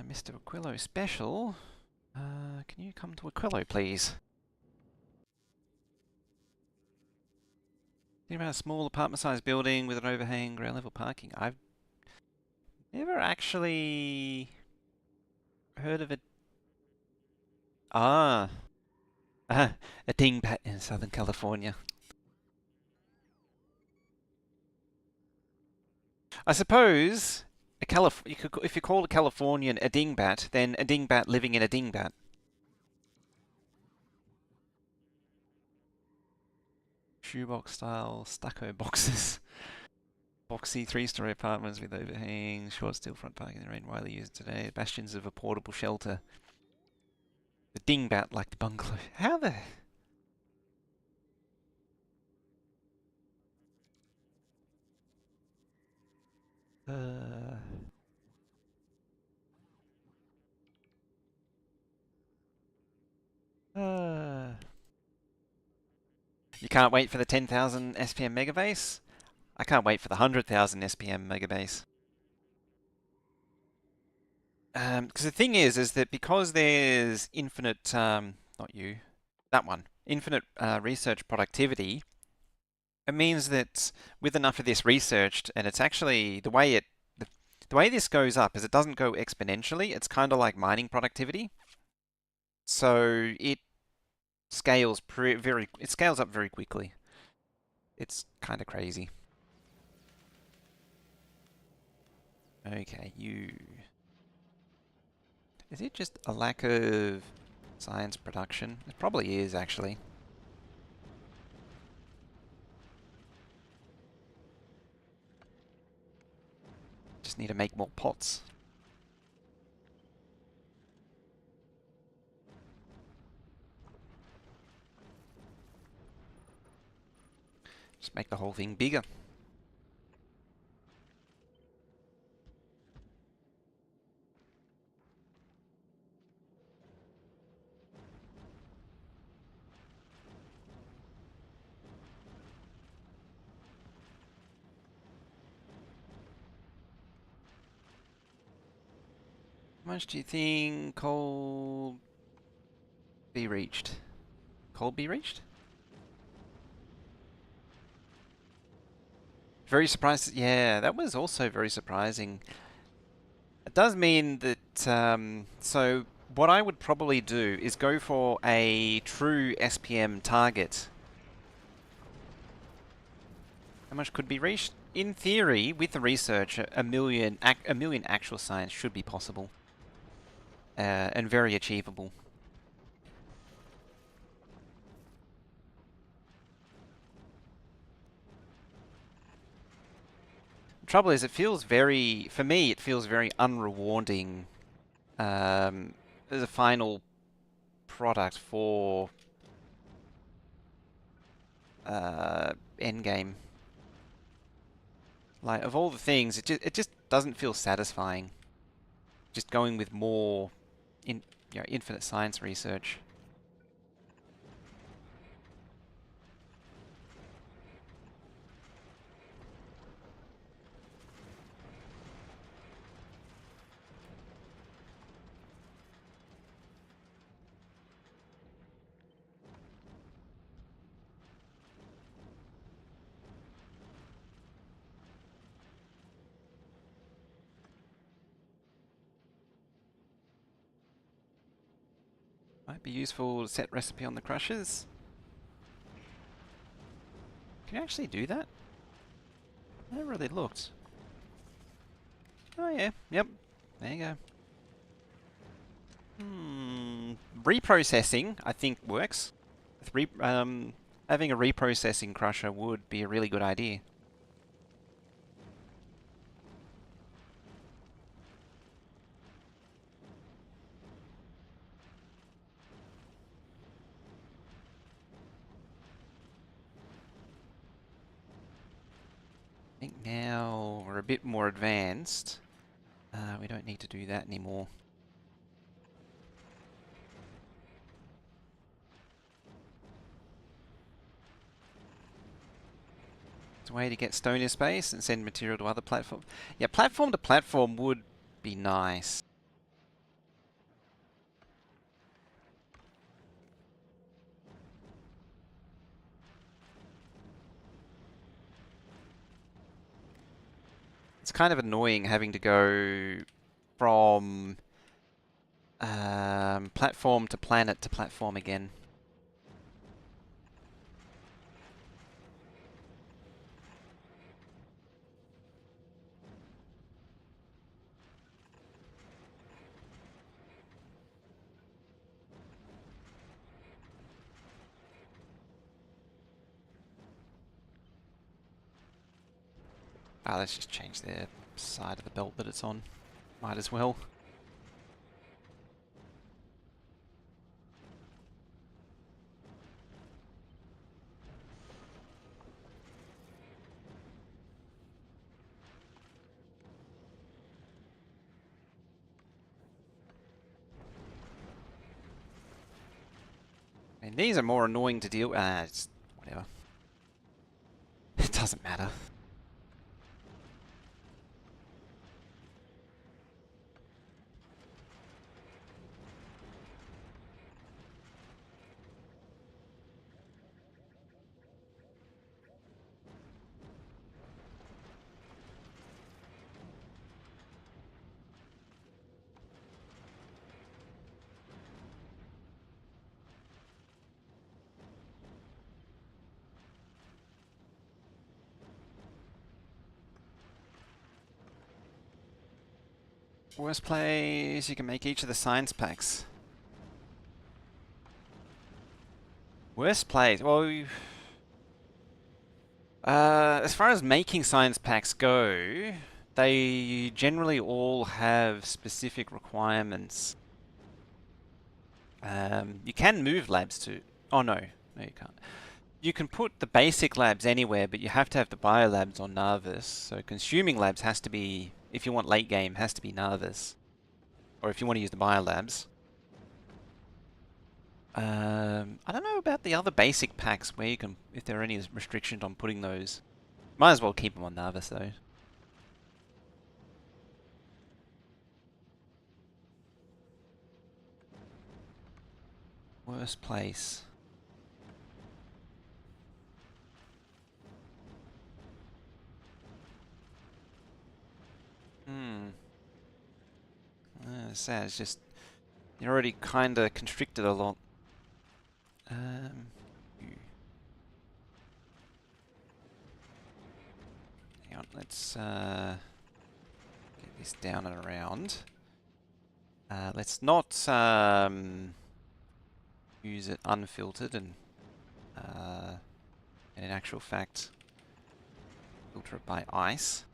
Mr. Aquillo Special, can you come to Aquillo, please? Think about a small apartment-sized building with an overhang, ground level parking. I've never actually heard of it. Ah, a dingbat in Southern California. I suppose if you call a Californian a dingbat, then a dingbat living in a dingbat. Shoebox style stucco boxes. Boxy three-story apartments with overhang, short steel front parking in the rain, widely used today. Bastions of a portable shelter. The dingbat like the bungalow. How the... Uh, uh. You can't wait for the 10,000 SPM megabase? I can't wait for the 100,000 SPM megabase. Because the thing is that because there's infinite, not you, that one, infinite research productivity, it means that with enough of this researched, and it's actually the way this goes up is it doesn't go exponentially. It's kind of like mining productivity. So it scales it scales up very quickly. It's kind of crazy. Okay, you. Is it just a lack of science production? It probably is, actually. Just need to make more pots. Just make the whole thing bigger. How much do you think coal be reached? Coal be reached? Very surprised. Yeah, that was also very surprising. It does mean that, so what I would probably do is go for a true SPM target. How much could be reached? In theory, with the research, a million actual science should be possible. And very achievable. The trouble is, for me, it feels very unrewarding as a final product for endgame. Like, of all the things, it just doesn't feel satisfying. Just going with more infinite science research. Might be useful to set recipe on the crushers. Can you actually do that? I never really looked. Oh yeah, yep. There you go. Reprocessing, I think, works. Having a reprocessing crusher would be a really good idea. I think now we're a bit more advanced. We don't need to do that anymore. a way to get stone in space and send material to other platforms. Yeah, platform to platform would be nice. It's kind of annoying having to go from platform to planet to platform again. Ah, let's just change the side of the belt that it's on. Might as well. And these are more annoying to deal with. It's whatever. It doesn't matter. Worst place, you can make each of the science packs. Worst place, well, as far as making science packs go, they generally all have specific requirements. You can move labs to... Oh no, no you can't. You can put the basic labs anywhere, but you have to have the biolabs on Narvis. So consuming labs has to be, if you want late game, has to be Narvis. Or if you want to use the biolabs. I don't know about the other basic packs where you can, if there are any restrictions on putting those. Might as well keep them on Narvis though. Worst place. Sad. It's just you're already kind of constricted a lot. Hang on, let's get this down and around. Let's not use it unfiltered and in actual fact filter it by ice.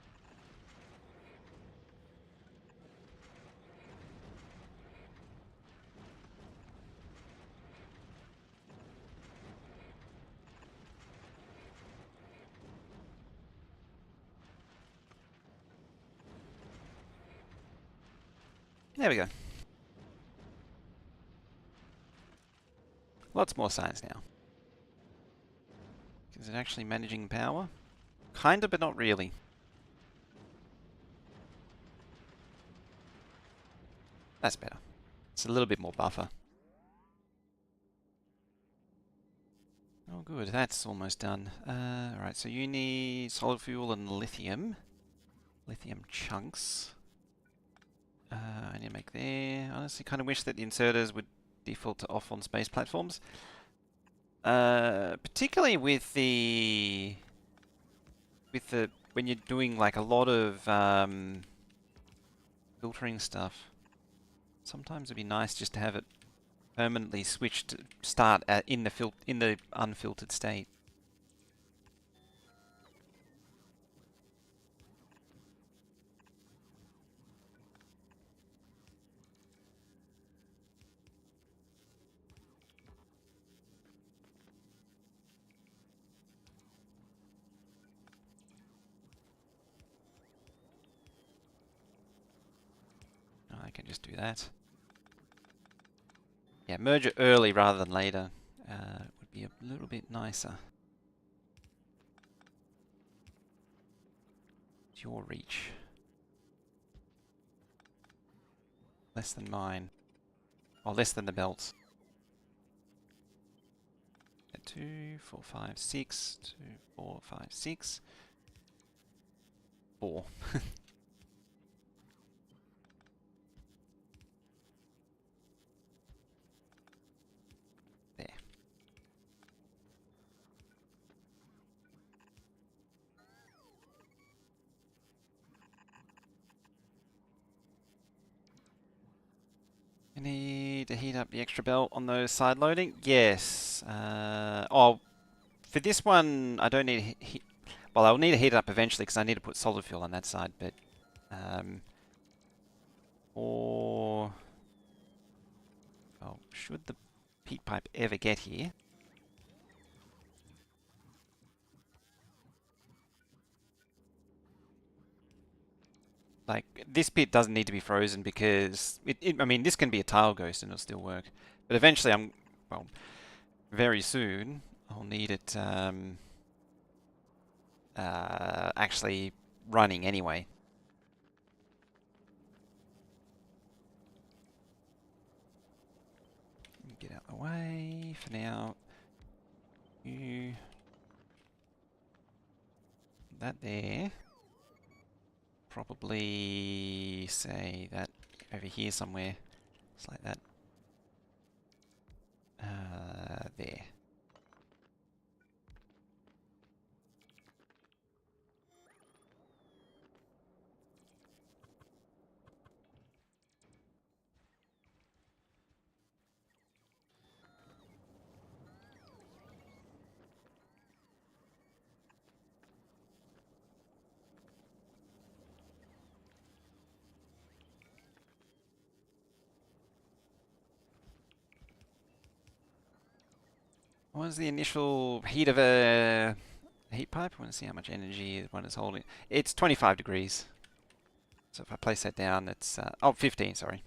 There we go. Lots more science now. Is it actually managing power? Kinda, but not really. That's better. It's a little bit more buffer. Oh good, that's almost done. Alright, so you need solid fuel and lithium. Lithium chunks. I need to make there. Honestly, kind of wish that the inserters would default to off on space platforms. Particularly with the when you're doing like a lot of filtering stuff. Sometimes it'd be nice just to have it permanently switched to start at in the unfiltered state. I can just do that. Yeah, merge it early rather than later would be a little bit nicer. your reach? Less than mine. Or less than the belts. 2, 4, 5, 6. 2, 4, 5, 6. 4. There. You need to heat up the extra belt on those side loading? Yes. Oh, for this one, I don't need heat. Well, I'll need to heat it up eventually because I need to put solid fuel on that side, but or well, should the heat pipe ever get here? Like, this pit doesn't need to be frozen because I mean, this can be a tile ghost and it'll still work. But eventually well, very soon, I'll need it actually running anyway. Get out of the way for now. You that there. Probably say that over here somewhere. It's like that. There. What was the initial heat of a heat pipe? I want to see how much energy one is holding. It's 25 degrees. So if I place that down, it's... oh, 15, sorry.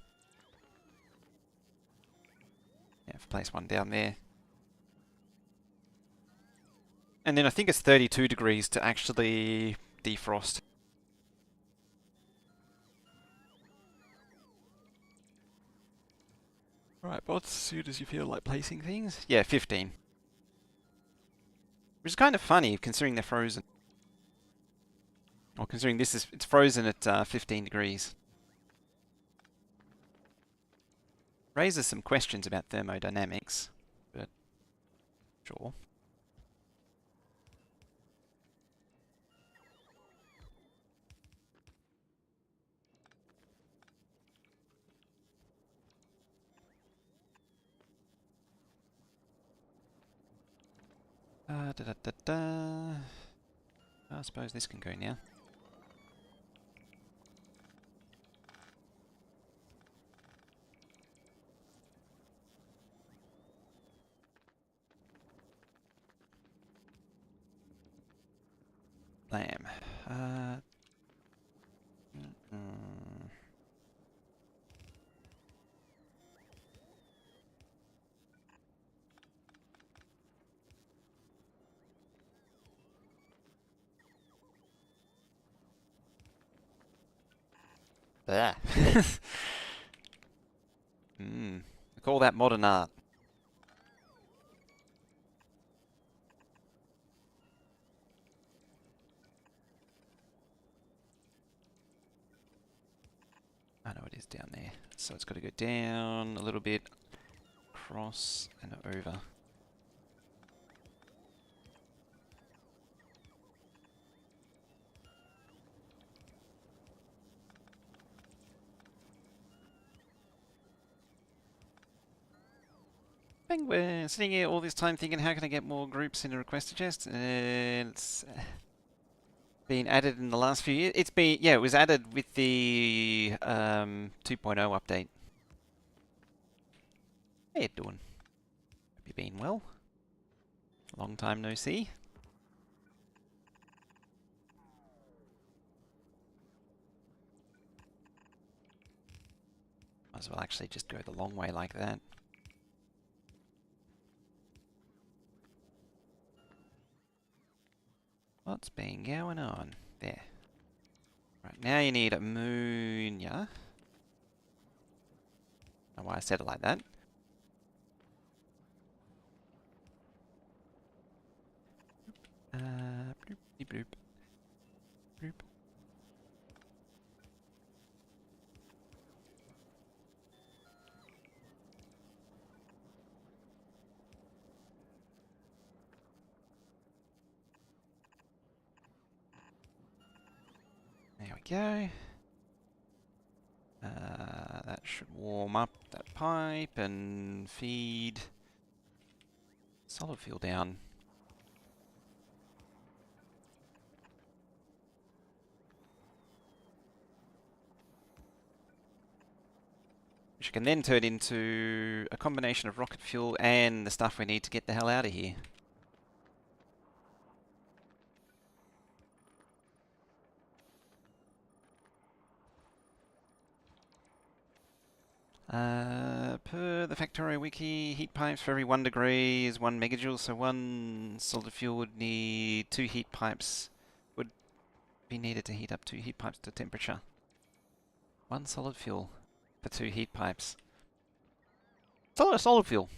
Yeah, if I place one down there. And then I think it's 32 degrees to actually defrost. Right, but as soon as you feel like placing things? Yeah, 15. Which is kind of funny considering they're frozen. Or considering it's frozen at 15 degrees. Raises some questions about thermodynamics, but sure. Da da da da. I suppose this can go now. Blam. Blah. I call that modern art. I know it is down there. So it's got to go down a little bit, across and over. I think we're sitting here all this time thinking, how can I get more groups in a requester chest? And it's been added in the last few years. It's been, yeah, it was added with the 2.0 update. How you doing? Hope you've been well. Long time no see. Might as well actually just go the long way like that. What's been going on? There. Right, now you need ammonia. I don't know why I said it like that. Bloop, bloop, bloop. There we go. That should warm up that pipe and feed solid fuel down. Which can then turn into a combination of rocket fuel and the stuff we need to get the hell out of here. Per the Factorio wiki, heat pipes for every 1 degree is 1 megajoule, so 1 solid fuel would need 2 heat pipes, would be needed to heat up 2 heat pipes to temperature. 1 solid fuel for 2 heat pipes. It's a lot of solid fuel.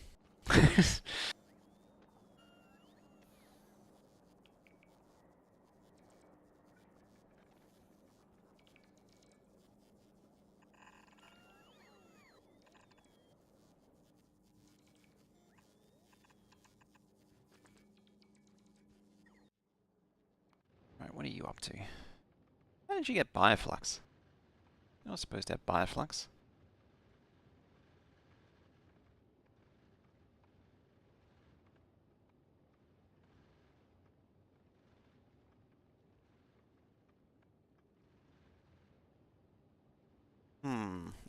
Right, what are you up to? How did you get bioflux? You're not supposed to have bioflux.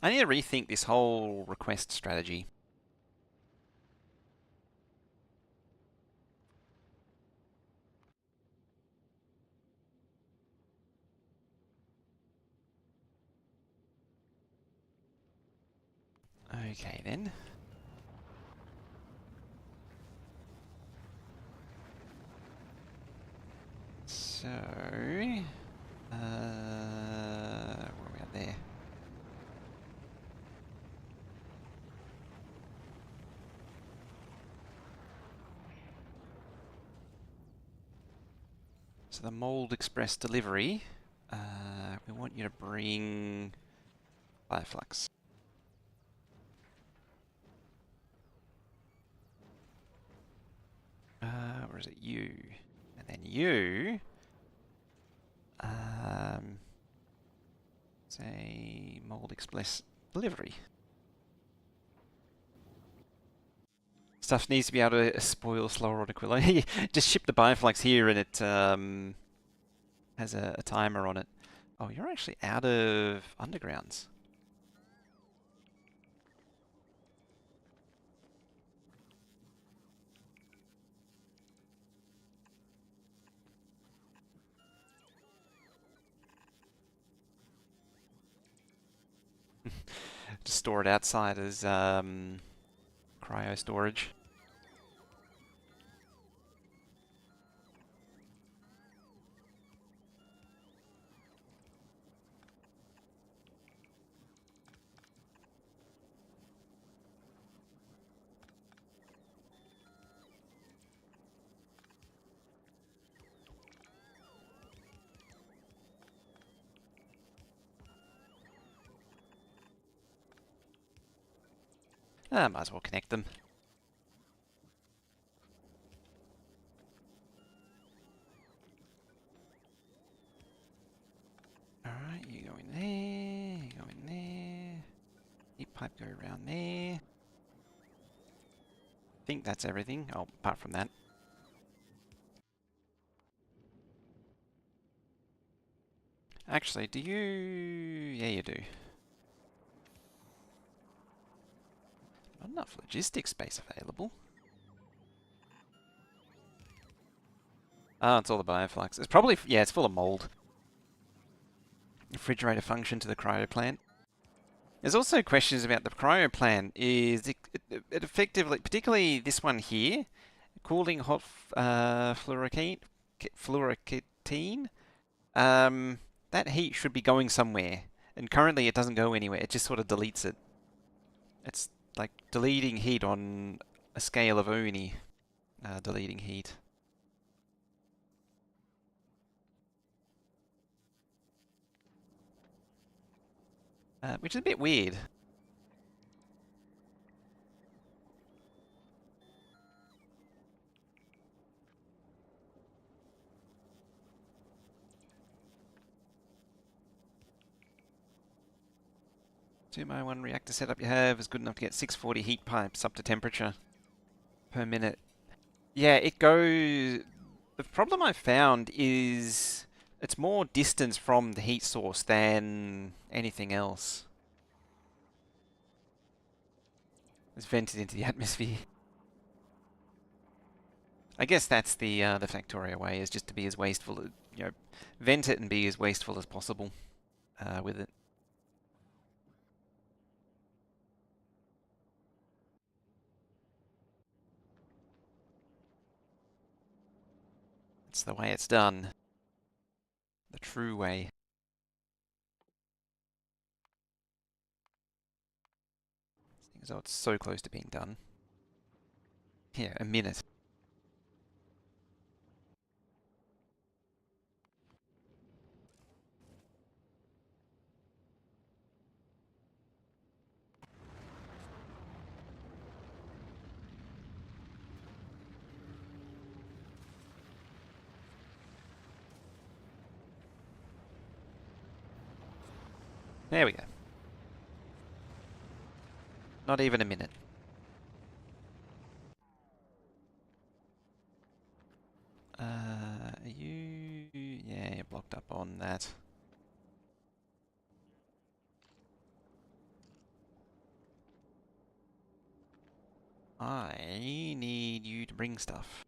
I need to rethink this whole request strategy. Okay then. So, where are we at there? So the Mold Express delivery, we want you to bring Bioflux. Where is it? You. And then you, say Mold Express delivery. Stuff needs to be able to spoil slower on Aquilo. Just ship the Bioflux here and it has a timer on it. Oh, you're actually out of undergrounds. Just store it outside as cryo storage. Might as well connect them. Alright, you go in there, you go in there. Heat pipe go around there. I think that's everything. Oh, apart from that. Actually, do you... Yeah, you do. Not enough logistics space available. Oh, it's all the bioflux. It's probably... Yeah, it's full of mold. Refrigerator function to the cryo plant. There's also questions about the cryo plant. Is it effectively... Particularly this one here. Cooling hot fluorocane. That that heat should be going somewhere. And currently it doesn't go anywhere. It just sort of deletes it. It's like deleting heat on a scale of Oni deleting heat. Which is a bit weird. One reactor setup you have is good enough to get 640 heat pipes up to temperature per minute. Yeah, it goes... The problem I've found is it's more distance from the heat source than anything else. It's vented into the atmosphere. I guess that's the Factorio way, is just to be as wasteful, vent it and be as wasteful as possible with it. It's the way it's done. The true way. So it's so close to being done. Yeah, a minute. There we go. Not even a minute. Are you... Yeah, you're blocked up on that. I need you to bring stuff.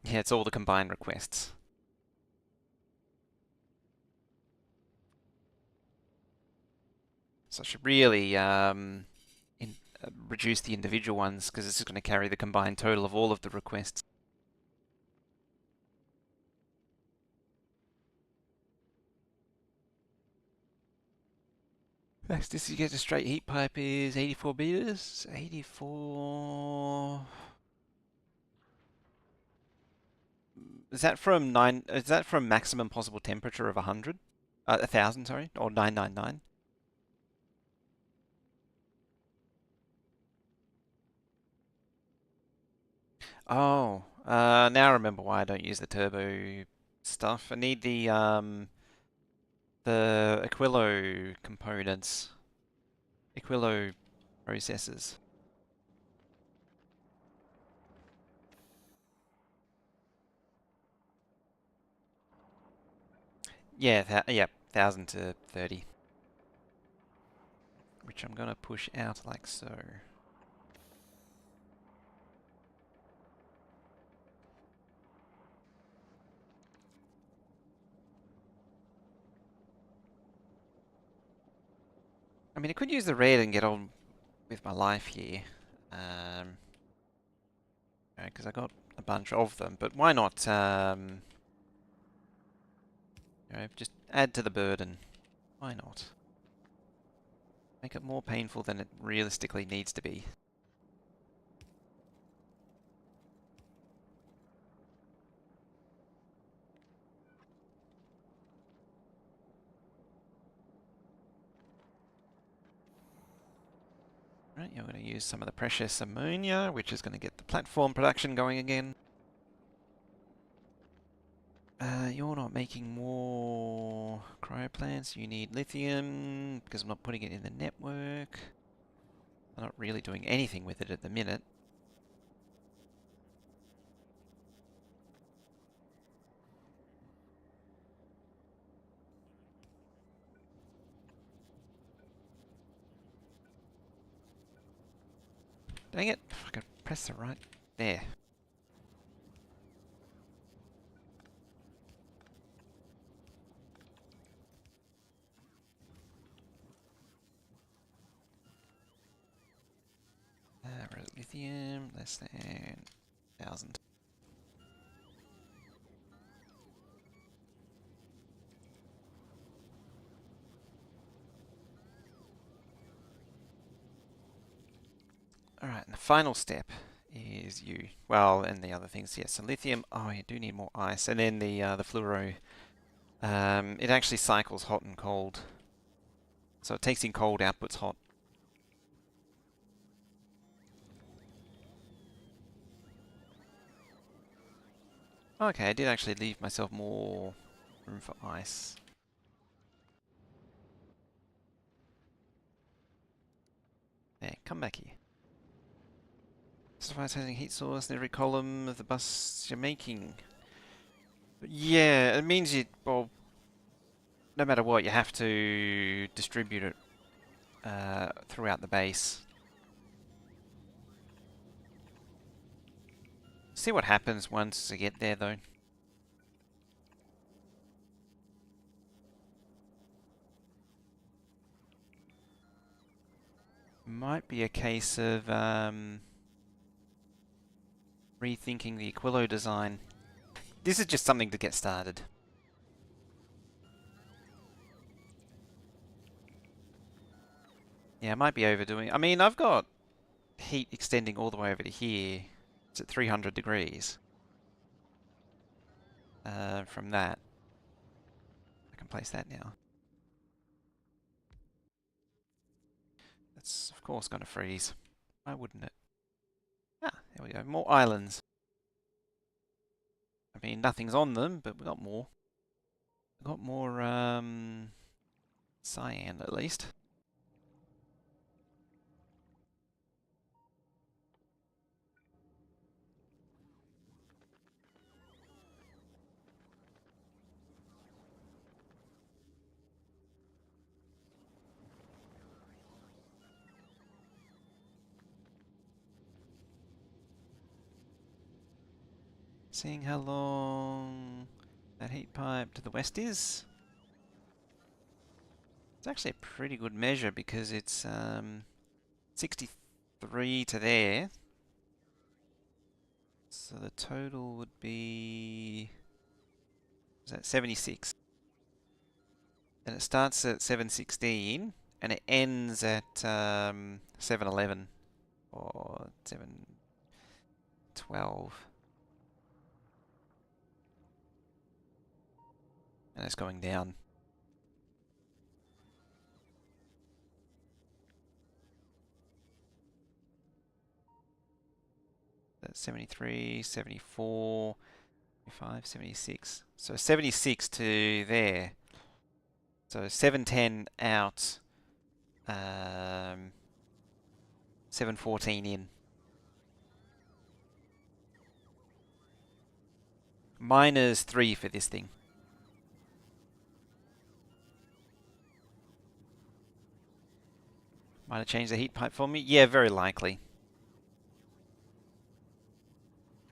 Yeah, it's all the combined requests. So I should really reduce the individual ones, because this is going to carry the combined total of all of the requests. Fastest you get a straight heat pipe is 84 meters. 84... Is that from maximum possible temperature of 100? 1,000, sorry, or 999? Oh, now I remember why I don't use the turbo stuff. I need the Aquilo components, Aquilo processors. Yeah, yeah, 1,000 to 30, which I'm gonna push out like so. I mean, I could use the red and get on with my life here, because I got a bunch of them. But why not, just add to the burden? Why not? Make it more painful than it realistically needs to be. Right, you're going to use some of the precious ammonia, which is going to get the platform production going again. You're not making more cryoplants. You need lithium, because I'm not putting it in the network. I'm not really doing anything with it at the minute. Dang it, I could press the right... There. Lithium, less than 1,000. final step is well, and the other things, yes. So lithium, oh, you do need more ice. And then the fluoro, it actually cycles hot and cold. So it takes in cold, outputs hot. Okay, I did actually leave myself more room for ice. Yeah, come back here. Specifies having heat source in every column of the bus you're making. But yeah, it means well, no matter what, you have to distribute it throughout the base. See what happens once I get there, though. Might be a case of rethinking the Aquilo design. This is just something to get started. Yeah, I might be overdoing it. I mean, I've got heat extending all the way over to here. It's at 300 degrees. From that, I can place that now. That's, of course, going to freeze. Why wouldn't it? Ah, there we go. More islands. I mean, nothing's on them, but we've got more. We've got more, cyan, at least. Seeing how long that heat pipe to the west is. It's actually a pretty good measure because it's 63 to there. So the total would be, is that 76? And it starts at 716 and it ends at 711 or 712. And it's going down. That's 73, 74, 75, 76. So 76 to there. So 710 out, 714 in. Minus 3 for this thing. Might have changed the heat pipe for me? Yeah, very likely.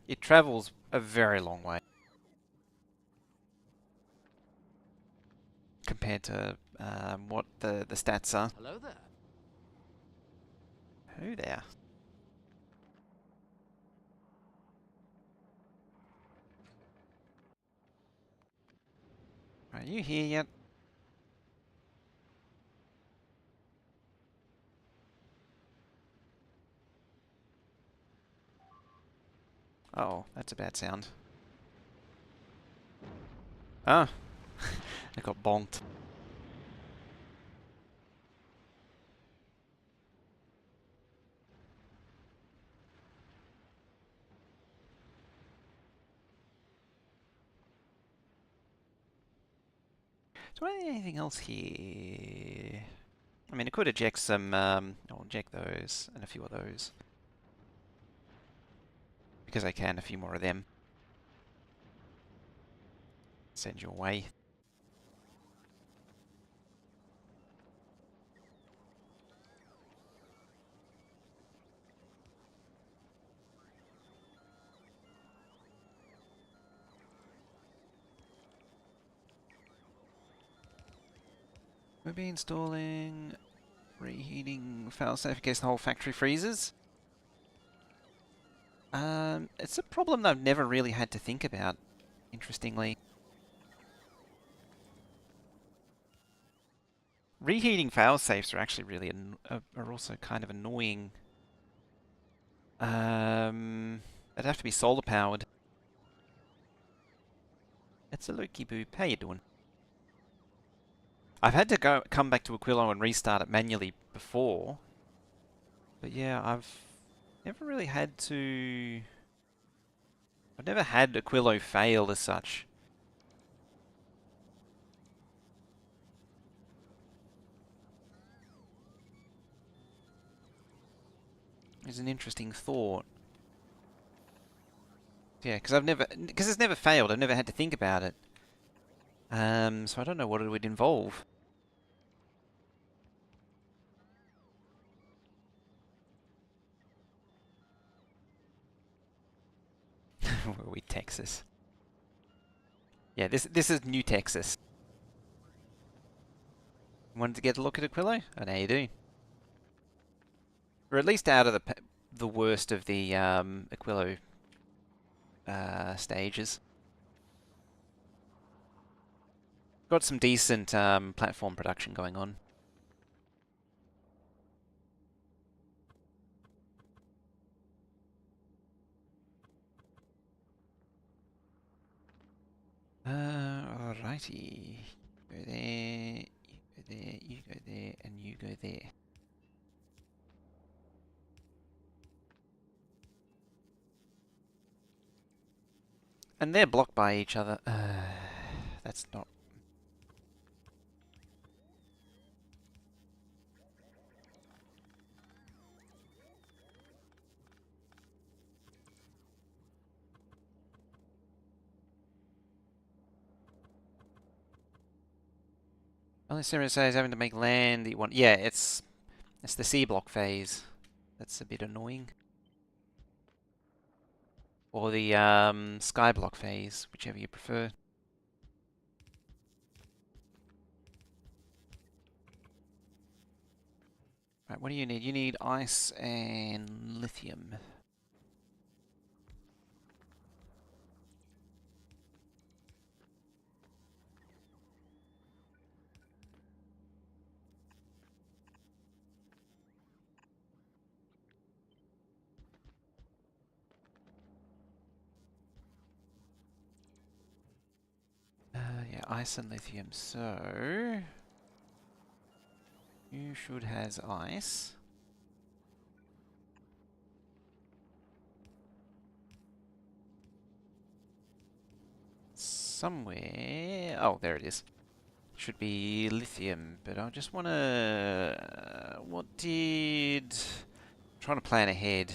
It travels a very long way compared to what the stats are. Hello there. Who there? Are you here yet? Oh, that's a bad sound. Ah, I got bonked. Do I need anything else here? I mean, I could eject some, I'll eject those and a few of those. Because I can, a few more of them. Send you away. We'll be installing reheating failsafe in case the whole factory freezes. It's a problem that I've never really had to think about, interestingly. Reheating failsafes are actually really are also kind of annoying. It'd have to be solar powered. It's a Loki Boop. How you doing? I've had to come back to Aquilo and restart it manually before. But yeah, I've never really had to... I've never had Aquilo fail as such. It's an interesting thought. Yeah, because it's never failed. I've never had to think about it. So I don't know what it would involve. Where are we, Texas? Yeah, this is New Texas. Wanted to get a look at Aquilo? Oh, now you do. Or at least out of the worst of the Aquilo stages. Got some decent platform production going on. Alrighty. Go there, you go there, you go there, and you go there. And they're blocked by each other. That's not... Only Sarah says having to make land that you want. Yeah, it's the C block phase. That's a bit annoying. Or the sky block phase, whichever you prefer. Right, what do you need? You need ice and lithium. Yeah, ice and lithium. So you should has ice. Somewhere. Oh, there it is. Should be lithium, but I just want to... what did... I'm trying to plan ahead.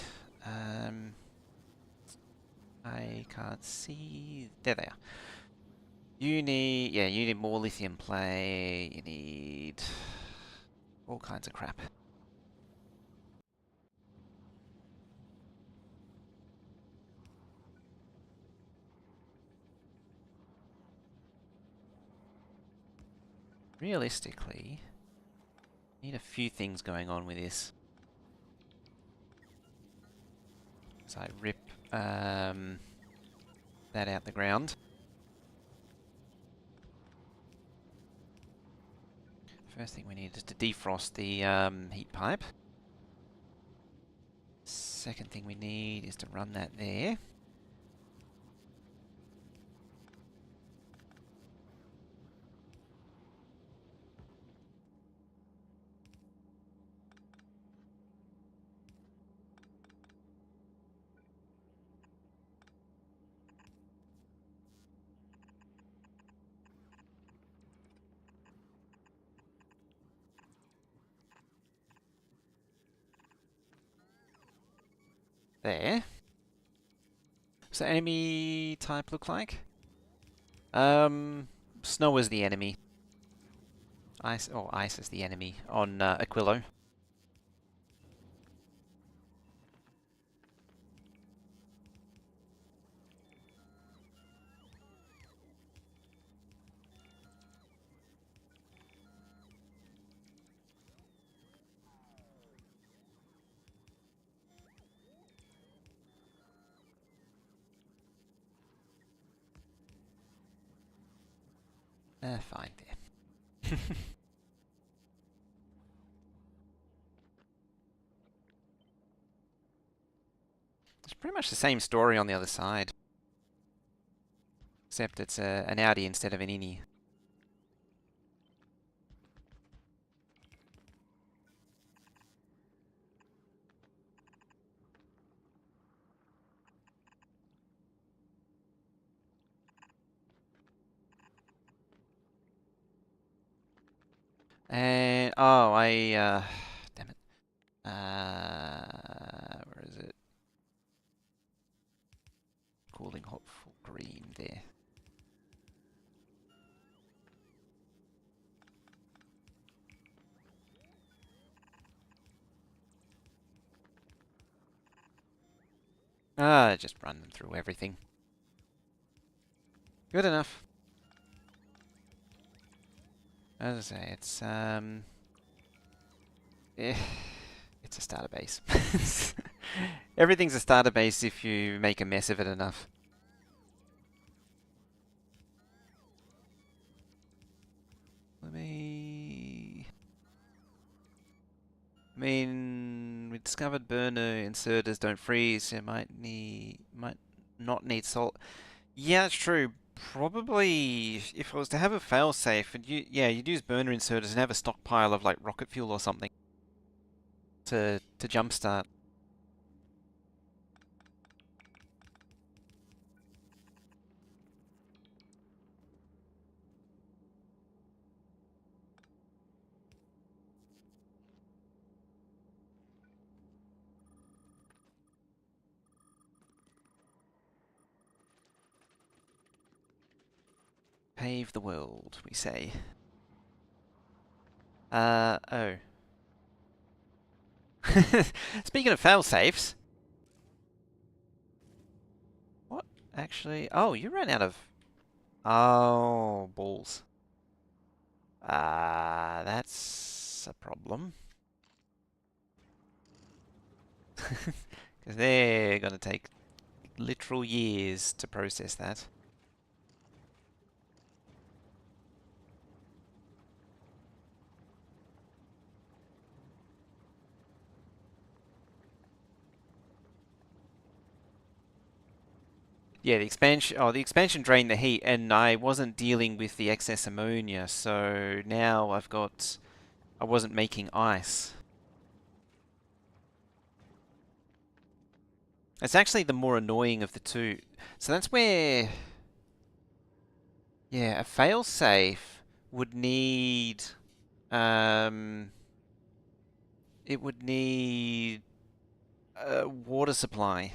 I can't see... There they are. You need... Yeah, you need more lithium play. You need... all kinds of crap. Realistically, need a few things going on with this. So I rip that out the ground. First thing we need is to defrost the heat pipe. Second thing we need is to run that there. There. What's the enemy type look like? Snow is the enemy. Ice is the enemy on Aquilo. Fine there. pretty much the same story on the other side. Except it's an outie instead of an innie. And, oh, damn it. Where is it? Cooling hot full green there. Just run them through everything. Good enough. As I say, it's a starter base. Everything's a starter base if you make a mess of it enough. I mean, we discovered burner inserters don't freeze. It might not need salt. Yeah, it's true. Probably, if I was to have a failsafe, you'd use burner inserters and have a stockpile of like rocket fuel or something to jumpstart. Pave the world, we say. Oh. Speaking of failsafes, what actually? Oh, you ran out of. Oh, balls. That's a problem. Because they're going to take literal years to process that. Yeah, the expansion drained the heat, and I wasn't dealing with the excess ammonia, so now I wasn't making ice. It's actually the more annoying of the two. So that's where, yeah, a failsafe would need, um, it would need a water supply.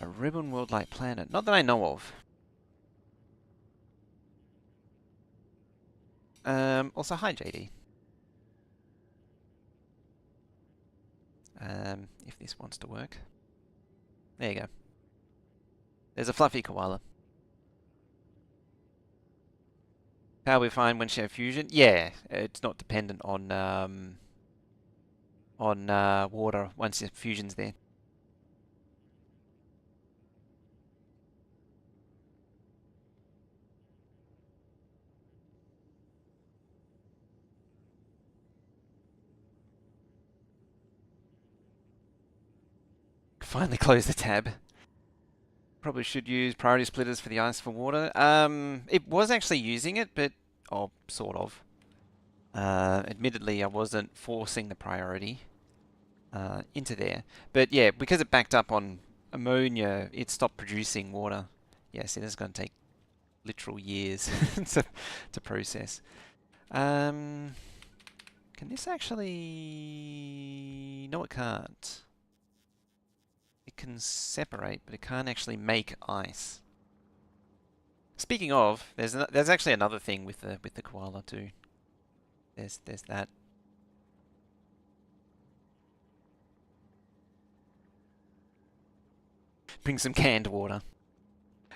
A ribbon world-like planet. Not that I know of. Also, hi, JD. If this wants to work. There you go. There's a fluffy koala. How we find when share fusion? Yeah, it's not dependent on water once the fusion's there. Finally close the tab. Probably should use priority splitters for the ice for water. It was actually using it, but sort of. Admittedly, I wasn't forcing the priority into there. But yeah, because it backed up on ammonia, it stopped producing water. Yes, it is going to take literal years to process. Can this actually... No, it can't. It can separate, but it can't actually make ice. Speaking of, there's actually another thing with the koala too. There's that. Bring some canned water.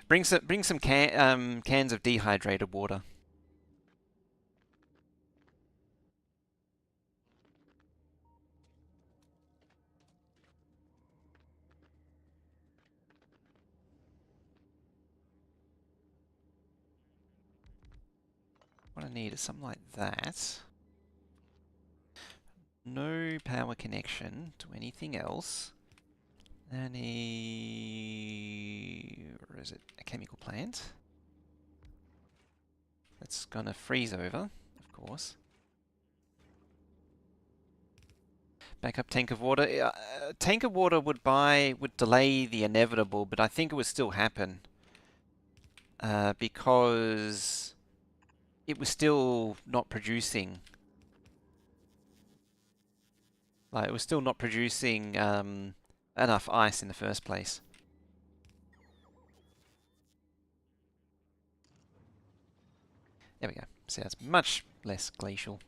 Bring some cans of dehydrated water. What I need is something like that. no power connection to anything else than or is it a chemical plant? That's gonna freeze over, of course. Backup tank of water. Tank of water would delay the inevitable, but I think it would still happen because it was still not producing. Like, it was still not producing enough ice in the first place. There we go. So it's much less glacial.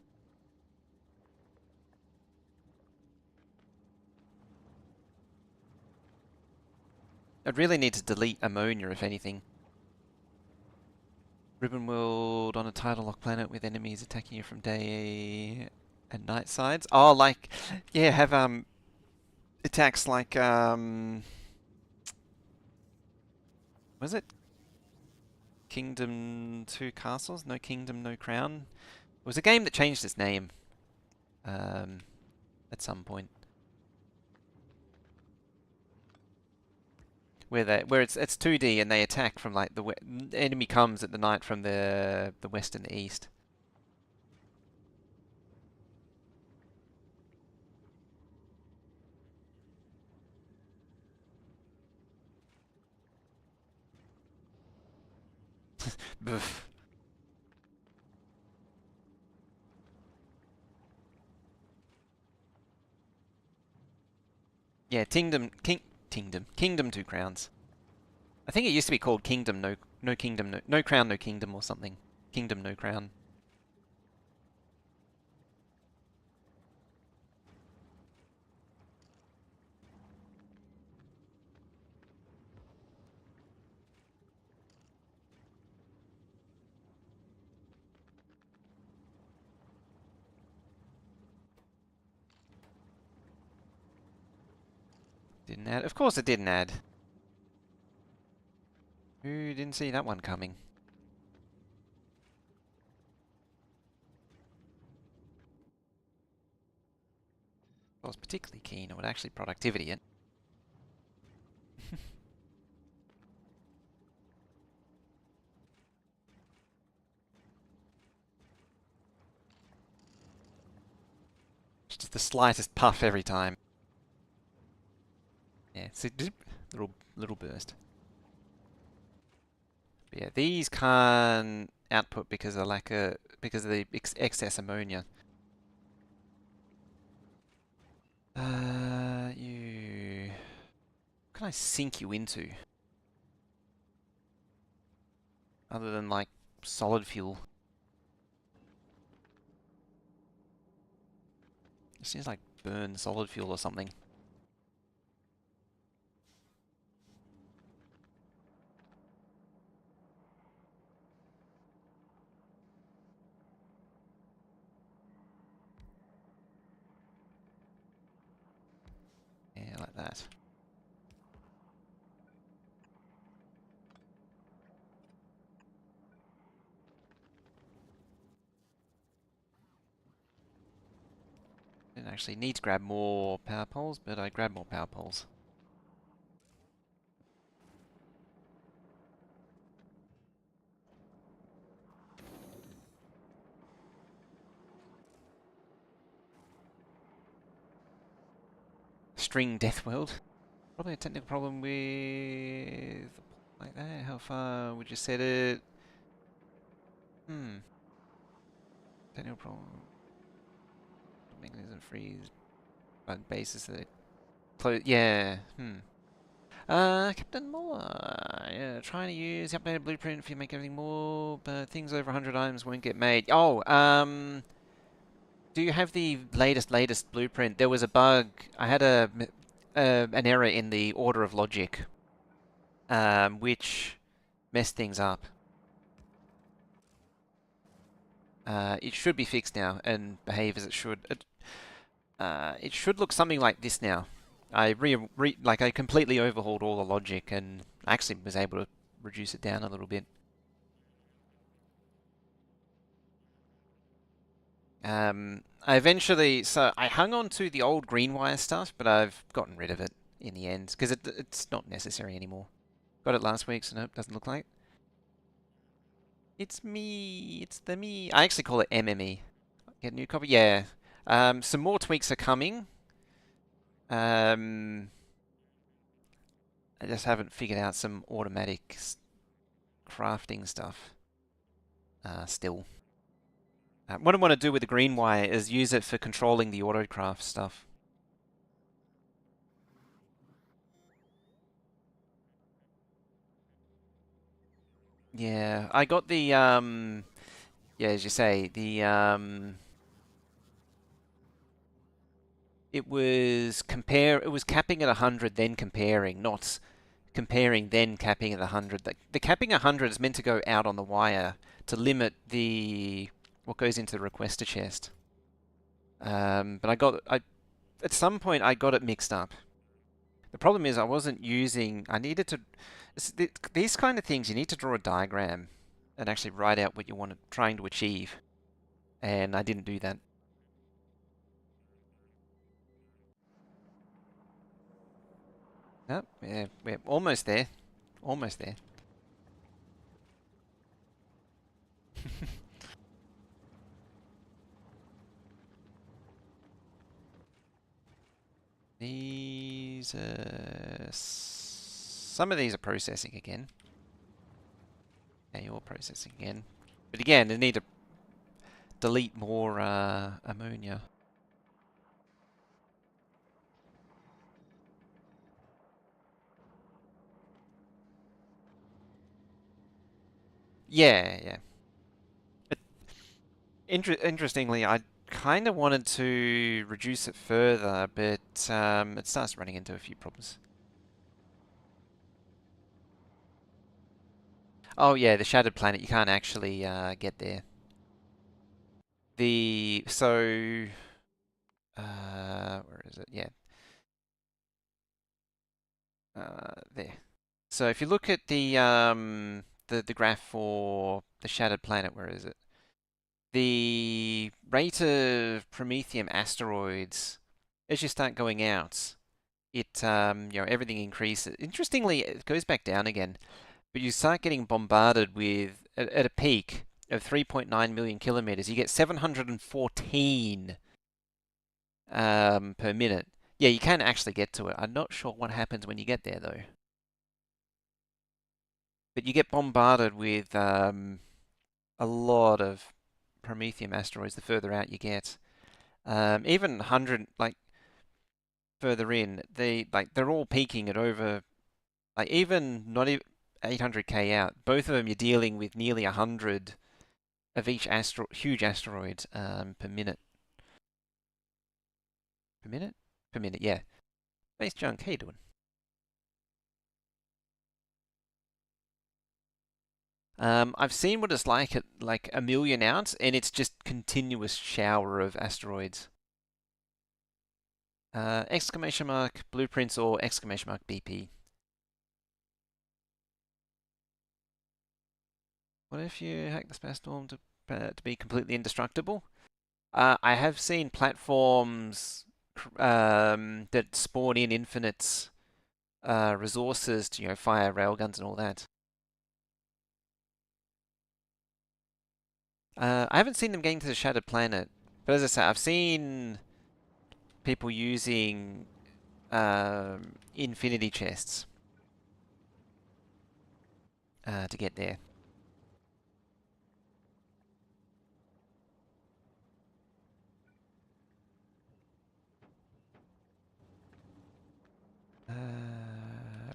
I'd really need to delete ammonia, if anything. Ribbon world on a tidal lock planet with enemies attacking you from day and night sides. Oh, like, yeah, have attacks like was it Kingdom 2 Castles? No Kingdom, No Crown. It was a game that changed its name at some point. Where it's 2D and they attack from like the enemy comes at the night from the west and the east. Boof. Yeah, Kingdom 2 Crowns. I think it used to be called Kingdom No Kingdom No Crown No Kingdom or something. Kingdom No Crown. Didn't add. Of course it didn't add. Who didn't see that one coming? I was particularly keen on actually productivity it. Just the slightest puff every time. Yeah, it's a little burst. But yeah, these can't output because of the excess ammonia. You. What can I sink you into? Other than like solid fuel. It seems like burn solid fuel or something. Yeah, like that. Didn't actually need to grab more power poles, but I grabbed more power poles. String Death World. Probably a technical problem with like that. How far would you set it? Technical problem. Mechanism freeze. Bug basis that close. Yeah. Captain Muller. Yeah, trying to use the updated blueprint if you make everything more, but things over 100 items won't get made. Oh, do you have the latest blueprint? There was a bug. I had an error in the order of logic, which messed things up. It should be fixed now and behave as it should. It should look something like this now. I I completely overhauled all the logic and actually was able to reduce it down a little bit. I eventually, so I hung on to the old green wire stuff, but I've gotten rid of it in the end because it's not necessary anymore. Got it last week, so nope, doesn't look like. It's me. It's the me. I actually call it MME. Get a new copy? Yeah. Some more tweaks are coming. I just haven't figured out some automatic crafting stuff still. What I want to do with the green wire is use it for controlling the autocraft stuff. Yeah, I got the yeah, as you say, the it was capping at 100 then comparing, not comparing then capping at 100. The capping 100 is meant to go out on the wire to limit the what goes into the requester chest. But at some point I got it mixed up. The problem is I wasn't using. I needed to. These kind of things you need to draw a diagram and actually write out what you want trying to achieve, and I didn't do that. No, yeah, we're almost there. Almost there. These some of these are processing again. Yeah, you're processing again. But again, they need to delete more ammonia. Yeah, yeah. But interestingly, I kind of wanted to reduce it further, but it starts running into a few problems. Oh yeah, the shattered planet, you can't actually get there. Where is it? Yeah, there. So if you look at the graph for the shattered planet, where is it? The rate of Prometheum asteroids, as you start going out, everything increases. Interestingly, it goes back down again, but you start getting bombarded with, at a peak of 3.9 million kilometers, you get 714 per minute. Yeah, you can actually get to it. I'm not sure what happens when you get there, though. But you get bombarded with a lot of Prometheum asteroids the further out you get. Even 100, like further in, they're all peaking at over, like even not even 800k out. Both of them you're dealing with nearly 100 of each huge asteroid per minute. Per minute? Per minute, yeah. Space Junk, how you doing? I've seen what it's like at like a million out, and it's just continuous shower of asteroids. Exclamation mark blueprints or exclamation mark BP. What if you hack the space storm to be completely indestructible? I have seen platforms that spawn in infinite resources to fire railguns and all that. I haven't seen them getting to the Shattered Planet, but as I say, I've seen people using infinity chests to get there.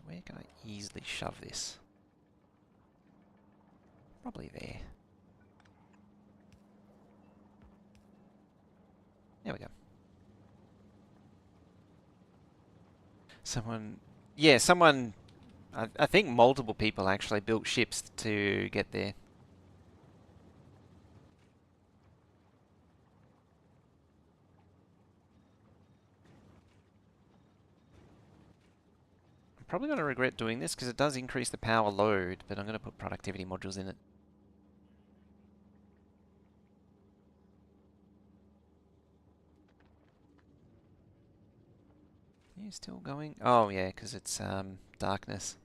Where can I easily shove this? Probably there. There we go. Someone, I think multiple people actually built ships to get there. I'm probably going to regret doing this because it does increase the power load, but I'm going to put productivity modules in it. You still going? Oh yeah, because it's darkness.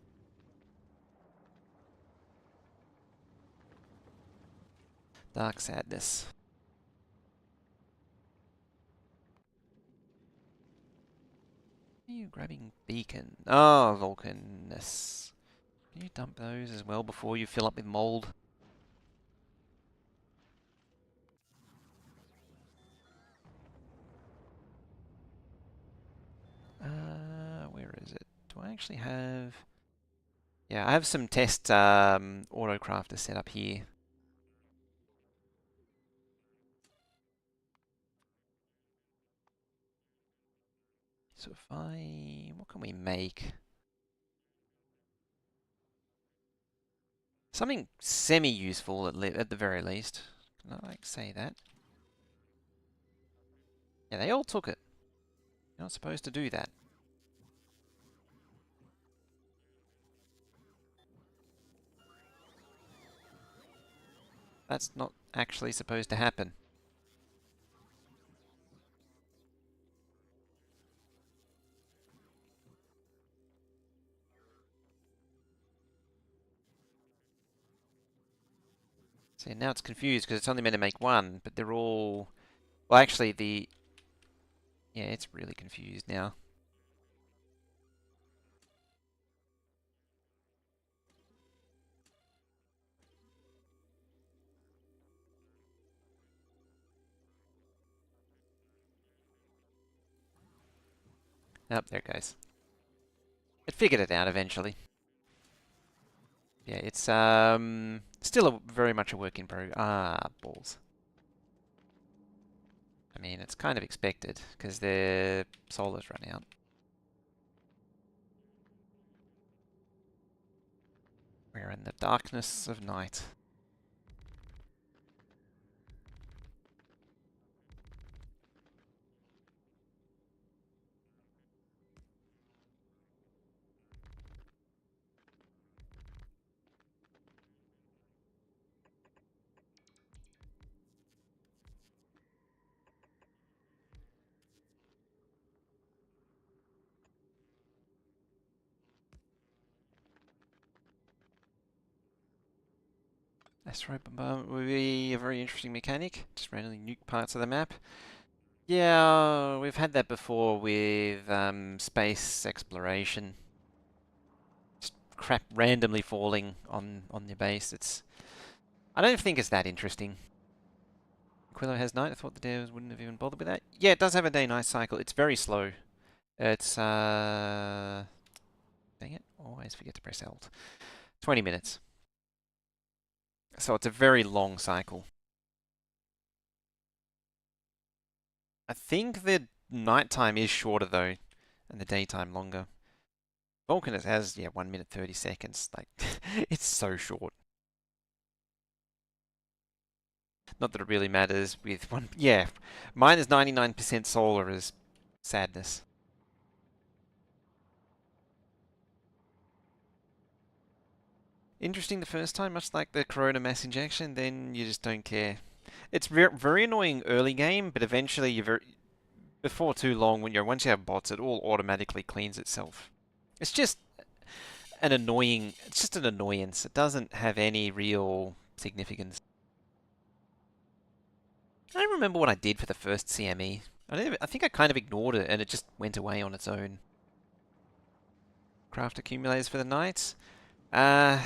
Dark sadness. Are you grabbing beacon? Oh, volcanus. Can you dump those as well before you fill up with mold? Where is it? Do I actually have... Yeah, I have some test autocrafters set up here. So if I... What can we make? Something semi-useful at the very least. Can I like say that? Yeah, they all took it. You're not supposed to do that. That's not actually supposed to happen. See, now it's confused because it's only meant to make one, but they're all... Well, actually, the... Yeah, it's really confused now. Oh, there it goes. It figured it out eventually. Yeah, it's still very much a work in progress. Ah, balls. I mean, it's kind of expected because their solar's run out. We're in the darkness of night. Asteroid bombardment would be a very interesting mechanic. Just randomly nuke parts of the map. Yeah, we've had that before with space exploration. Just crap randomly falling on your base. I don't think it's that interesting. Aquilo has night. I thought the devs wouldn't have even bothered with that. Yeah, it does have a day-night cycle. It's very slow. It's dang it, always forget to press Alt. 20 minutes. So it's a very long cycle. I think the nighttime is shorter though, and the daytime longer. Vulcan has, yeah, 1 minute 30 seconds. Like, it's so short. Not that it really matters with one. Yeah, mine is 99% solar is sadness. Interesting the first time, much like the Corona mass injection, then you just don't care. It's very annoying early game, but eventually before too long, once you have bots, it all automatically cleans itself. It's just it's just an annoyance. It doesn't have any real significance. I don't remember what I did for the first CME. I think I kind of ignored it and it just went away on its own. Craft accumulators for the night. Uh,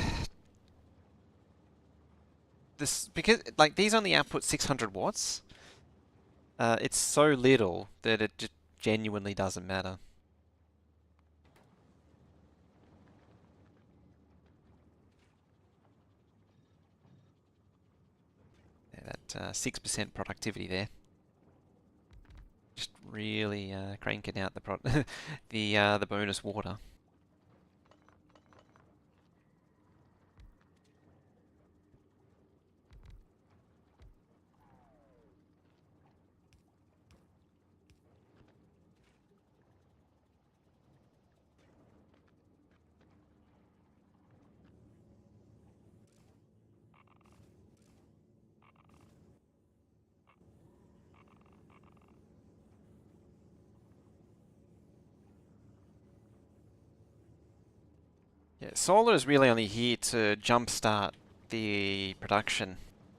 because like these only output 600 watts. It's so little that it just genuinely doesn't matter. Yeah, that 6% productivity there. Just really cranking out the bonus water. Solar is really only here to jumpstart the production.